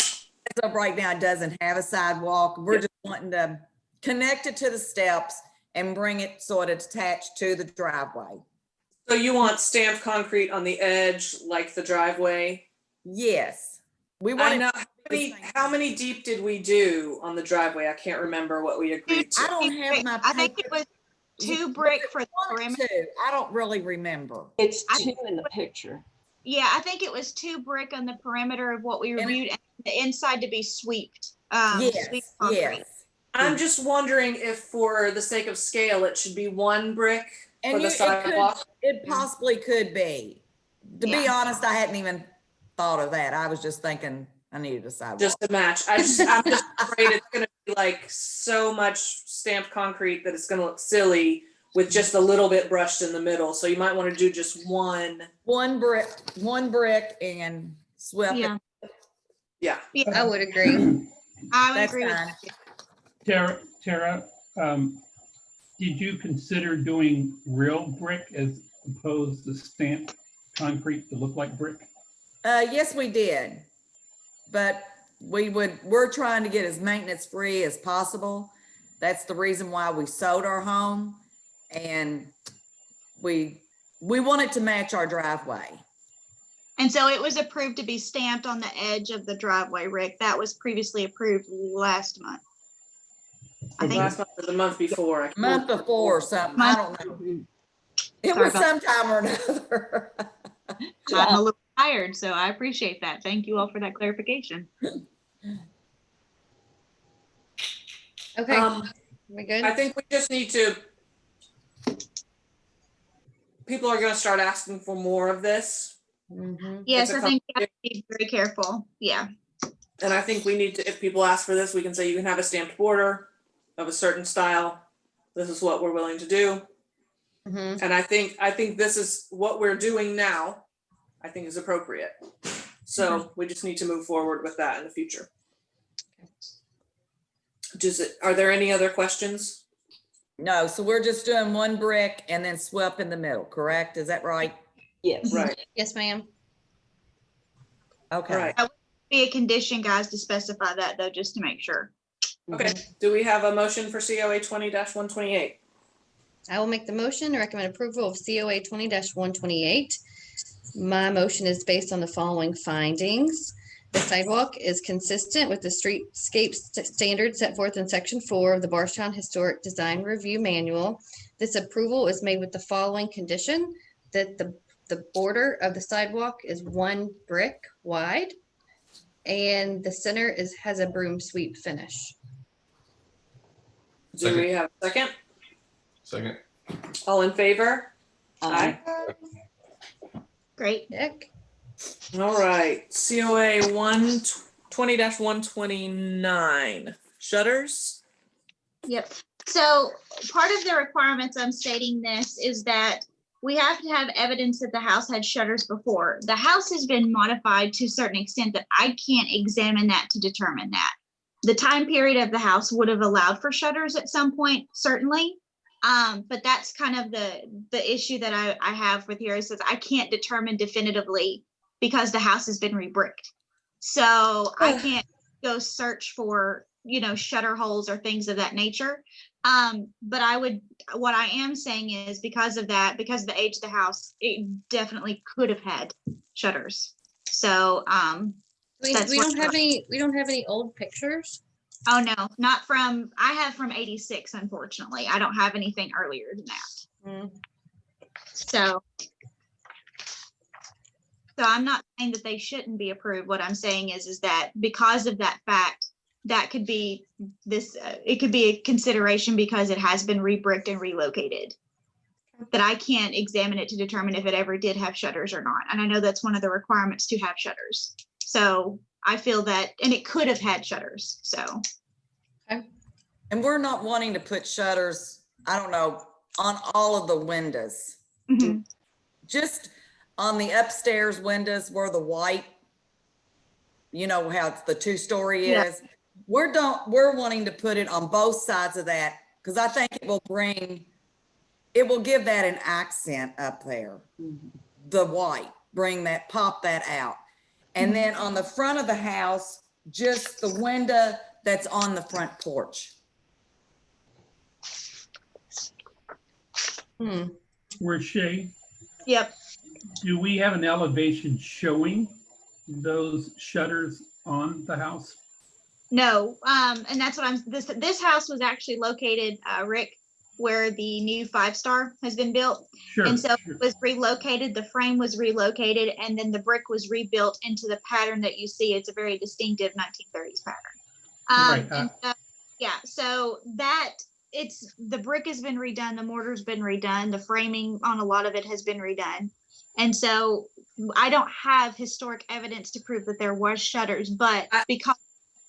As of right now, it doesn't have a sidewalk. We're just wanting to connect it to the steps and bring it sort of attached to the driveway. So you want stamped concrete on the edge, like the driveway? Yes. We I want know. it. How many deep did we do on the driveway? I can't remember what we agreed to. I don't have my I think it paper. was 2 brick for the perimeter. I don't really remember. It's 2 in the picture. Yeah, I think it was 2 brick on the perimeter of what we reviewed, and the inside to be sweeped. Sweeped concrete. Yes. I'm just wondering if, for the sake of scale, it should be 1 brick for the it sidewalk. It possibly could be. To be Yeah. honest, I hadn't even thought of that. I was just thinking I needed a sidewalk. Just to match. I'm just afraid it's gonna be like so much stamped concrete that it's gonna look silly with just a little bit brushed in the middle. So you might want to do just one. One brick and swept Yeah. it. Yeah. I would agree. I would That's agree with fine. that. Tara, did you consider doing real brick as opposed to stamped concrete to look like brick? Yes, we did. But we're trying to get as maintenance free as possible. That's the reason why we sold our home. And we wanted to match our driveway. And so it was approved to be stamped on the edge of the driveway, Rick. That was previously approved last month. I think Last month or the month before. I can't Month remember. before or something, I don't know. It Sorry was about sometime or another. I'm a little tired, so I appreciate that. Thank you all for that clarification. Okay, we good? I think we just need to, people are gonna start asking for more of this. Yes, It's a I think you have to be very careful. Yeah. And I think we need to, if people ask for this, we can say you can have a stamped border of a certain style. This is what we're willing to do. And I think this is what we're doing now, I think is appropriate. So we just need to move forward with that in the future. Are there any other questions? No, so we're just doing 1 brick and then swept in the middle, correct? Is that right? Yes. Right. Yes, ma'am. Okay. All right. That would be a condition, guys, to specify that though, just to make sure. Okay. Do we have a motion for COA 20-128? I will make the motion to recommend approval of COA 20-128. My motion is based on the following findings. The sidewalk is consistent with the streetscape standards set forth in section 4 of the Bardstown Historic Design Review Manual. This approval is made with the following condition: that the border of the sidewalk is 1 brick wide and the center has a broom sweep finish. Do we have a second? Second. All in favor? Aye. Great. Nick? All right, COA 20-129, shutters. Yep. So part of the requirements I'm stating this is that we have to have evidence that the house had shutters before. The house has been modified to a certain extent that I can't examine that to determine that. The time period of the house would have allowed for shutters at some point, certainly. But that's kind of the issue that I have with here is that I can't determine definitively because the house has been rebricked. So I can't go search for, shutter holes or things of that nature. But what I am saying is because of the age of the house, it definitely could have had shutters. So, We don't have any old pictures. oh no, I have from 86, unfortunately. I don't have anything earlier than that. So. So I'm not saying that they shouldn't be approved. What I'm saying is that because of that fact, that could be this, it could be a consideration because it has been re-bricked and relocated. That I can't examine it to determine if it ever did have shutters or not. And I know that's one of the requirements to have shutters. So I feel that, and it could have had shutters, so. And we're not wanting to put shutters, I don't know, on all of the windows. Mhm. Just on the upstairs windows where the white, you know, how it's the 2-story Yeah. is. We're wanting to put it on both sides of that because I think it will give that an accent up there. The white, pop that out. And then on the front of the house, just the window that's on the front porch. Rashay, Yep. do we have an elevation showing those shutters on the house? No, and that's what this house was actually located, Rick, where the new 5-star has been built. Sure. And so sure. it was relocated, the frame was relocated, and then the brick was rebuilt into the pattern that you see. It's a very distinctive 1930s pattern. Right, And so, yeah, so the brick has been redone, the mortar's been redone, the framing on a lot of it has been redone. And so I don't have historic evidence to prove that there was shutters, but because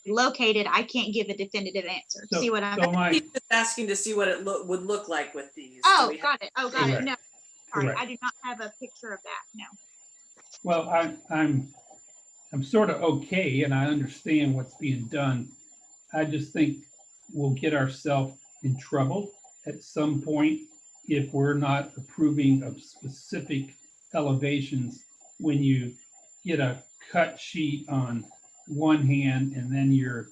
located, I can't give a definitive answer. So- See what I'm so my- He's just asking to see what it would look like with these. Oh, Do we have- got it. Oh, got Correct. it. No, sorry, Correct. I do not have a picture of that. No. Well, I'm sort of okay, and I understand what's being done. I just think we'll get ourselves in trouble at some point if we're not approving of specific elevations when you get a cut sheet on one hand and then you're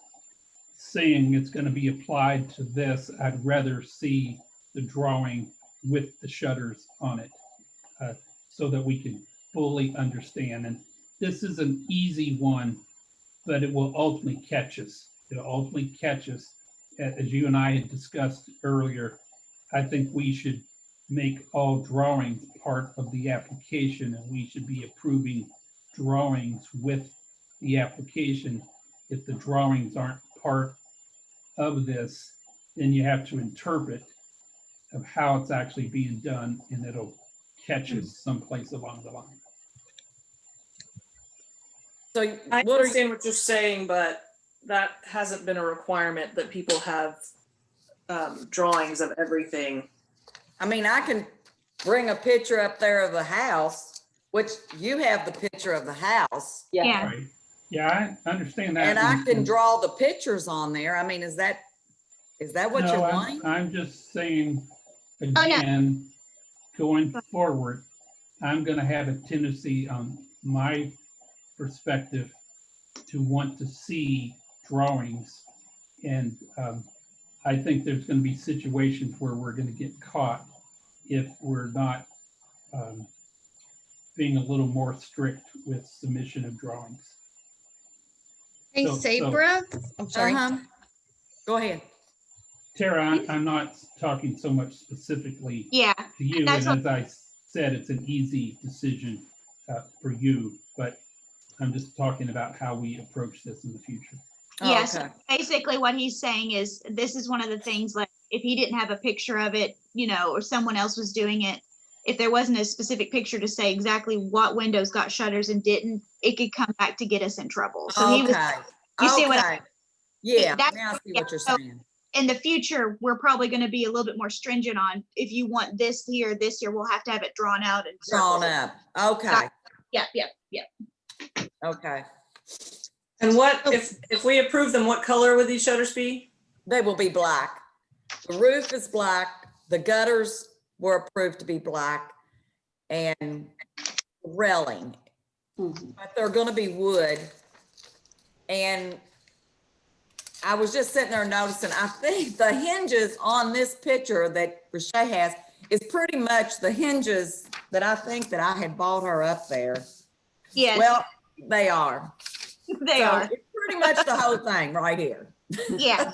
saying it's going to be applied to this. I'd rather see the drawing with the shutters on it so that we can fully understand. And this is an easy one, but it will ultimately catch us. It'll ultimately catch us. As you and I had discussed earlier, I think we should make all drawings part of the application, and we should be approving drawings with the application. If the drawings aren't part of this, then you have to interpret of how it's actually being done, and it'll catch us someplace along the line. So I what are understand what you're saying, but that hasn't been a requirement that people have drawings of everything. I mean, I can bring a picture up there of the house, which you have the picture of the house. Yeah. Right? Yeah, I understand that. And I can draw the pictures on there. I mean, is that what No, you're I'm- wanting? I'm just saying, Oh, no. again, going forward, I'm gonna have a tendency on my perspective to want to see drawings. And I think there's gonna be situations where we're gonna get caught if we're not being a little more strict with submission of drawings. Hey, So- Sabra, I'm sorry. Go ahead. Tara, I'm not talking so much specifically Yeah. to you, and That's as I said, it's an easy decision for you, but I'm just talking about how we approach this in the future. Yes. Okay. Basically what he's saying is this is one of the things, like if he didn't have a picture of it, you know, or someone else was doing it, if there wasn't a specific picture to say exactly what windows got shutters and didn't, it could come back to get us in trouble. So he was, Okay. you see what Okay. Yeah, That's- now I see yeah, what you're so- saying. in the future, we're probably going to be a little bit more stringent on if you want this here, we'll have to have it drawn out and Drawn circled. up. Okay. Yeah. Okay. And what, if we approve them, what color would these shutters be? They will be black. The roof is black. The gutters were approved to be black, and railing, but they're going to be wood. And I was just sitting there noticing, I think the hinges on this picture that Rashay has is pretty much the hinges that I think that I had bought her up there. Yes, Well, they are. they So are. it's pretty much the whole thing right here. Yeah.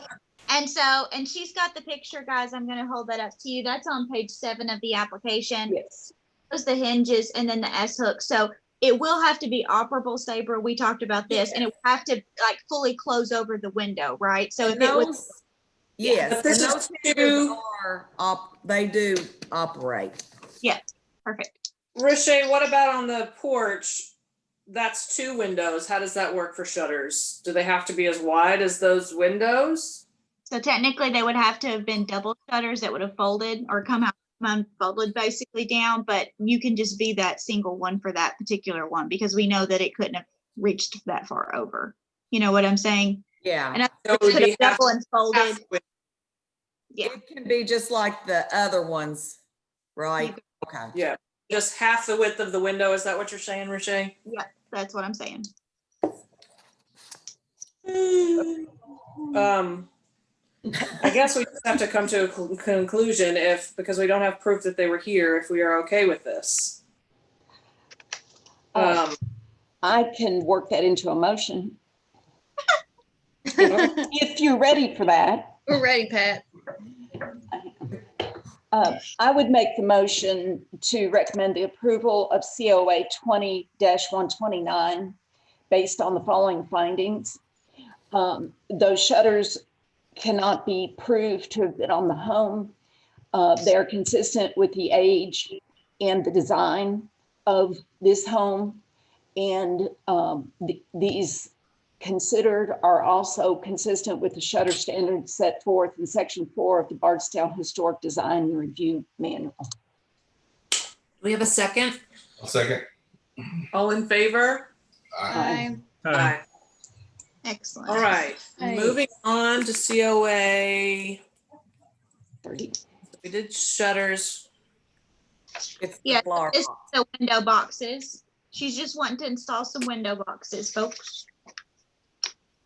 And she's got the picture, guys. I'm going to hold that up to you. That's on page 7 of the application. Yes. Those the hinges and then the S hook. So it will have to be operable, Sabra. We talked about this, and it will have to like fully close over the window, right? So if And it was, those, yes, But this and is those hinges two- they do operate. yeah, perfect. Riche, what about on the porch? That's 2 windows. How does that work for shutters? Do they have to be as wide as those windows? So technically, they would have to have been double shutters that would have folded or come out unfolded basically down, but you can just be that single one for that particular one because we know that it couldn't have reached that far over. You know what I'm saying? Yeah. And So it would could be have double and folded. Yeah. It can be just like the other ones, right? Okay. Yeah, just half the width of the window. Is that what you're saying, Riche? Yeah, that's what I'm saying. I guess we just have to come to a conclusion because we don't have proof that they were here, if we are okay with this. I can work that into a motion. If you're ready for that. We're ready, Pat. I would make the motion to recommend the approval of COA 20-129 based on the following findings. Those shutters cannot be proved to have been on the home. They're consistent with the age and the design of this home. And these considered are also consistent with the shutter standards set forth in Section 4 of the Bardstown Historic Design and Review Manual. We have a second. I'll second. All in favor? Aye. Aye. Excellent. All right, moving on to COA 30. We did shutters. It's Yeah, the flower this is box. the window boxes. She's just wanting to install some window boxes, folks.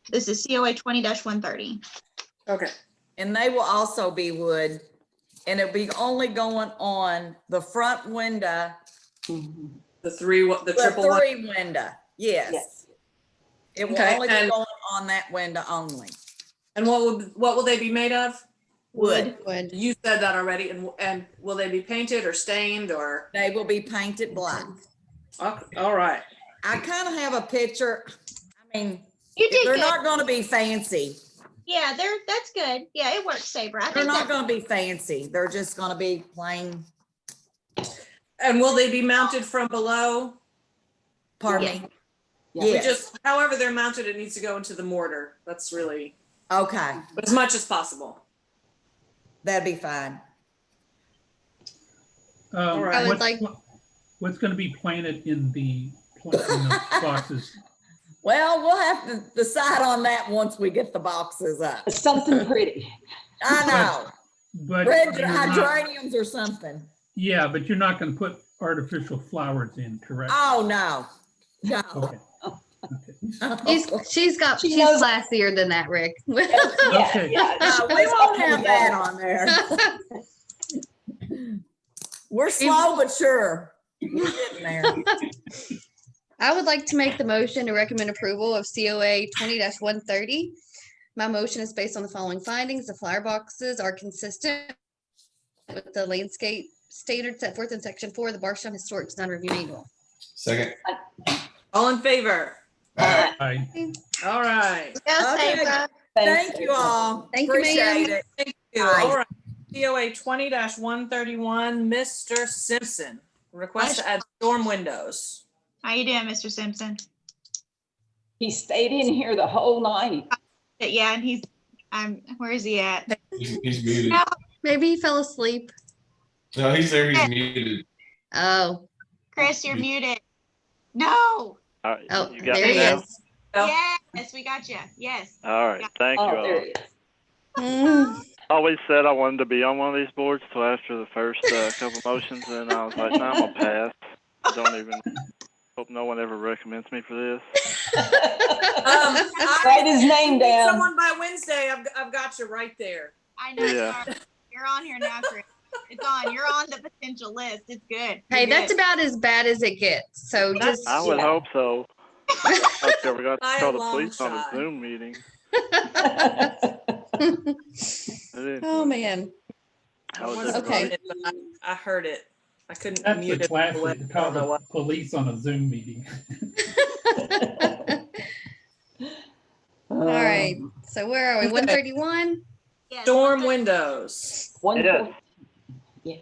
This is COA 20-130. Okay. And they will also be wood, and it'll be only going on the front window, The triple one. 3 window. Yes. It will Okay, only be and- going on that window only. And what will they be made of? Wood. Wood. You said that already. And will they be painted or stained or? They will be painted black. Okay, all right. I kind of have a picture. I mean, You did they're good. not going to be fancy. Yeah, that's good. Yeah, it works, Sabra. I They're think not that, going to be fancy. They're just going to be plain. And will they be mounted from below? Pardon Yeah. me. Yeah. We Yes. just, however they're mounted, it needs to go into the mortar. That's really, Okay, as much as possible. that'd be fine. right. I would like- What's going to be planted in the boxes? Well, we'll have to decide on that once we get the boxes up. Something pretty. I know. But Red you're not- hydrangeums or something. yeah, but you're not going to put artificial flowers in, correct? Oh, no. No. Okay. She's She knows- classier than that, Rick. Okay. No, we won't have that on there. We're slow but sure. We're getting there. I would like to make the motion to recommend approval of COA 20-130. My motion is based on the following findings. The flower boxes are consistent with the landscape standards set forth in Section 4 of the Bardstown Historic Design Review Manual. Second. All in favor? Aye. All right. yeah, Okay. Sabra. Thank you all. Thank you, Appreciate ma'am. it. Thank you. Aye. All right. COA 20-131, Mr. Simpson. Request to add storm windows. How you doing, Mr. Simpson? He stayed in here the whole night. Yeah, and he's, where is he at? He's muted. No, Maybe he fell asleep. No, he's there. He's muted. Oh, Chris, you're muted. No. All right, oh, you got there me he now? is. Oh. Yes, we got you. Yes. All right, thank you Oh, there all. he is. Mm. Always said I wanted to be on one of these boards till after the first couple motions, and I was like, no, I'm gonna pass. I don't even hope no one ever recommends me for this. Write his name down. Someone by Wednesday, I've got you right there. I know. Yeah. You're on here now, Chris. It's on. You're on the potential list. It's good. Hey, You're that's good. about as bad as it gets. So just I would hope so. I ever got By to a call the long police on a shot. Zoom meeting. oh man. How was Wasn't everybody? Okay. on it, but I heard it. I couldn't That's mute the it. classic, I call don't know the why. police on a Zoom meeting. All right, so where are we? Okay. 131? Yes, Storm 130. windows. Yes.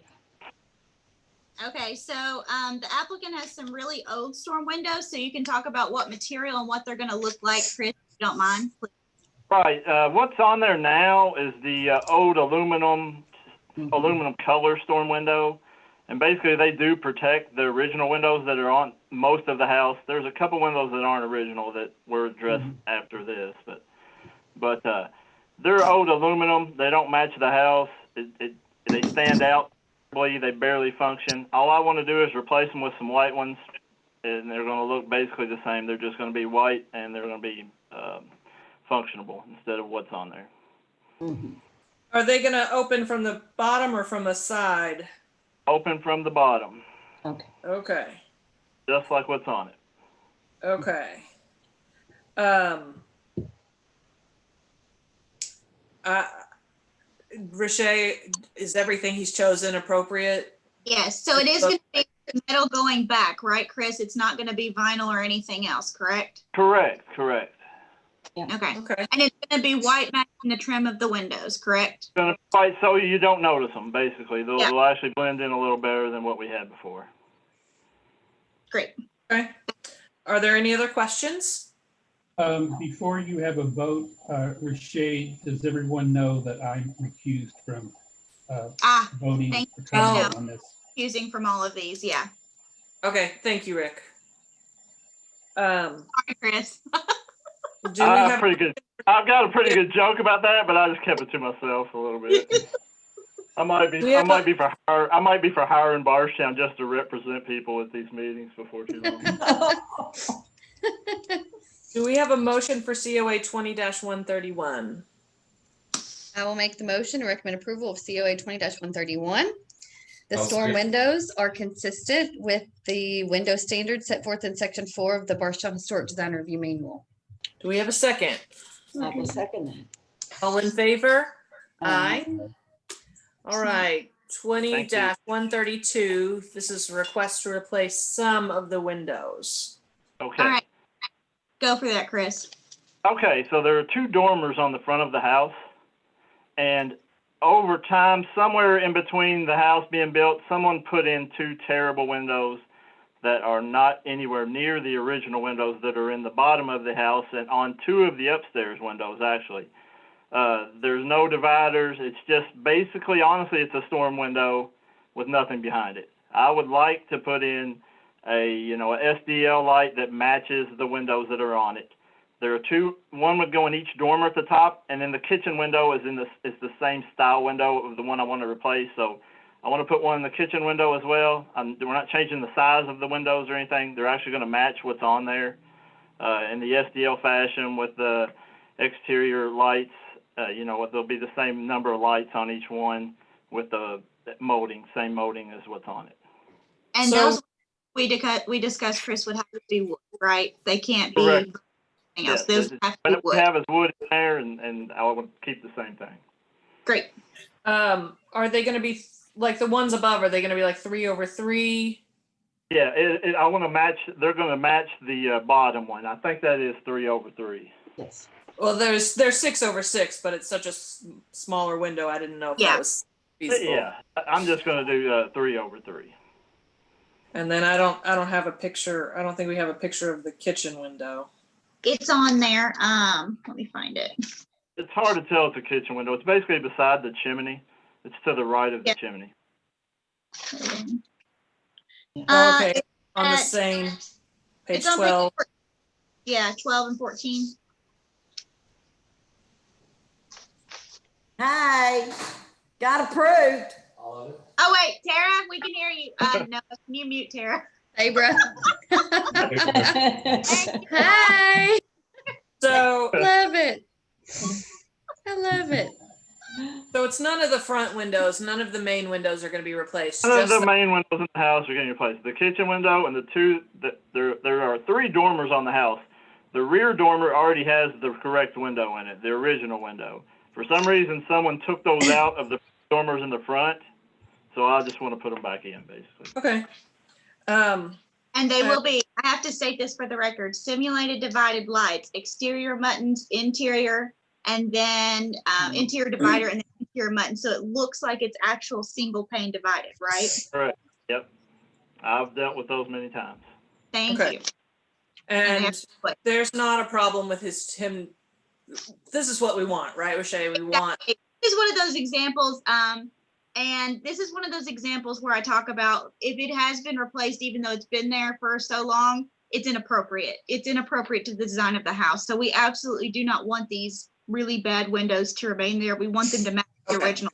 Okay, so the applicant has some really old storm windows, so you can talk about what material and what they're gonna look like, Chris, if you don't mind. please. Right. What's on there now is the old aluminum color storm window. And basically they do protect the original windows that are on most of the house. There's a couple windows that aren't original that were addressed after this, but they're old aluminum. They don't match the house. They stand out. They barely function. All I want to do is replace them with some white ones, and they're going to look basically the same. They're just going to be white, and they're going to be functionable instead of what's on there. Are they going to open from the bottom or from the side? Open from the bottom. Okay. Just like what's on it. Okay. Riche, is everything he's chosen appropriate? Yes, so it is gonna be metal going back, right, Chris? It's not gonna be vinyl or anything else, correct? Correct. Okay. Okay. And it's gonna be white matching the trim of the windows, correct? Gonna fight so you don't notice them. Basically, they'll, Yeah. they'll actually blend in a little better than what we had before. Great. Okay. Are there any other questions? Before you have a vote, Rashay, does everyone know that I'm recused from voting thank or you. commenting on this? Using from all of these, yeah. Okay, thank you, Rick. Sorry, Chris. Do we have pretty good. I've got a pretty good joke about that, but I just kept it to myself a little bit. I might be for hiring Barstown just to represent people at these meetings before too long. Do we have a motion for COA 20-131? I will make the motion to recommend approval of COA 20-131. The I'll storm second. windows are consistent with the window standards set forth in section 4 of the Barstown Historic Design Review Manual. Do we have a second? I will second that. All in favor? Aye. All right, 20-132. This is a request to replace some of the windows. Okay. All right. Go for that, Chris. Okay, so there are two dormers on the front of the house, and over time, somewhere in between the house being built, someone put in two terrible windows that are not anywhere near the original windows that are in the bottom of the house and on two of the upstairs windows, actually. There's no dividers. It's just basically, honestly, it's a storm window with nothing behind it. I would like to put in a SDL light that matches the windows that are on it. There are two. One would go in each dormer at the top, and then the kitchen window is the same style window of the one I want to replace. So I want to put one in the kitchen window as well. We're not changing the size of the windows or anything. They're actually going to match what's on there in the SDL fashion with the exterior lights. There'll be the same number of lights on each one with the same molding as what's on it. And those we discussed, Chris, would have to be wood, right? They can't be Correct. anything else. Yes, Those have to be what we wood. have is wood in there, and I would keep the same thing. Great. Are they going to be like the ones above? Are they going to be like 3/3? Yeah, I want to match. They're going to match the bottom one. I think that is 3/3. Yes. Well, there's 6/6, but it's such a smaller window. I didn't know if that was feasible. Yeah, I'm just going to do 3/3. And then I don't have a picture. I don't think we have a picture of the kitchen window. It's on there. Let me find it. It's hard to tell it's a kitchen window. It's basically beside the chimney. It's to the right of the chimney. Okay, on the same page It's on 12. Yeah, 12 and 14. Hey, got approved. Oh wait, Tara, we can hear you. No, can you mute Tara? Hey, bro. Hi. So Love it. I love it. So it's none of the front windows, none of the main windows are going to be replaced. None of just the main windows in the house are getting replaced. The kitchen window and the two, there are three dormers on the house. The rear dormer already has the correct window in it, the original window. For some reason, someone took those out of the dormers in the front, So I just want to put them back in, basically. Okay. And they will be, I have to state this for the record, simulated divided lights, exterior muttons, interior, and then interior divider and then interior mutton. So it looks like it's actual single pane divided, right? Correct. Yep. I've dealt with those many times. Thank Okay. you. And there's not a problem with him. This is what we want, right, Rashay? We want. This is one of those examples. And this is one of those examples where I talk about if it has been replaced, even though it's been there for so long, it's inappropriate. It's inappropriate to the design of the house. So we absolutely do not want these really bad windows to remain there. We want them to match the original.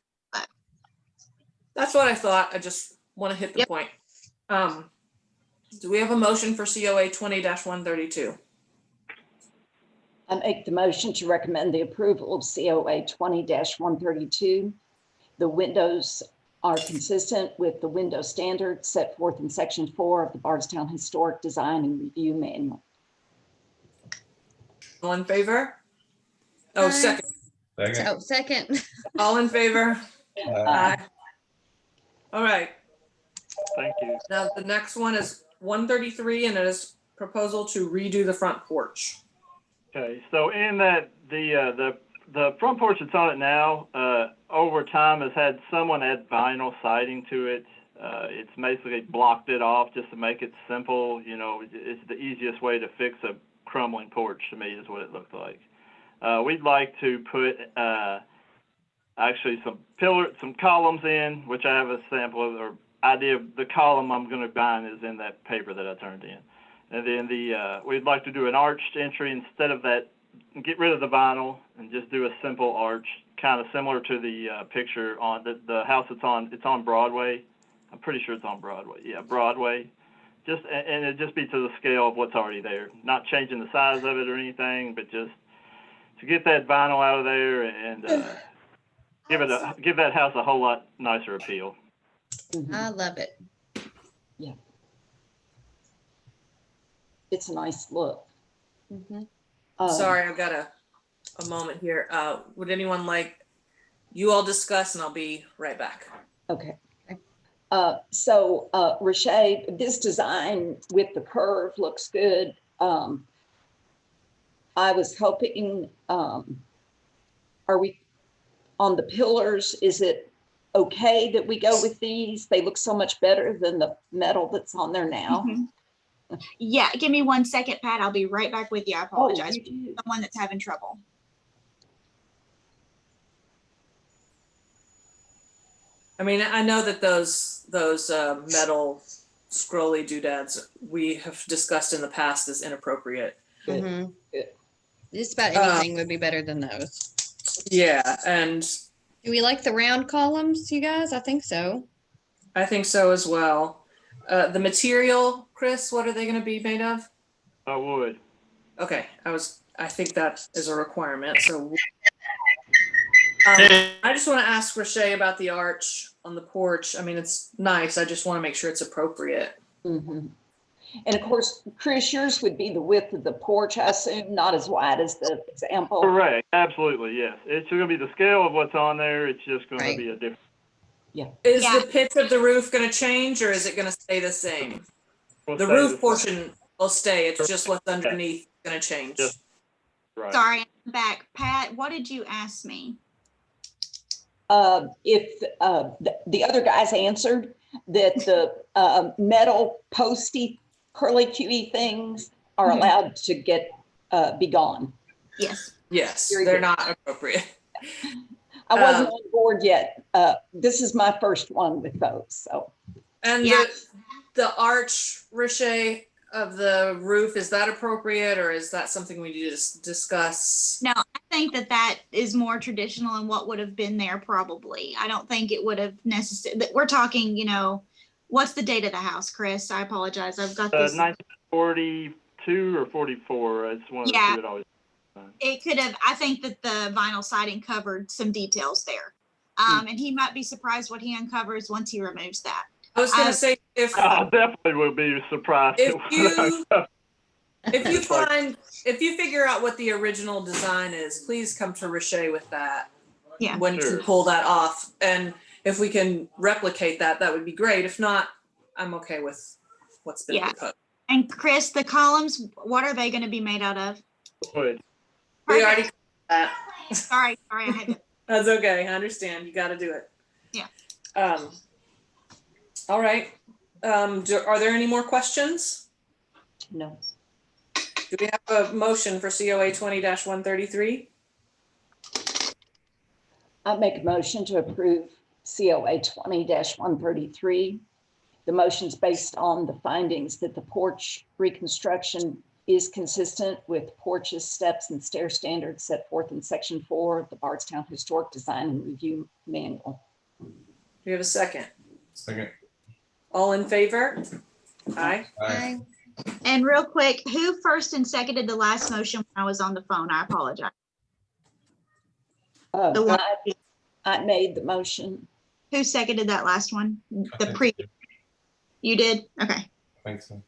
That's what I thought. I just want to hit the point. Do we have a motion for COA 20-132? I make the motion to recommend the approval of COA 20-132. The windows are consistent with the window standards set forth in Section 4 of the Bardstown Historic Design and Review Manual. All in favor? Oh, second. Oh, second. All in favor? Aye. All right. Thank you. Now the next one is 133, and it is proposal to redo the front porch. Okay, so in that the front porch that's on it now, over time has had someone add vinyl siding to it. It's basically blocked it off just to make it simple. You know, it's the easiest way to fix a crumbling porch to me is what it looked like. We'd like to put actually some columns in, which I have a sample of, or idea of the column I'm going to bind is in that paper that I turned in. And then we'd like to do an arched entry instead of that, get rid of the vinyl and just do a simple arch, kind of similar to the picture on the house it's on Broadway. I'm pretty sure it's on Broadway. Yeah, Broadway. And it'd just be to the scale of what's already there. Not changing the size of it or anything, but just to get that vinyl out of there and give that house a whole lot nicer appeal. I love it. Yeah. It's a nice look. Sorry, I've got a moment here. Would anyone like, you all discuss and I'll be right back. Okay. So Rashay, this design with the curve looks good. I was hoping, are we on the pillars? Is it okay that we go with these? They look so much better than the metal that's on there now. Yeah, give me 1 second, Pat. I'll be right back with you. I apologize. The one that's having trouble. I mean, I know that those metal scrolly doodads we have discussed in the past as inappropriate. Just about anything would be better than those. Yeah, and do we like the round columns, you guys? I think so. I think so as well. The material, Chris, what are they going to be made of? Wood. Okay, I think that is a requirement. So I just want to ask Rashay about the arch on the porch. I mean, it's nice. I just want to make sure it's appropriate. And of course, Chris, yours would be the width of the porch, I assume, not as wide as the example. Correct. Absolutely. Yes. It's going to be the scale of what's on there. It's just going to be a different. Yeah. Is the pitch of the roof going to change or is it going to stay the same? The roof portion will stay. It's just what's underneath going to change. Right. Sorry, I'm back. Pat, what did you ask me? If the other guys answered that the metal posty curly QE things are allowed to be gone. Yes. Yes, Very they're good. not appropriate. I wasn't on board yet. This is my first one with those. So. And the arch, Rashay, of the roof, is that appropriate or is that something we need to discuss? No, I think that is more traditional and what would have been there probably. I don't think it would have necessarily, we're talking, what's the date of the house, Chris? I apologize. I've got this. 1942 or 44. It's one of the two that always. It could have, I think that the vinyl siding covered some details there. And he might be surprised what he uncovers once he removes that. I was going to say, I definitely will be surprised. If you figure out what the original design is, please come to Rashay with that. Yeah. When you pull that off. And if we can replicate that, that would be great. If not, I'm okay with what's been Yeah. proposed. And Chris, the columns, what are they going to be made out of? Wood. We already Perfect. that. Sorry, I had to. That's okay. I understand. You got to do it. Yeah. All right. Are there any more questions? No. Do we have a motion for COA 20-133? I make a motion to approve COA 20-133. The motion's based on the findings that the porch reconstruction is consistent with porches, steps, and stair standards set forth in Section 4 of the Bardstown Historic Design and Review Manual. Do you have a second? Second. All in favor? Aye. Aye. And real quick, who first and seconded the last motion when I was on the phone? I apologize. The one, I made the motion. who seconded that last one? I The think previous. You did? Okay. I think so.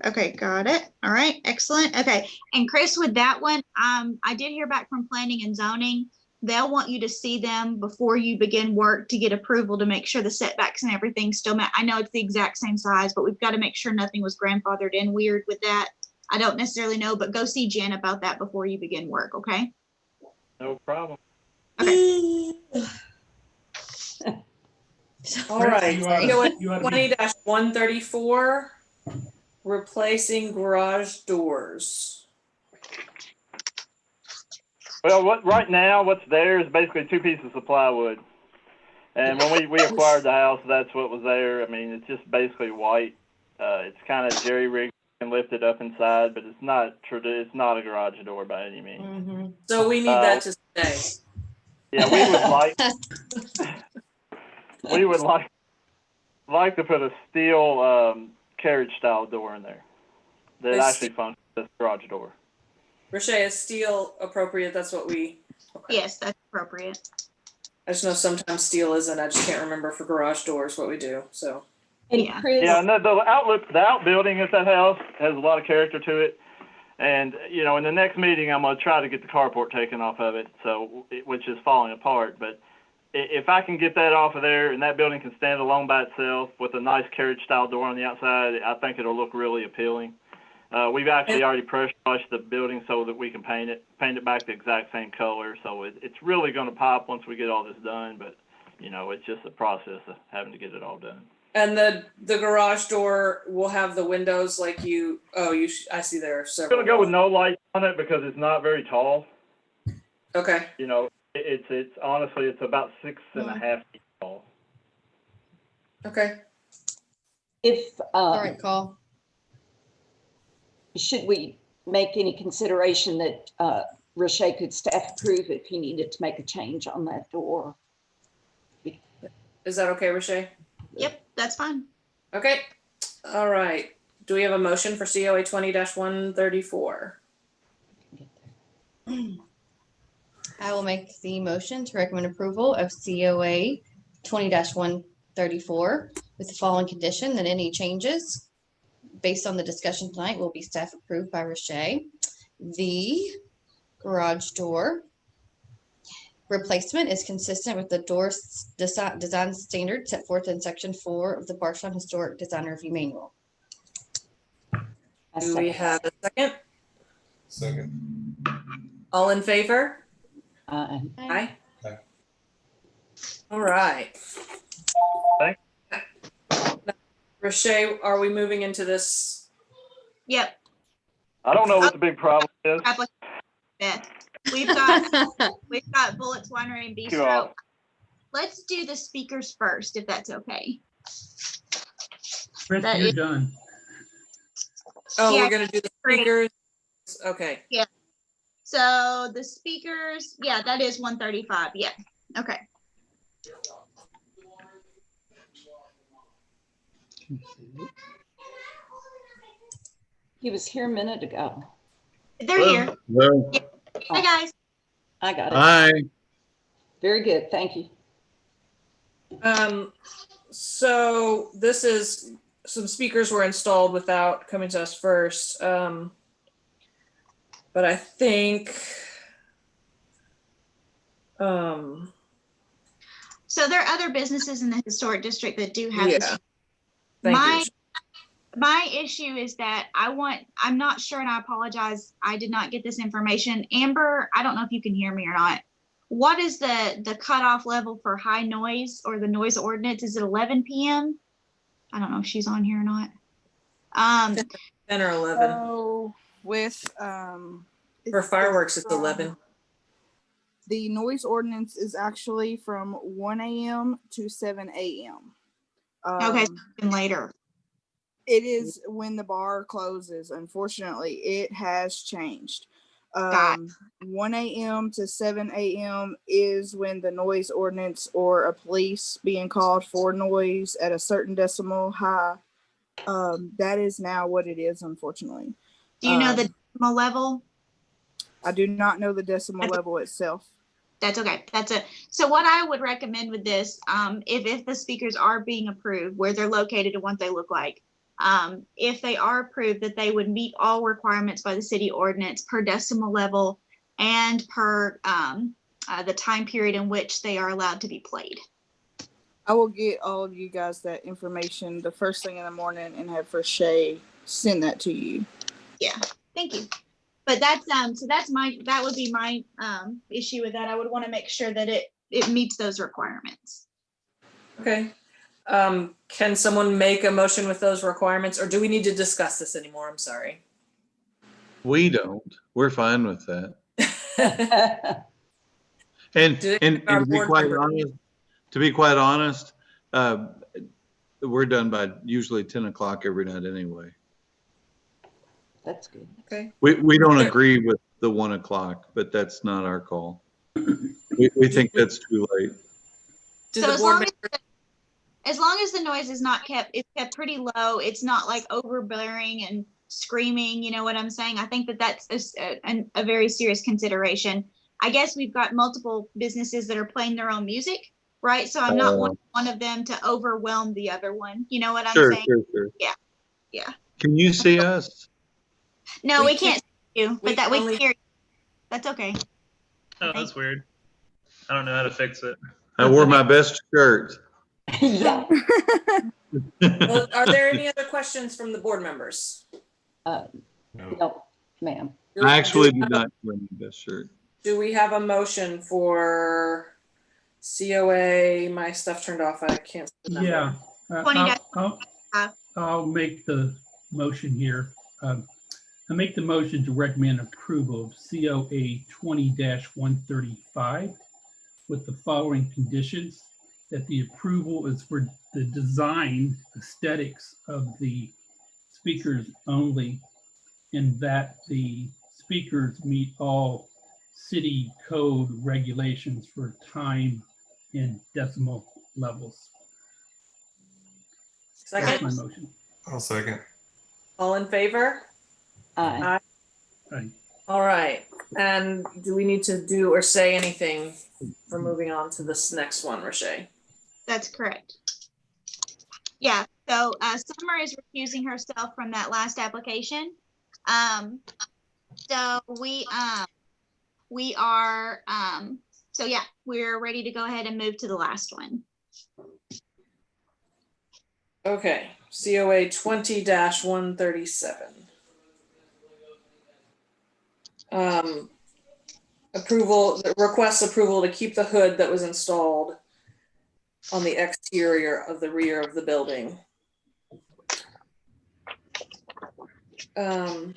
Okay, got it. All right, excellent. Okay, and Chris, with that one, I did hear back from planning and zoning. They'll want you to see them before you begin work to get approval to make sure the setbacks and everything still met. I know it's the exact same size, but we've got to make sure nothing was grandfathered in weird with that. I don't necessarily know, but go see Jen about that before you begin work, okay? No problem. Okay. All right. You ought to- you ought to be- 20-134, replacing garage doors. Well, right now, what's there is basically two pieces of plywood. And when we acquired the house, that's what was there. I mean, it's just basically white. It's kind of jerry-rigged and lifted up inside, but it's not a garage door by any means. So we need that to stay. Yeah, we would like to put a steel carriage style door in there that actually functions as a garage door. Roche, is steel appropriate? That's what we. Okay. Yes, that's appropriate. I just know sometimes steel isn't. I just can't remember for garage doors what we do. So. Yeah. Yeah, and the outbuilding at that house has a lot of character to it. And, you know, in the next meeting, I'm going to try to get the carport taken off of it, which is falling apart. But if I can get that off of there and that building can stand alone by itself with a nice carriage style door on the outside, I think it'll look really appealing. We've actually already pressure washed the building so that we can paint it back the exact same color. So it's really going to pop once we get all this done. But, you know, it's just a process of having to get it all done. And the garage door will have the windows like you. I see there are several. I'm gonna go with no lights on it because it's not very tall. Okay. You know, it's honestly it's about 6.5 feet tall. Okay. If All right, call. should we make any consideration that Roche could staff approve if he needed to make a change on that door? Is that okay, Roche? Yep, that's fine. Okay. All right. Do we have a motion for COA 20-134? I will make the motion to recommend approval of COA 20-134 with the following condition that any changes based on the discussion tonight will be staff approved by Roche. The garage door replacement is consistent with the door design standard set forth in Section 4 of the Bardstown Historic Design Review Manual. Do we have a second? Second. All in favor? Aye. Aye. Aye. All right. Thanks. Roche, are we moving into this? Yep. I don't know what the big problem is. Yeah. We've got Bullets Winery and You all. Bistro. Let's do the speakers first, if that's okay. Chris, That you're is- done. Oh, Yeah. we're gonna do the speakers. Okay. So the speakers, yeah, that is 135. Yeah. Okay. He was here a minute ago. They're here. Hello. Hi, guys. I got it. Hi. Very good. Thank you. So this is, some speakers were installed without coming to us first. But I think, So there are other businesses in the historic district that do have this. Yeah. Thank My you. my issue is that I'm not sure, and I apologize, I did not get this information. Amber, I don't know if you can hear me or not. What is the cutoff level for high noise or the noise ordinance? Is it 11 p.m.? I don't know if she's on here or not. 10 or 11. So with For fireworks, it's 11. the noise ordinance is actually from 1 a.m. to 7 a.m. Okay, and later. It is when the bar closes. Unfortunately, it has changed. 1 a.m. to 7 a.m. is when the noise ordinance or a police being called for noise at a certain decimal high. That is now what it is, unfortunately. Do you know the decimal level? I do not know the decimal level itself. That's okay. That's it. So what I would recommend with this, if the speakers are being approved, where they're located and what they look like, if they are approved, that they would meet all requirements by the city ordinance per decimal level and per the time period in which they are allowed to be played. I will get all of you guys that information the first thing in the morning and have for Shay send that to you. Yeah, thank you. But that's so that would be my issue with that. I would want to make sure that it meets those requirements. Okay. Can someone make a motion with those requirements, or do we need to discuss this anymore? I'm sorry. We don't. We're fine with that. And to be quite honest, we're done by usually 10 o'clock every night anyway. That's good. Okay. We don't agree with the 1 o'clock, but that's not our call. We think that's too late. So as long as the noise is not it's kept pretty low, it's not like overbearing and screaming, you know what I'm saying? I think that's a very serious consideration. I guess we've got multiple businesses that are playing their own music, right? So I'm not one of them to overwhelm the other one. You know what I'm saying? Sure. Yeah. Can you see us? No, we can't see you, but that we can hear you. That's okay. Oh, that's weird. I don't know how to fix it. I wore my best shirt. Yeah. Well, are there any other questions from the board members? No, ma'am. I actually did not wear my best shirt. Do we have a motion for COA? My stuff turned off. I can't see the number. Yeah. I'll make the motion here. I make the motion to recommend approval of COA 20-135 with the following conditions: that the approval is for the design aesthetics of the speakers only, and that the speakers meet all city code regulations for time and decimal levels. Second. That's my motion. I'll second. All in favor? Aye. Aye. All right. And do we need to do or say anything for moving on to this next one, Rashay? That's correct. Yeah, so Summer is recusing herself from that last application. So we are, so yeah, we're ready to go ahead and move to the last one. Okay, COA 20-137. Request approval to keep the hood that was installed on the exterior of the rear of the building. And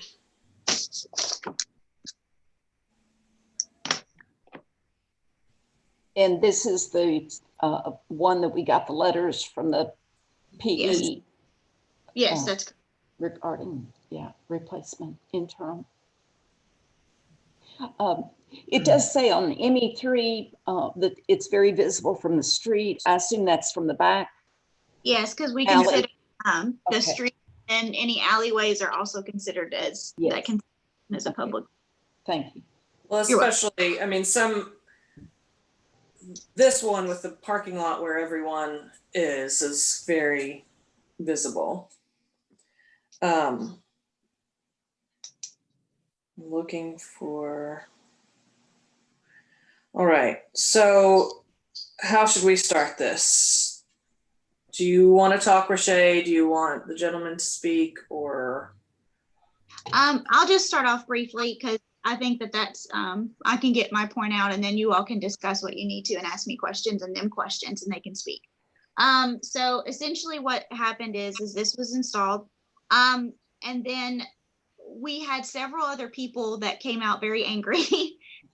this is the one that we got the letters from the PE. Yes, that's regarding, replacement interim. It does say on the ME3 that it's very visible from the street. I assume that's from the back. Yes, because we Alley. consider the street and any alleyways are also considered as that can as a public. Thank you. Well, especially, I mean, this one with the parking lot where everyone is very visible. Looking for, all right, so how should we start this? Do you want to talk, Rashay? Do you want the gentleman to speak, or? I'll just start off briefly because I think that that's, I can get my point out and then you all can discuss what you need to and ask me questions and them questions and they can speak. So essentially what happened is this was installed. And then we had several other people that came out very angry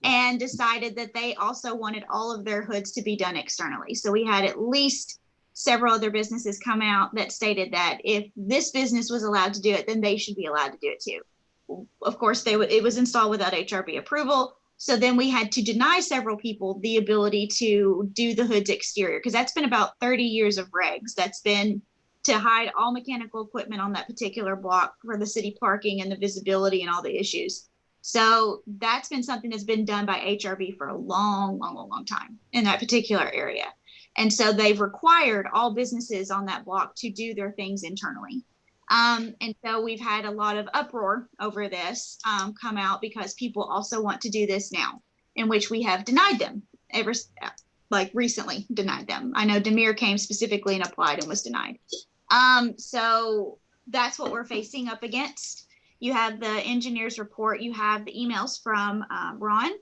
and decided that they also wanted all of their hoods to be done externally. So we had at least several other businesses come out that stated that if this business was allowed to do it, then they should be allowed to do it too. Of course, it was installed without HRB approval. So then we had to deny several people the ability to do the hood's exterior, because that's been about 30 years of regs. That's been to hide all mechanical equipment on that particular block for the city parking and the visibility and all the issues. So that's been something that's been done by HRB for a long, long, long, long time in that particular area. And so they've required all businesses on that block to do their things internally. And so we've had a lot of uproar over this come out because people also want to do this now, in which we have denied them recently denied them. I know Demir came specifically and applied and was denied. So that's what we're facing up against. You have the engineer's report, you have the emails from Ron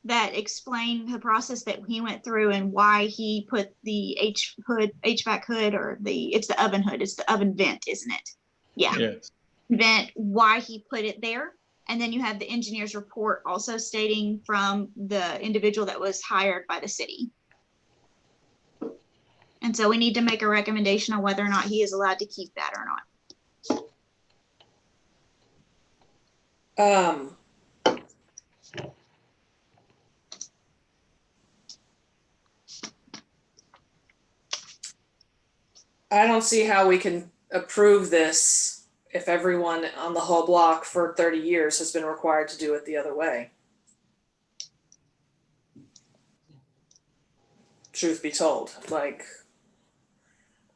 that explain the process that he went through and why he put the HVAC hood, or it's the oven hood, it's the oven vent, isn't it? Yeah. Yes. Vent, why he put it there. And then you have the engineer's report also stating from the individual that was hired by the city. And so we need to make a recommendation on whether or not he is allowed to keep that or not. I don't see how we can approve this if everyone on the whole block for 30 years has been required to do it the other way. Truth be told, like,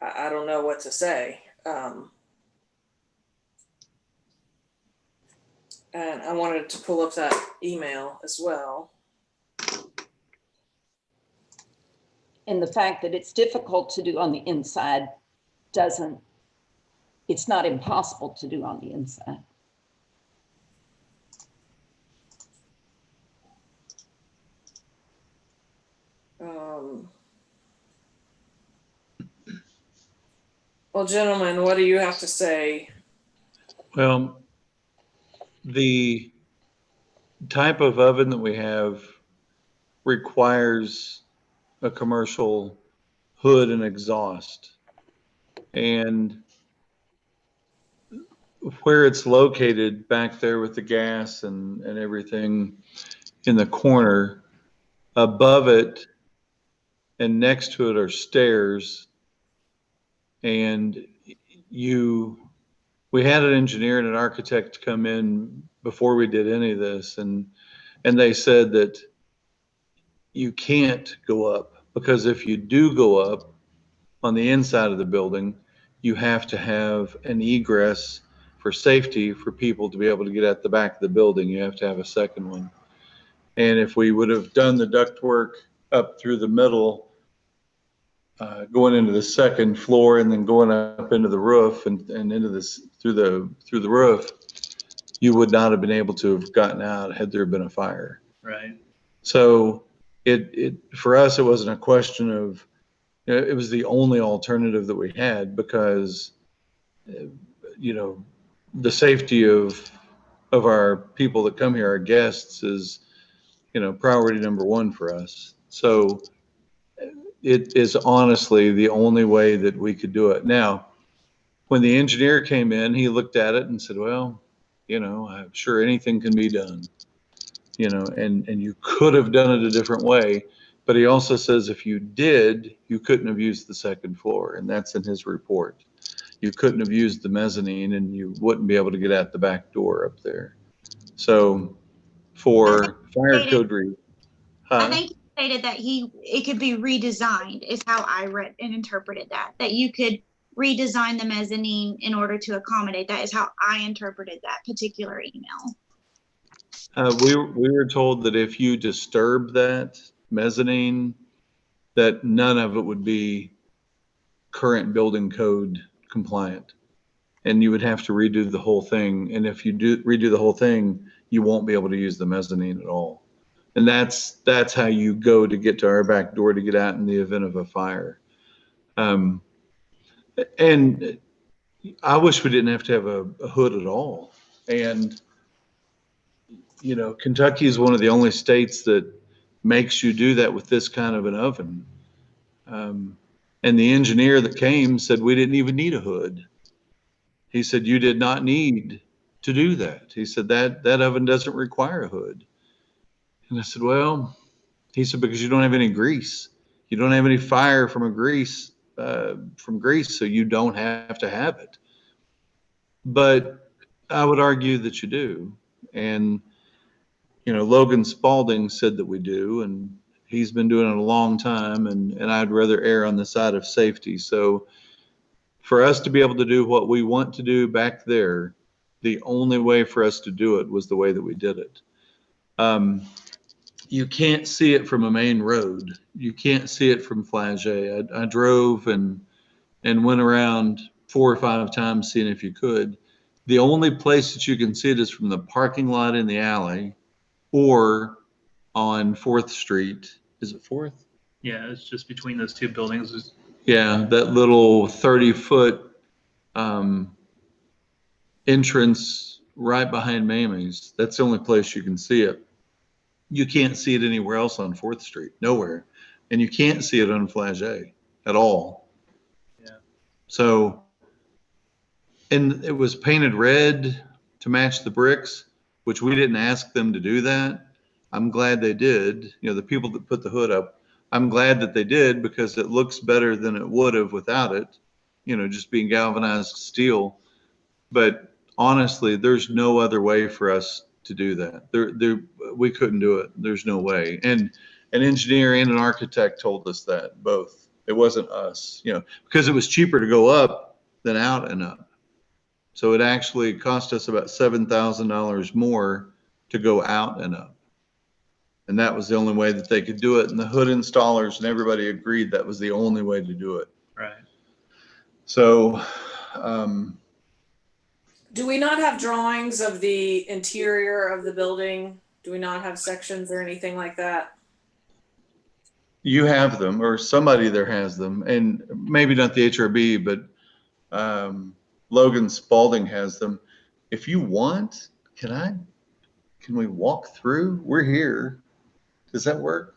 I don't know what to say. And I wanted to pull up that email as well. And the fact that it's difficult to do on the inside it's not impossible to do on the inside. Well, gentlemen, what do you have to say? Well, the type of oven that we have requires a commercial hood and exhaust. And where it's located back there with the gas and everything in the corner, above it and next to it are stairs. And we had an engineer and an architect come in before we did any of this, and they said that you can't go up, because if you do go up on the inside of the building, you have to have an egress for safety for people to be able to get at the back of the building. You have to have a second one. And if we would have done the ductwork up through the middle, going into the second floor and then going up into the roof and into this through the roof, you would not have been able to have gotten out had there been a fire. Right. So it for us, it wasn't a question of, it was the only alternative that we had, because the safety of our people that come here, our guests, is priority number one for us. So it is honestly the only way that we could do it. Now, when the engineer came in, he looked at it and said, well, I'm sure anything can be done, and you could have done it a different way. But he also says if you did, you couldn't have used the second floor. And that's in his report. You couldn't have used the mezzanine and you wouldn't be able to get at the back door up there. So for fire code reasons. I think he stated that it could be redesigned, is how I read and interpreted that you could redesign the mezzanine in order to accommodate that, is how I interpreted that particular email. We were told that if you disturb that mezzanine, that none of it would be current building code compliant. And you would have to redo the whole thing. And if you do redo the whole thing, you won't be able to use the mezzanine at all. And that's how you go to get to our back door to get out in the event of a fire. And I wish we didn't have to have a hood at all. And, you know, Kentucky is one of the only states that makes you do that with this kind of an oven. And the engineer that came said we didn't even need a hood. He said, you did not need to do that. He said, that oven doesn't require a hood. And I said, well, he said, because you don't have any grease. You don't have any fire from grease, so you don't have to have it. But I would argue that you do. And, you know, Logan Spalding said that we do, and he's been doing it a long time, and I'd rather err on the side of safety. So for us to be able to do what we want to do back there, the only way for us to do it was the way that we did it. You can't see it from a main road. You can't see it from Flagey. I drove and went around 4 or 5 times seeing if you could. The only place that you can see it is from the parking lot in the alley or on 4th Street. Is it 4th? Yeah, it's just between those two buildings. Yeah, that little 30-foot entrance right behind Mamie's. That's the only place you can see it. You can't see it anywhere else on 4th Street, nowhere. And you can't see it on Flagey at all. Yeah. So, and it was painted red to match the bricks, which we didn't ask them to do that. I'm glad they did. You know, the people that put the hood up, I'm glad that they did because it looks better than it would have without it, you know, just being galvanized steel. But honestly, there's no other way for us to do that. We couldn't do it. There's no way. And an engineer and an architect told us that both. It wasn't us, you know, because it was cheaper to go up than out and up. So it actually cost us about $7,000 more to go out and up. And that was the only way that they could do it. And the hood installers and everybody agreed that was the only way to do it. Right. So, Do we not have drawings of the interior of the building? Do we not have sections or anything like that? you have them, or somebody there has them, and maybe not the HRB, but Logan Spalding has them. If you want, can we walk through? We're here. Does that work?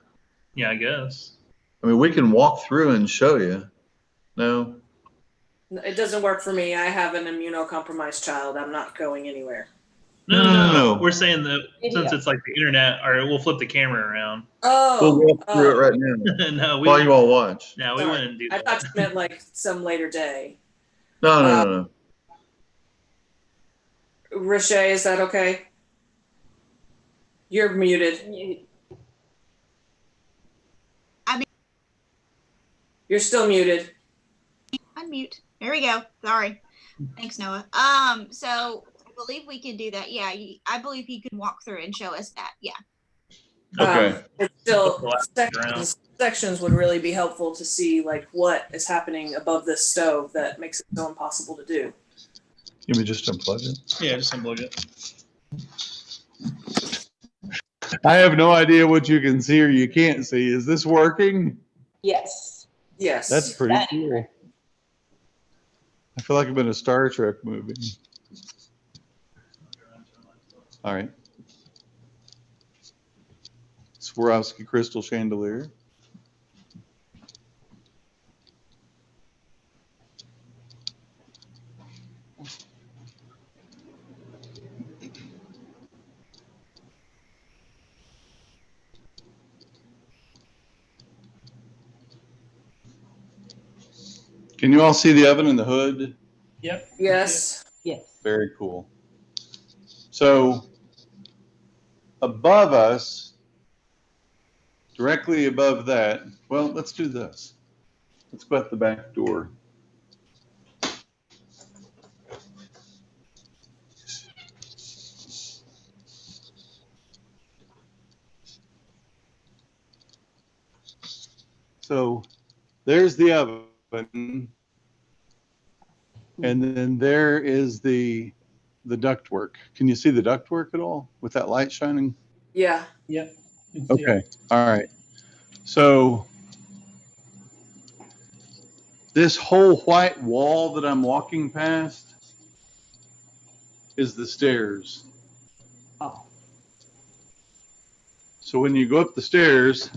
Yeah, I guess. I mean, we can walk through and show you. No? It doesn't work for me. I have an immunocompromised child. I'm not going anywhere. No. We're saying that since it's like the internet, or we'll flip the camera around. We'll walk through it right now. No, while you all watch. No, we wouldn't do that. I thought you meant like some later day. No. Riche, is that okay? You're muted. You're still muted. Unmute. There we go. Sorry. Thanks, Noah. So I believe we can do that. Yeah, I believe he can walk through and show us that. Yeah. Okay. It's still sections would really be helpful to see like what is happening above this stove that makes it so impossible to do. Let me just unplug it. Yeah, just unplug it. I have no idea what you can see or you can't see. Is this working? Yes. Yes. That's pretty cool. I feel like I'm in a Star Trek movie. All right. Swarovski crystal chandelier. Can you all see the oven in the hood? Yep. Yes. Yes. Very cool. So above us, directly above that, well, let's do this. Let's go out the back door. So there's the oven. And then there is the ductwork. Can you see the ductwork at all with that light shining? Yeah. Yep. Okay. All right. So this whole white wall that I'm walking past is the stairs. Oh. So when you go up the stairs,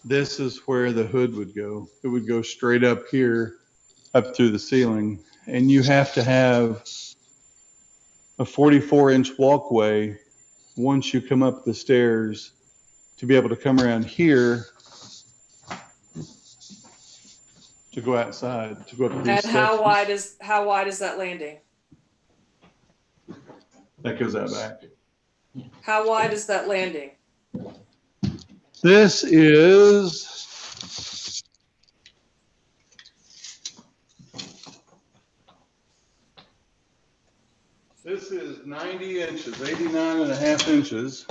this is where the hood would go. It would go straight up here, up through the ceiling. And you have to have a 44-inch walkway once you come up the stairs to be able to come around here to go outside, to go up these And steps. how wide is that landing? That goes out back. How wide is that landing? This is This is 90 inches, 89 and a half inches.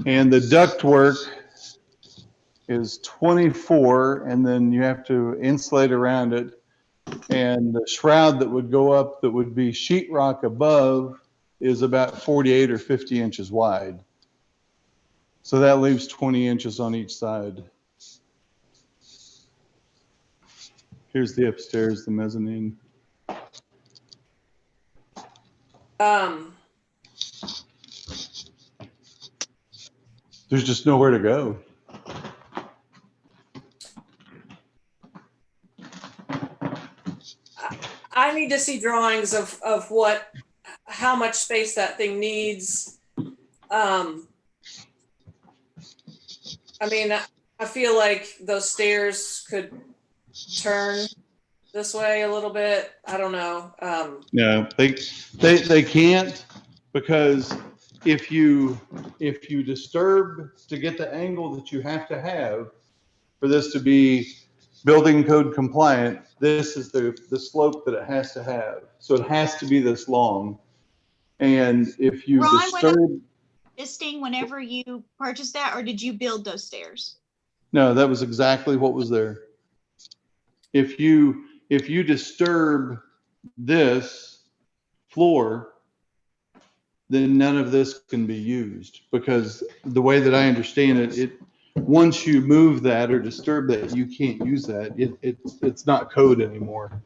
And the ductwork is 24, and then you have to insulate around it. And the shroud that would go up that would be sheetrock above is about 48 or 50 inches wide. So that leaves 20 inches on each side. Here's the upstairs, the mezzanine. There's just nowhere to go. I need to see drawings of how much space that thing needs. I mean, I feel like those stairs could turn this way a little bit. I don't know. No, they can't, because if you disturb to get the angle that you have to have for this to be building code compliant, this is the slope that it has to have. So it has to be this long. And if you Ron, disturb, listing whenever you purchased that, or did you build those stairs? no, that was exactly what was there. If you disturb this floor, then none of this can be used, because the way that I understand it, once you move that or disturb that, you can't use that. It's not code anymore.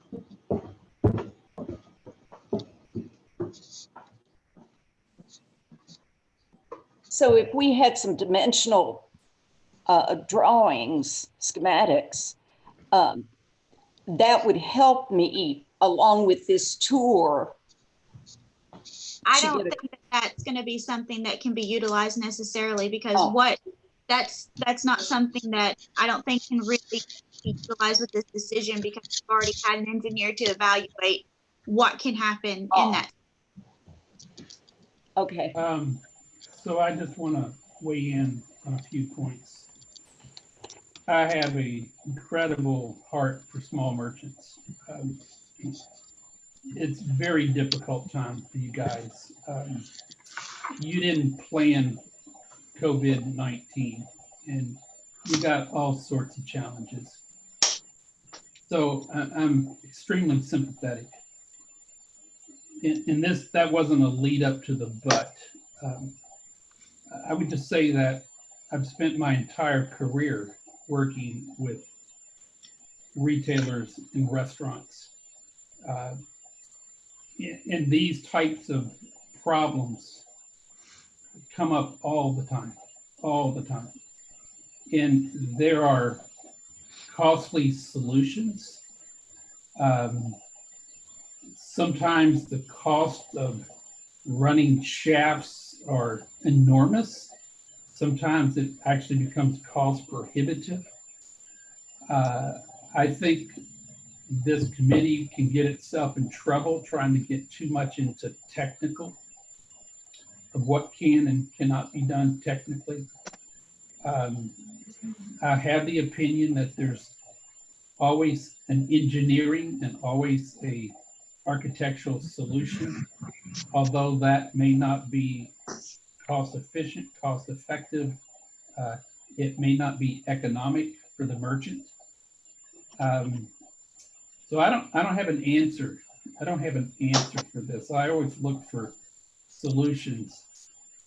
So if we had some dimensional drawings, schematics, that would help me along with this tour. I don't think that that's going to be something that can be utilized necessarily, because that's not something that I don't think can really be utilized with this decision, because we've already had an engineer to evaluate what can happen in that. Okay. So I just want to weigh in on a few points. I have an incredible heart for small merchants. It's a very difficult time for you guys. You didn't plan COVID-19, and you got all sorts of challenges. So I'm extremely sympathetic. In this, that wasn't a lead up to the but. I would just say that I've spent my entire career working with retailers and restaurants. And these types of problems come up all the time. And there are costly solutions. Sometimes the cost of running shafts are enormous. Sometimes it actually becomes cost prohibitive. I think this committee can get itself in trouble trying to get too much into technical of what can and cannot be done technically. I have the opinion that there's always an engineering and always a architectural solution, although that may not be cost efficient, cost effective. It may not be economic for the merchant. So I don't have an answer. I don't have an answer for this. I always look for solutions,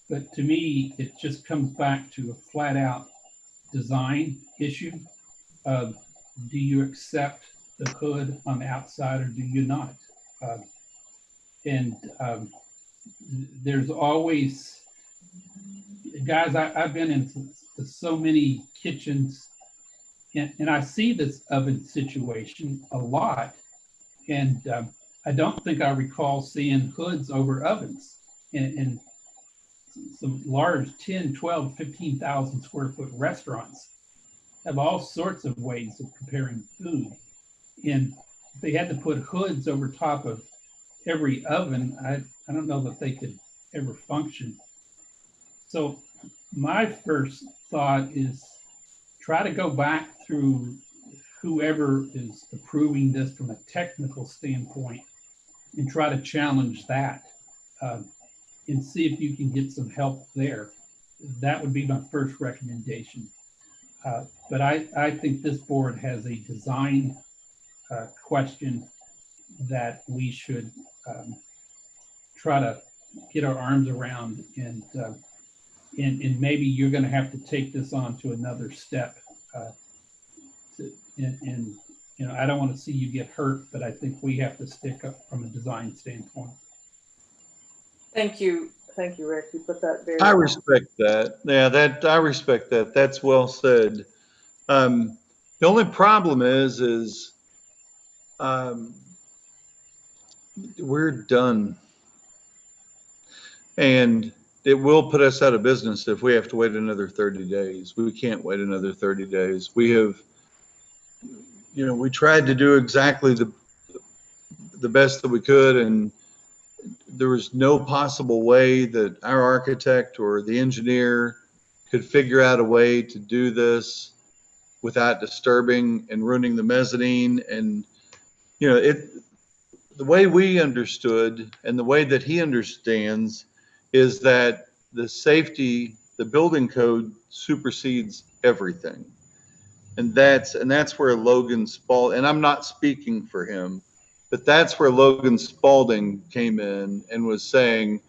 but to me, it just comes back to a flat out design issue of, do you accept the hood on the outside or do you not? There's always, guys, I've been into so many kitchens and I see this oven situation a lot. And I don't think I recall seeing hoods over ovens in some large 10, 12, 15,000 square foot restaurants have all sorts of ways of preparing food. And if they had to put hoods over top of every oven, I don't know that they could ever function. So my first thought is try to go back through whoever is approving this from a technical standpoint and try to challenge that and see if you can get some help there. That would be my first recommendation. But I think this board has a design question that we should try to get our arms around, and maybe you're going to have to take this on to another step. And you know, I don't want to see you get hurt, but I think we have to stick up from a design standpoint. Thank you, Rick. You put that very. I respect that. Yeah, I respect that. That's well said. The only problem is we're done, and it will put us out of business if we have to wait another 30 days. We can't wait another 30 days. We have, you know, we tried to do exactly the best that we could, and there was no possible way that our architect or the engineer could figure out a way to do this without disturbing and ruining the mezzanine. And, you know, the way we understood and the way that he understands is that the safety, the building code supersedes everything. And that's where Logan Spalding, and I'm not speaking for him, but that's where Logan Spalding came in and was saying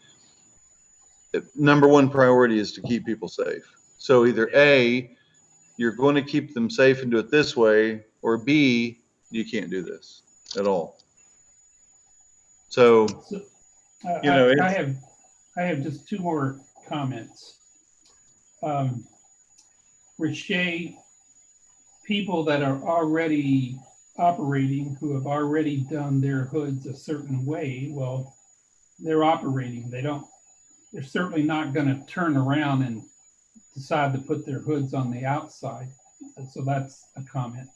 that number one priority is to keep people safe. So either A, you're going to keep them safe and do it this way, or B, you can't do this at all. So you know, I have just two more comments. Riche, people that are already operating, who have already done their hoods a certain way, well, they're operating. They're certainly not going to turn around and decide to put their hoods on the outside. So that's a comment.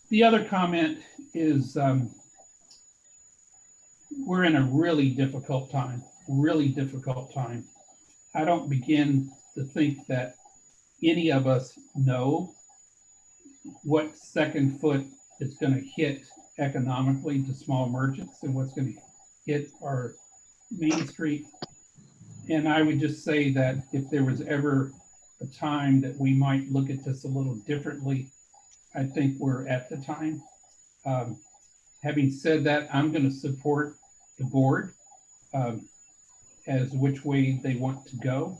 The other comment is we're in a really difficult time. I don't begin to think that any of us know what second foot is going to hit economically to small merchants and what's going to hit our Main Street. And I would just say that if there was ever a time that we might look at this a little differently, I think we're at the time. Having said that, I'm going to support the board as which way they want to go.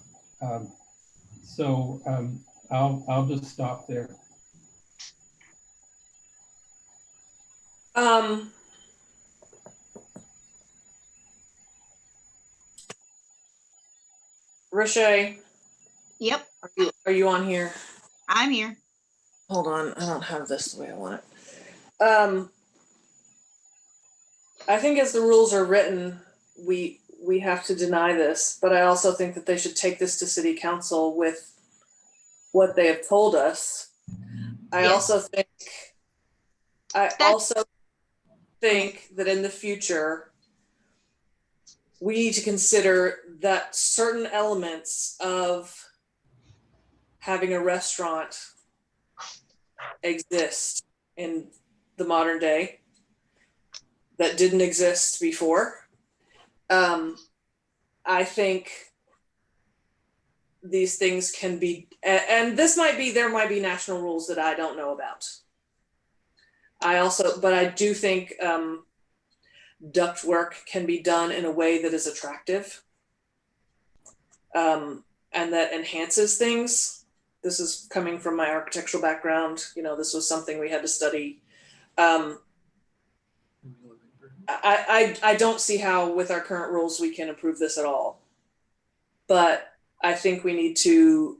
I'll just stop there. Riche. Yep. Are you on here? I'm here. Hold on, I don't have this the way I want it. I think as the rules are written, we have to deny this, but I also think that they should take this to city council with what they have told us. I also think that in the future, we need to consider that certain elements of having a restaurant exist in the modern day that didn't exist before. I think these things can be, and there might be national rules that I don't know about. But I do think duct work can be done in a way that is attractive, and that enhances things. This is coming from my architectural background. This was something we had to study. I don't see how with our current rules we can improve this at all. But I think we need to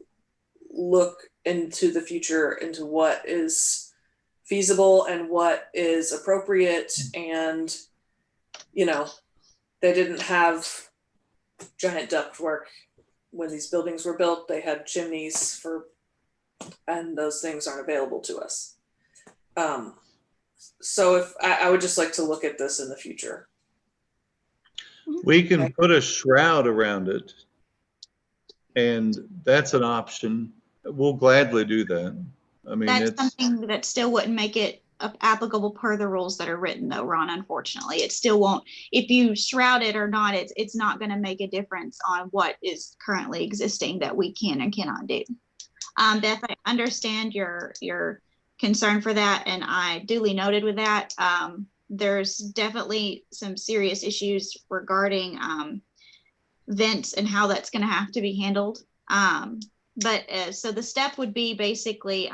look into the future, into what is feasible and what is appropriate. And, they didn't have giant ductwork when these buildings were built. They had chimneys and those things aren't available to us. So if I would just like to look at this in the future. We can put a shroud around it, and that's an option. We'll gladly do that. I mean, That's something that still wouldn't make it applicable per the rules that are written, though, Ron. Unfortunately, it still won't. If you shroud it or not, it's not going to make a difference on what is currently existing that we can and cannot do. Beth, I understand your concern for that, and I duly noted with that. There's definitely some serious issues regarding vents and how that's going to have to be handled. So the step would be basically,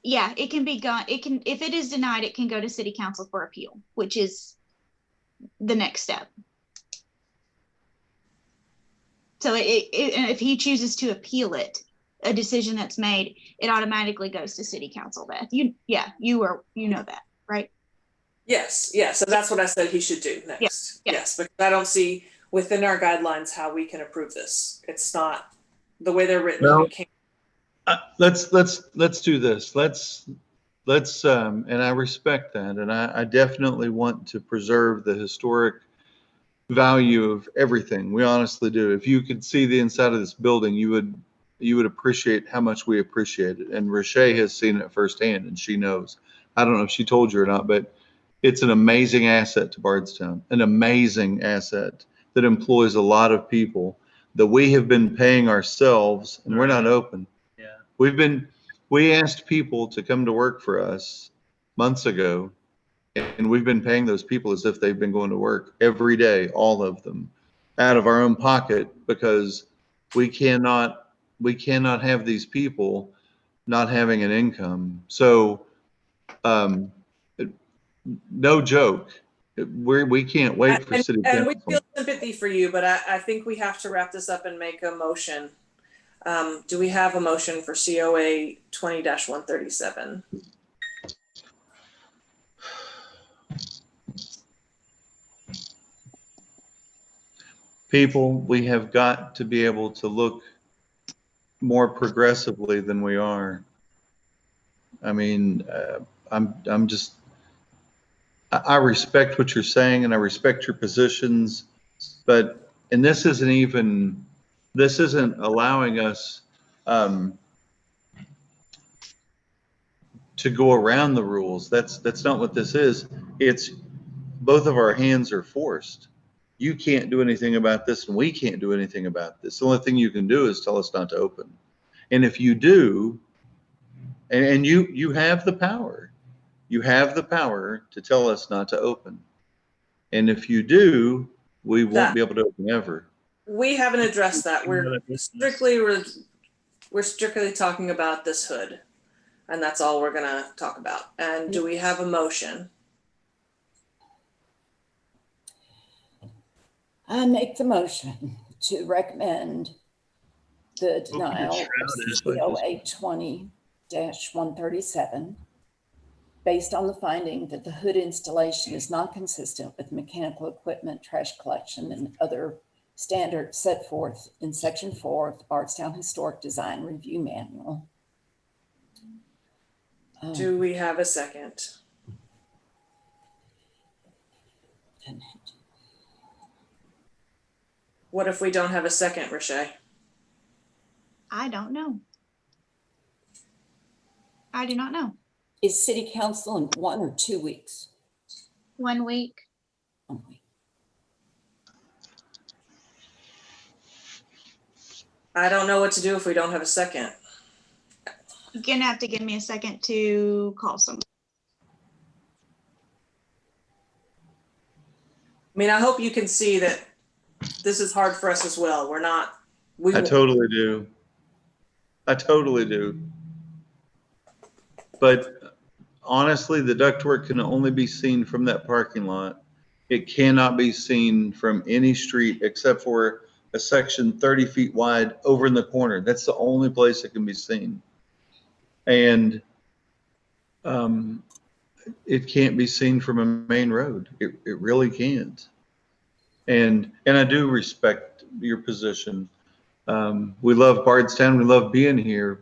it can be gone. If it is denied, it can go to city council for appeal, which is the next step. So if he chooses to appeal it, a decision that's made, it automatically goes to city council, Beth. You know that, right? Yes. So that's what I said he should do next. Yes, because I don't see within our guidelines how we can approve this. It's not the way they're written. No. We can't. Let's do this. And I respect that, and I definitely want to preserve the historic value of everything. We honestly do. If you could see the inside of this building, you would appreciate how much we appreciate it. And Rochelle has seen it firsthand, and she knows. I don't know if she told you or not, but it's an amazing asset to Bardstown, an amazing asset that employs a lot of people that we have been paying ourselves, and we're not open. Yeah. We asked people to come to work for us months ago, and we've been paying those people as if they've been going to work every day, all of them, out of our own pocket, because we cannot have these people not having an income. So, no joke. We can't wait for city council. And we feel sympathy for you, but I think we have to wrap this up and make a motion. Do we have a motion for COA 20-137? People, we have got to be able to look more progressively than we are. I mean, I respect what you're saying, and I respect your positions, and this isn't allowing us to go around the rules. That's not what this is. It's both of our hands are forced. You can't do anything about this, and we can't do anything about this. The only thing you can do is tell us not to open. And if you do, and you have the power, to tell us not to open. And if you do, we won't be able to open ever. We haven't addressed that. We're strictly talking about this hood, and that's all we're gonna talk about. And do we have a motion? I make the motion to recommend the denial of COA 20-137 based on the finding that the hood installation is not consistent with mechanical equipment, trash collection, and other standards set forth in Section 4 of the Bardstown Historic Design Review Manual. Do we have a second? What if we don't have a second, Rochelle? I don't know. I do not know. Is city council in 1 or 2 weeks? 1 week. I don't know what to do if we don't have a second. You're gonna have to give me a second to call someone. I mean, I hope you can see that this is hard for us as well. We're not, we, I totally do. I totally do. But honestly, the ductwork can only be seen from that parking lot. It cannot be seen from any street except for a section 30 feet wide over in the corner. That's the only place it can be seen. And it can't be seen from a main road. It really can't. And I do respect your position. We love Bardstown. We love being here.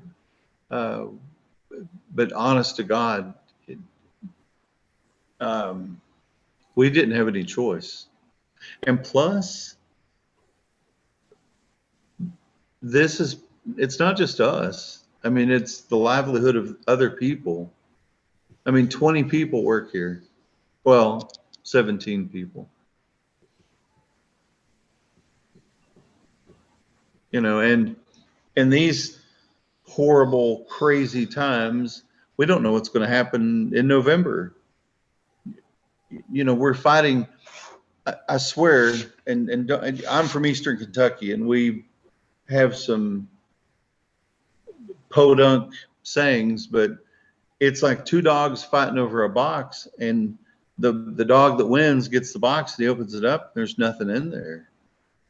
But honest to God, we didn't have any choice. And plus, it's not just us. I mean, it's the livelihood of other people. I mean, 20 people work here. Well, 17 people. You know, and in these horrible, crazy times, we don't know what's going to happen in November. You know, we're fighting, I swear, and I'm from Eastern Kentucky, and we have some podunk sayings, but it's like two dogs fighting over a box, and the dog that wins gets the box, and he opens it up, there's nothing in there.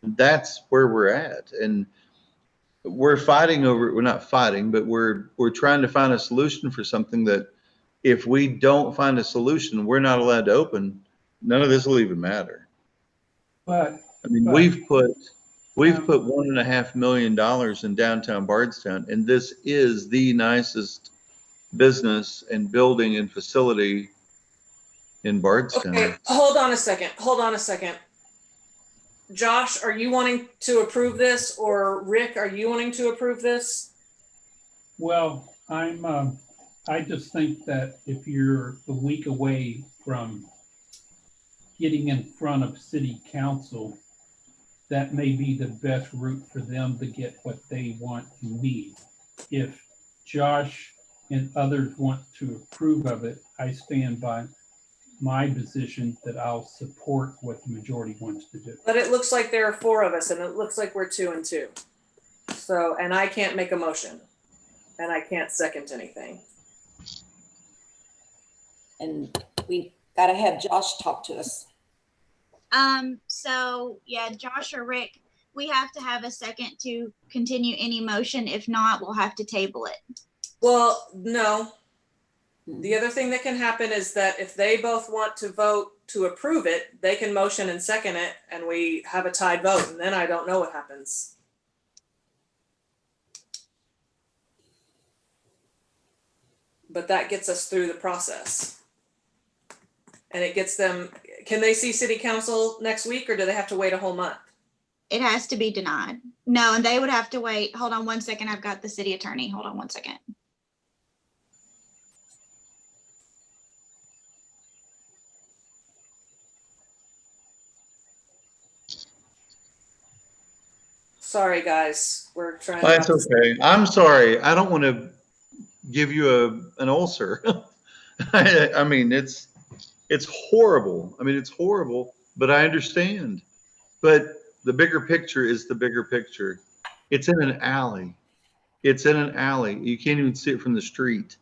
That's where we're at. And we're fighting over, we're not fighting, but we're trying to find a solution for something that if we don't find a solution, we're not allowed to open. None of this will even matter. But I mean, we've put $1.5 million in downtown Bardstown, and this is the nicest business and building and facility in Bardstown. okay, hold on a second. Hold on a second. Josh, are you wanting to approve this, or Rick, are you wanting to approve this? Well, I just think that if you're a week away from getting in front of city council, that may be the best route for them to get what they want and need. If Josh and others want to approve of it, I stand by my position that I'll support what the majority wants to do. But it looks like there are 4 of us, and it looks like we're 2 and 2. So, and I can't make a motion, and I can't second anything. And we got to have Josh talk to us. So yeah, Josh or Rick, we have to have a second to continue any motion. If not, we'll have to table it. Well, no. The other thing that can happen is that if they both want to vote to approve it, they can motion and second it, and we have a tied vote, and then I don't know what happens. But that gets us through the process. And it gets them, can they see city council next week, or do they have to wait a whole month? It has to be denied. No, and they would have to wait. Hold on one second. I've got the city attorney. Hold on one second. Sorry, guys, we're trying. That's okay. I'm sorry. I don't want to give you an ulcer. I mean, it's horrible. I mean, it's horrible, but I understand. But the bigger picture is the bigger picture. It's in an alley. It's in an alley. You can't even see it from the street.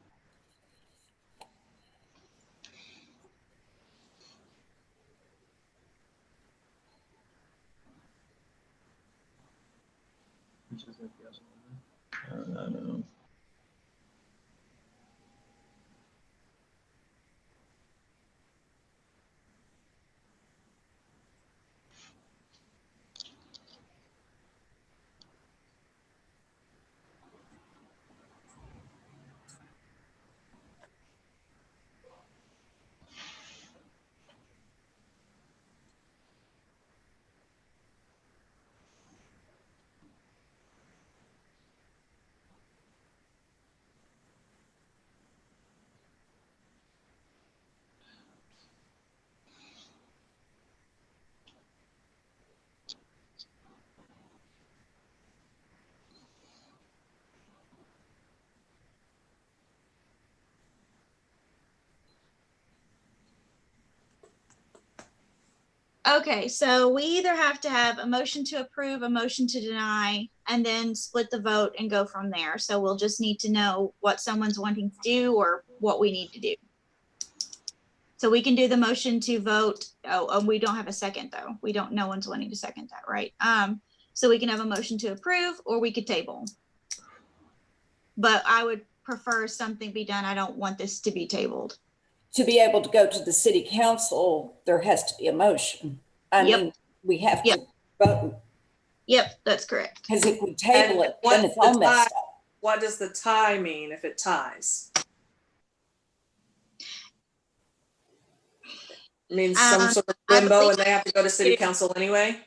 I know. Okay, so we either have to have a motion to approve, a motion to deny, and then split the vote and go from there. So we'll just need to know what someone's wanting to do or what we need to do. So we can do the motion to vote. Oh, we don't have a second though. No one's wanting to second that, right? So we can have a motion to approve or we could table. But I would prefer something be done. I don't want this to be tabled. To be able to go to the city council, there has to be a motion. I mean, we have to vote. Yep, that's correct. Because if we table it, then it's all messed up. What does the tie mean if it ties? It means some sort of limbo and they have to go to city council anyway?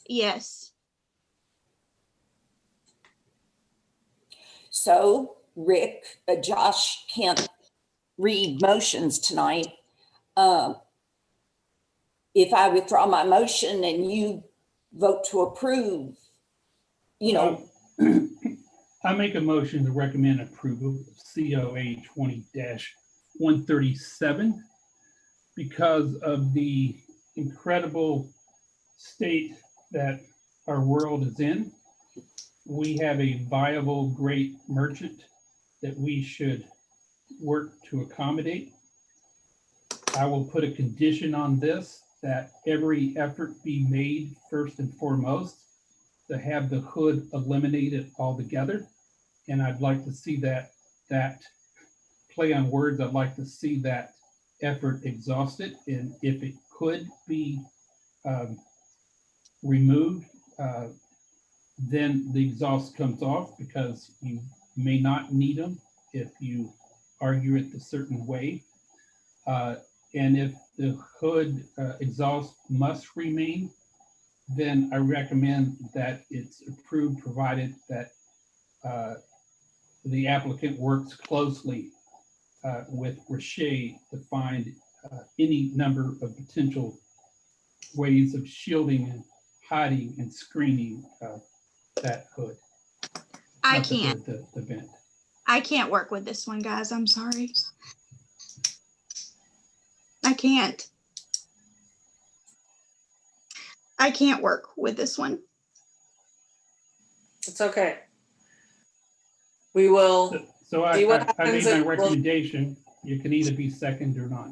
Yes. So Rick, Josh can't read motions tonight. If I withdraw my motion and you vote to approve, you know. I make a motion to recommend approval of COA 20-137 because of the incredible state that our world is in. We have a viable, great merchant that we should work to accommodate. I will put a condition on this that every effort be made first and foremost to have the hood eliminated altogether. And I'd like to see that play on words, I'd like to see that effort exhausted. And if it could be removed, then the exhaust comes off because you may not need them if you argue it a certain way. And if the hood exhaust must remain, then I recommend that it's approved, provided that the applicant works closely with Rashay to find any number of potential ways of shielding and hiding and screening that hood. I can't. The vent. I can't work with this one, guys. I'm sorry. I can't. I can't work with this one. It's okay. We will. So I see what made happens my and recommendation. You can either be second or not.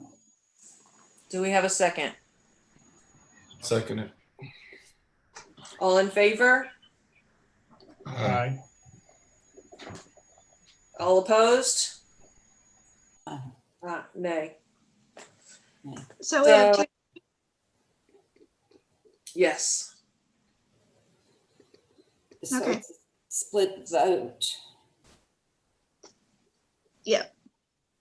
Do we have a second? Second it. All in favor? Aye. All opposed? Nay. So we have two. Yes. So Okay. it's a split vote. Yep.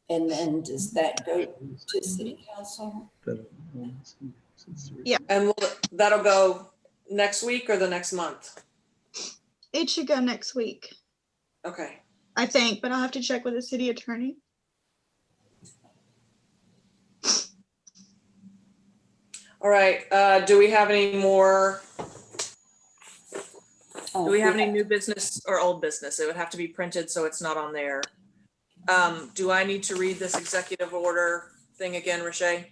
And then does that go to city council? Yeah. And that'll go next week or the next month? It should go next week, Okay. I think, but I'll have to check with the city attorney. All right. Do we have any more? Do we have any new business or old business? It would have to be printed, so it's not on there. Do I need to read this executive order thing again, Rashay?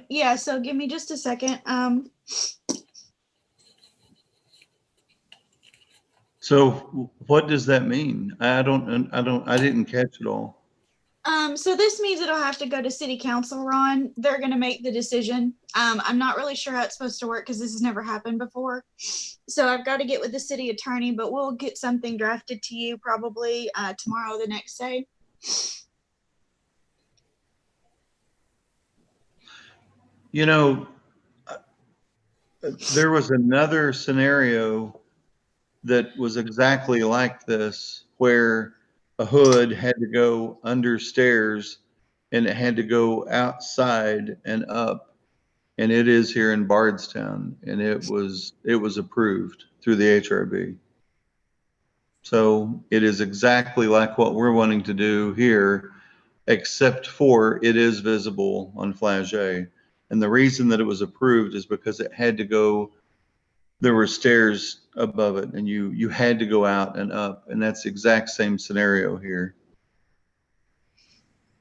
Yeah, so give me just a second. So what does that mean? I didn't catch it all. So this means it'll have to go to city council, Ron. They're gonna make the decision. I'm not really sure how it's supposed to work because this has never happened before. So I've got to get with the city attorney, but we'll get something drafted to you probably tomorrow or the next day. You know, there was another scenario that was exactly like this, where a hood had to go under stairs and it had to go outside and up. And it is here in Bardstown, and it was approved through the HRB. So it is exactly like what we're wanting to do here, except for it is visible on Flagey. And the reason that it was approved is because it had to go, there were stairs above it, and you had to go out and up, and that's the exact same scenario here.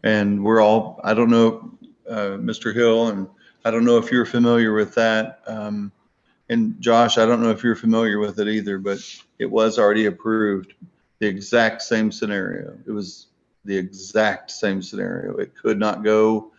And we're all, I don't know, Mr. Hill and I don't know if you're familiar with that. And Josh, I don't know if you're familiar with it either, but it was already approved. The exact same scenario. It was the exact same scenario. It could not go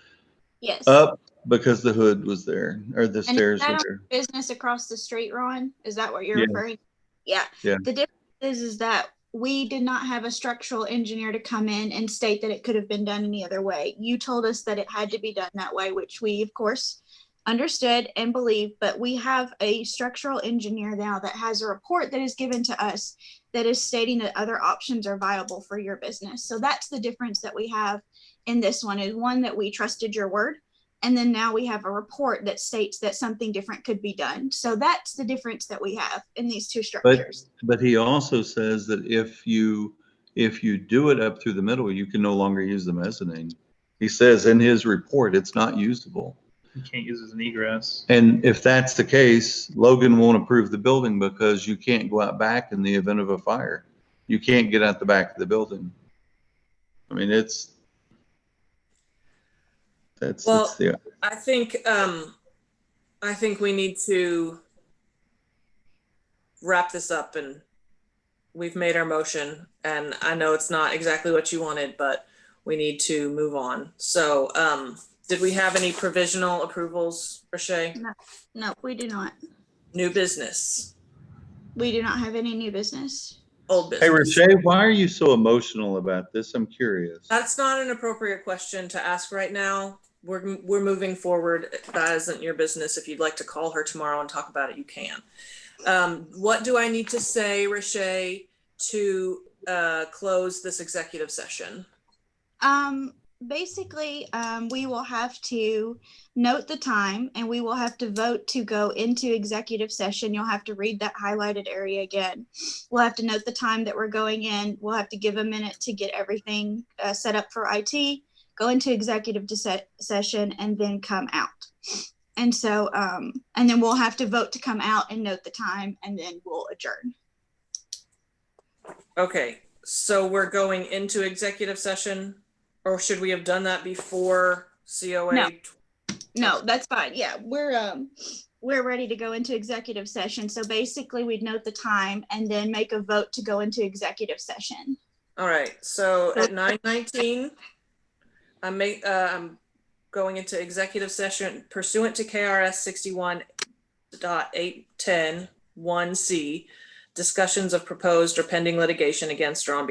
Yes. up because the hood was there, or the And is stairs that were on there. business across the street, Ron? Is that what you're Yeah. referring? Yeah. Yeah. The difference is that we did not have a structural engineer to come in and state that it could have been done any other way. You told us that it had to be done that way, which we, of course, understood and believed, but we have a structural engineer now that has a report that is given to us that is stating that other options are viable for your business. So that's the difference that we have in this one, is one that we trusted your word. And then now we have a report that states that something different could be done. So that's the difference that we have in these two structures. But he also says that if you do it up through the middle, you can no longer use the mezzanine. He says in his report, it's not usable. You can't use it as an egress. And if that's the case, Logan won't approve the building because you can't go out back in the event of a fire. You can't get out the back of the building. I mean, that's the. I think we need to wrap this up, and we've made our motion, and I know it's not exactly what you wanted, but we need to move on. So, did we have any provisional approvals, Rashay? No, we do not. New business? We do not have any new business. Old Hey, business? Rashay, why are you so emotional about this? I'm curious. That's not an appropriate question to ask right now. We're moving forward. That isn't your business. If you'd like to call her tomorrow and talk about it, you can. What do I need to say, Rashay, to close this executive session? Basically, we will have to note the time and we will have to vote to go into executive session. You'll have to read that highlighted area again. We'll have to note the time that we're going in. We'll have to give a minute to get everything set up for IT, go into executive session, and then come out. And so, and then we'll have to vote to come out and note the time, and then we'll adjourn. Okay, so we're going into executive session, or should we have done that before COA? No, that's fine. Yeah, we're ready to go into executive session. So basically we'd note the time and then make a vote to go into executive session. All right, so at 9:19, I'm going into executive session pursuant to KRS 61.810 1C, discussions of proposed or pending litigation against or on behalf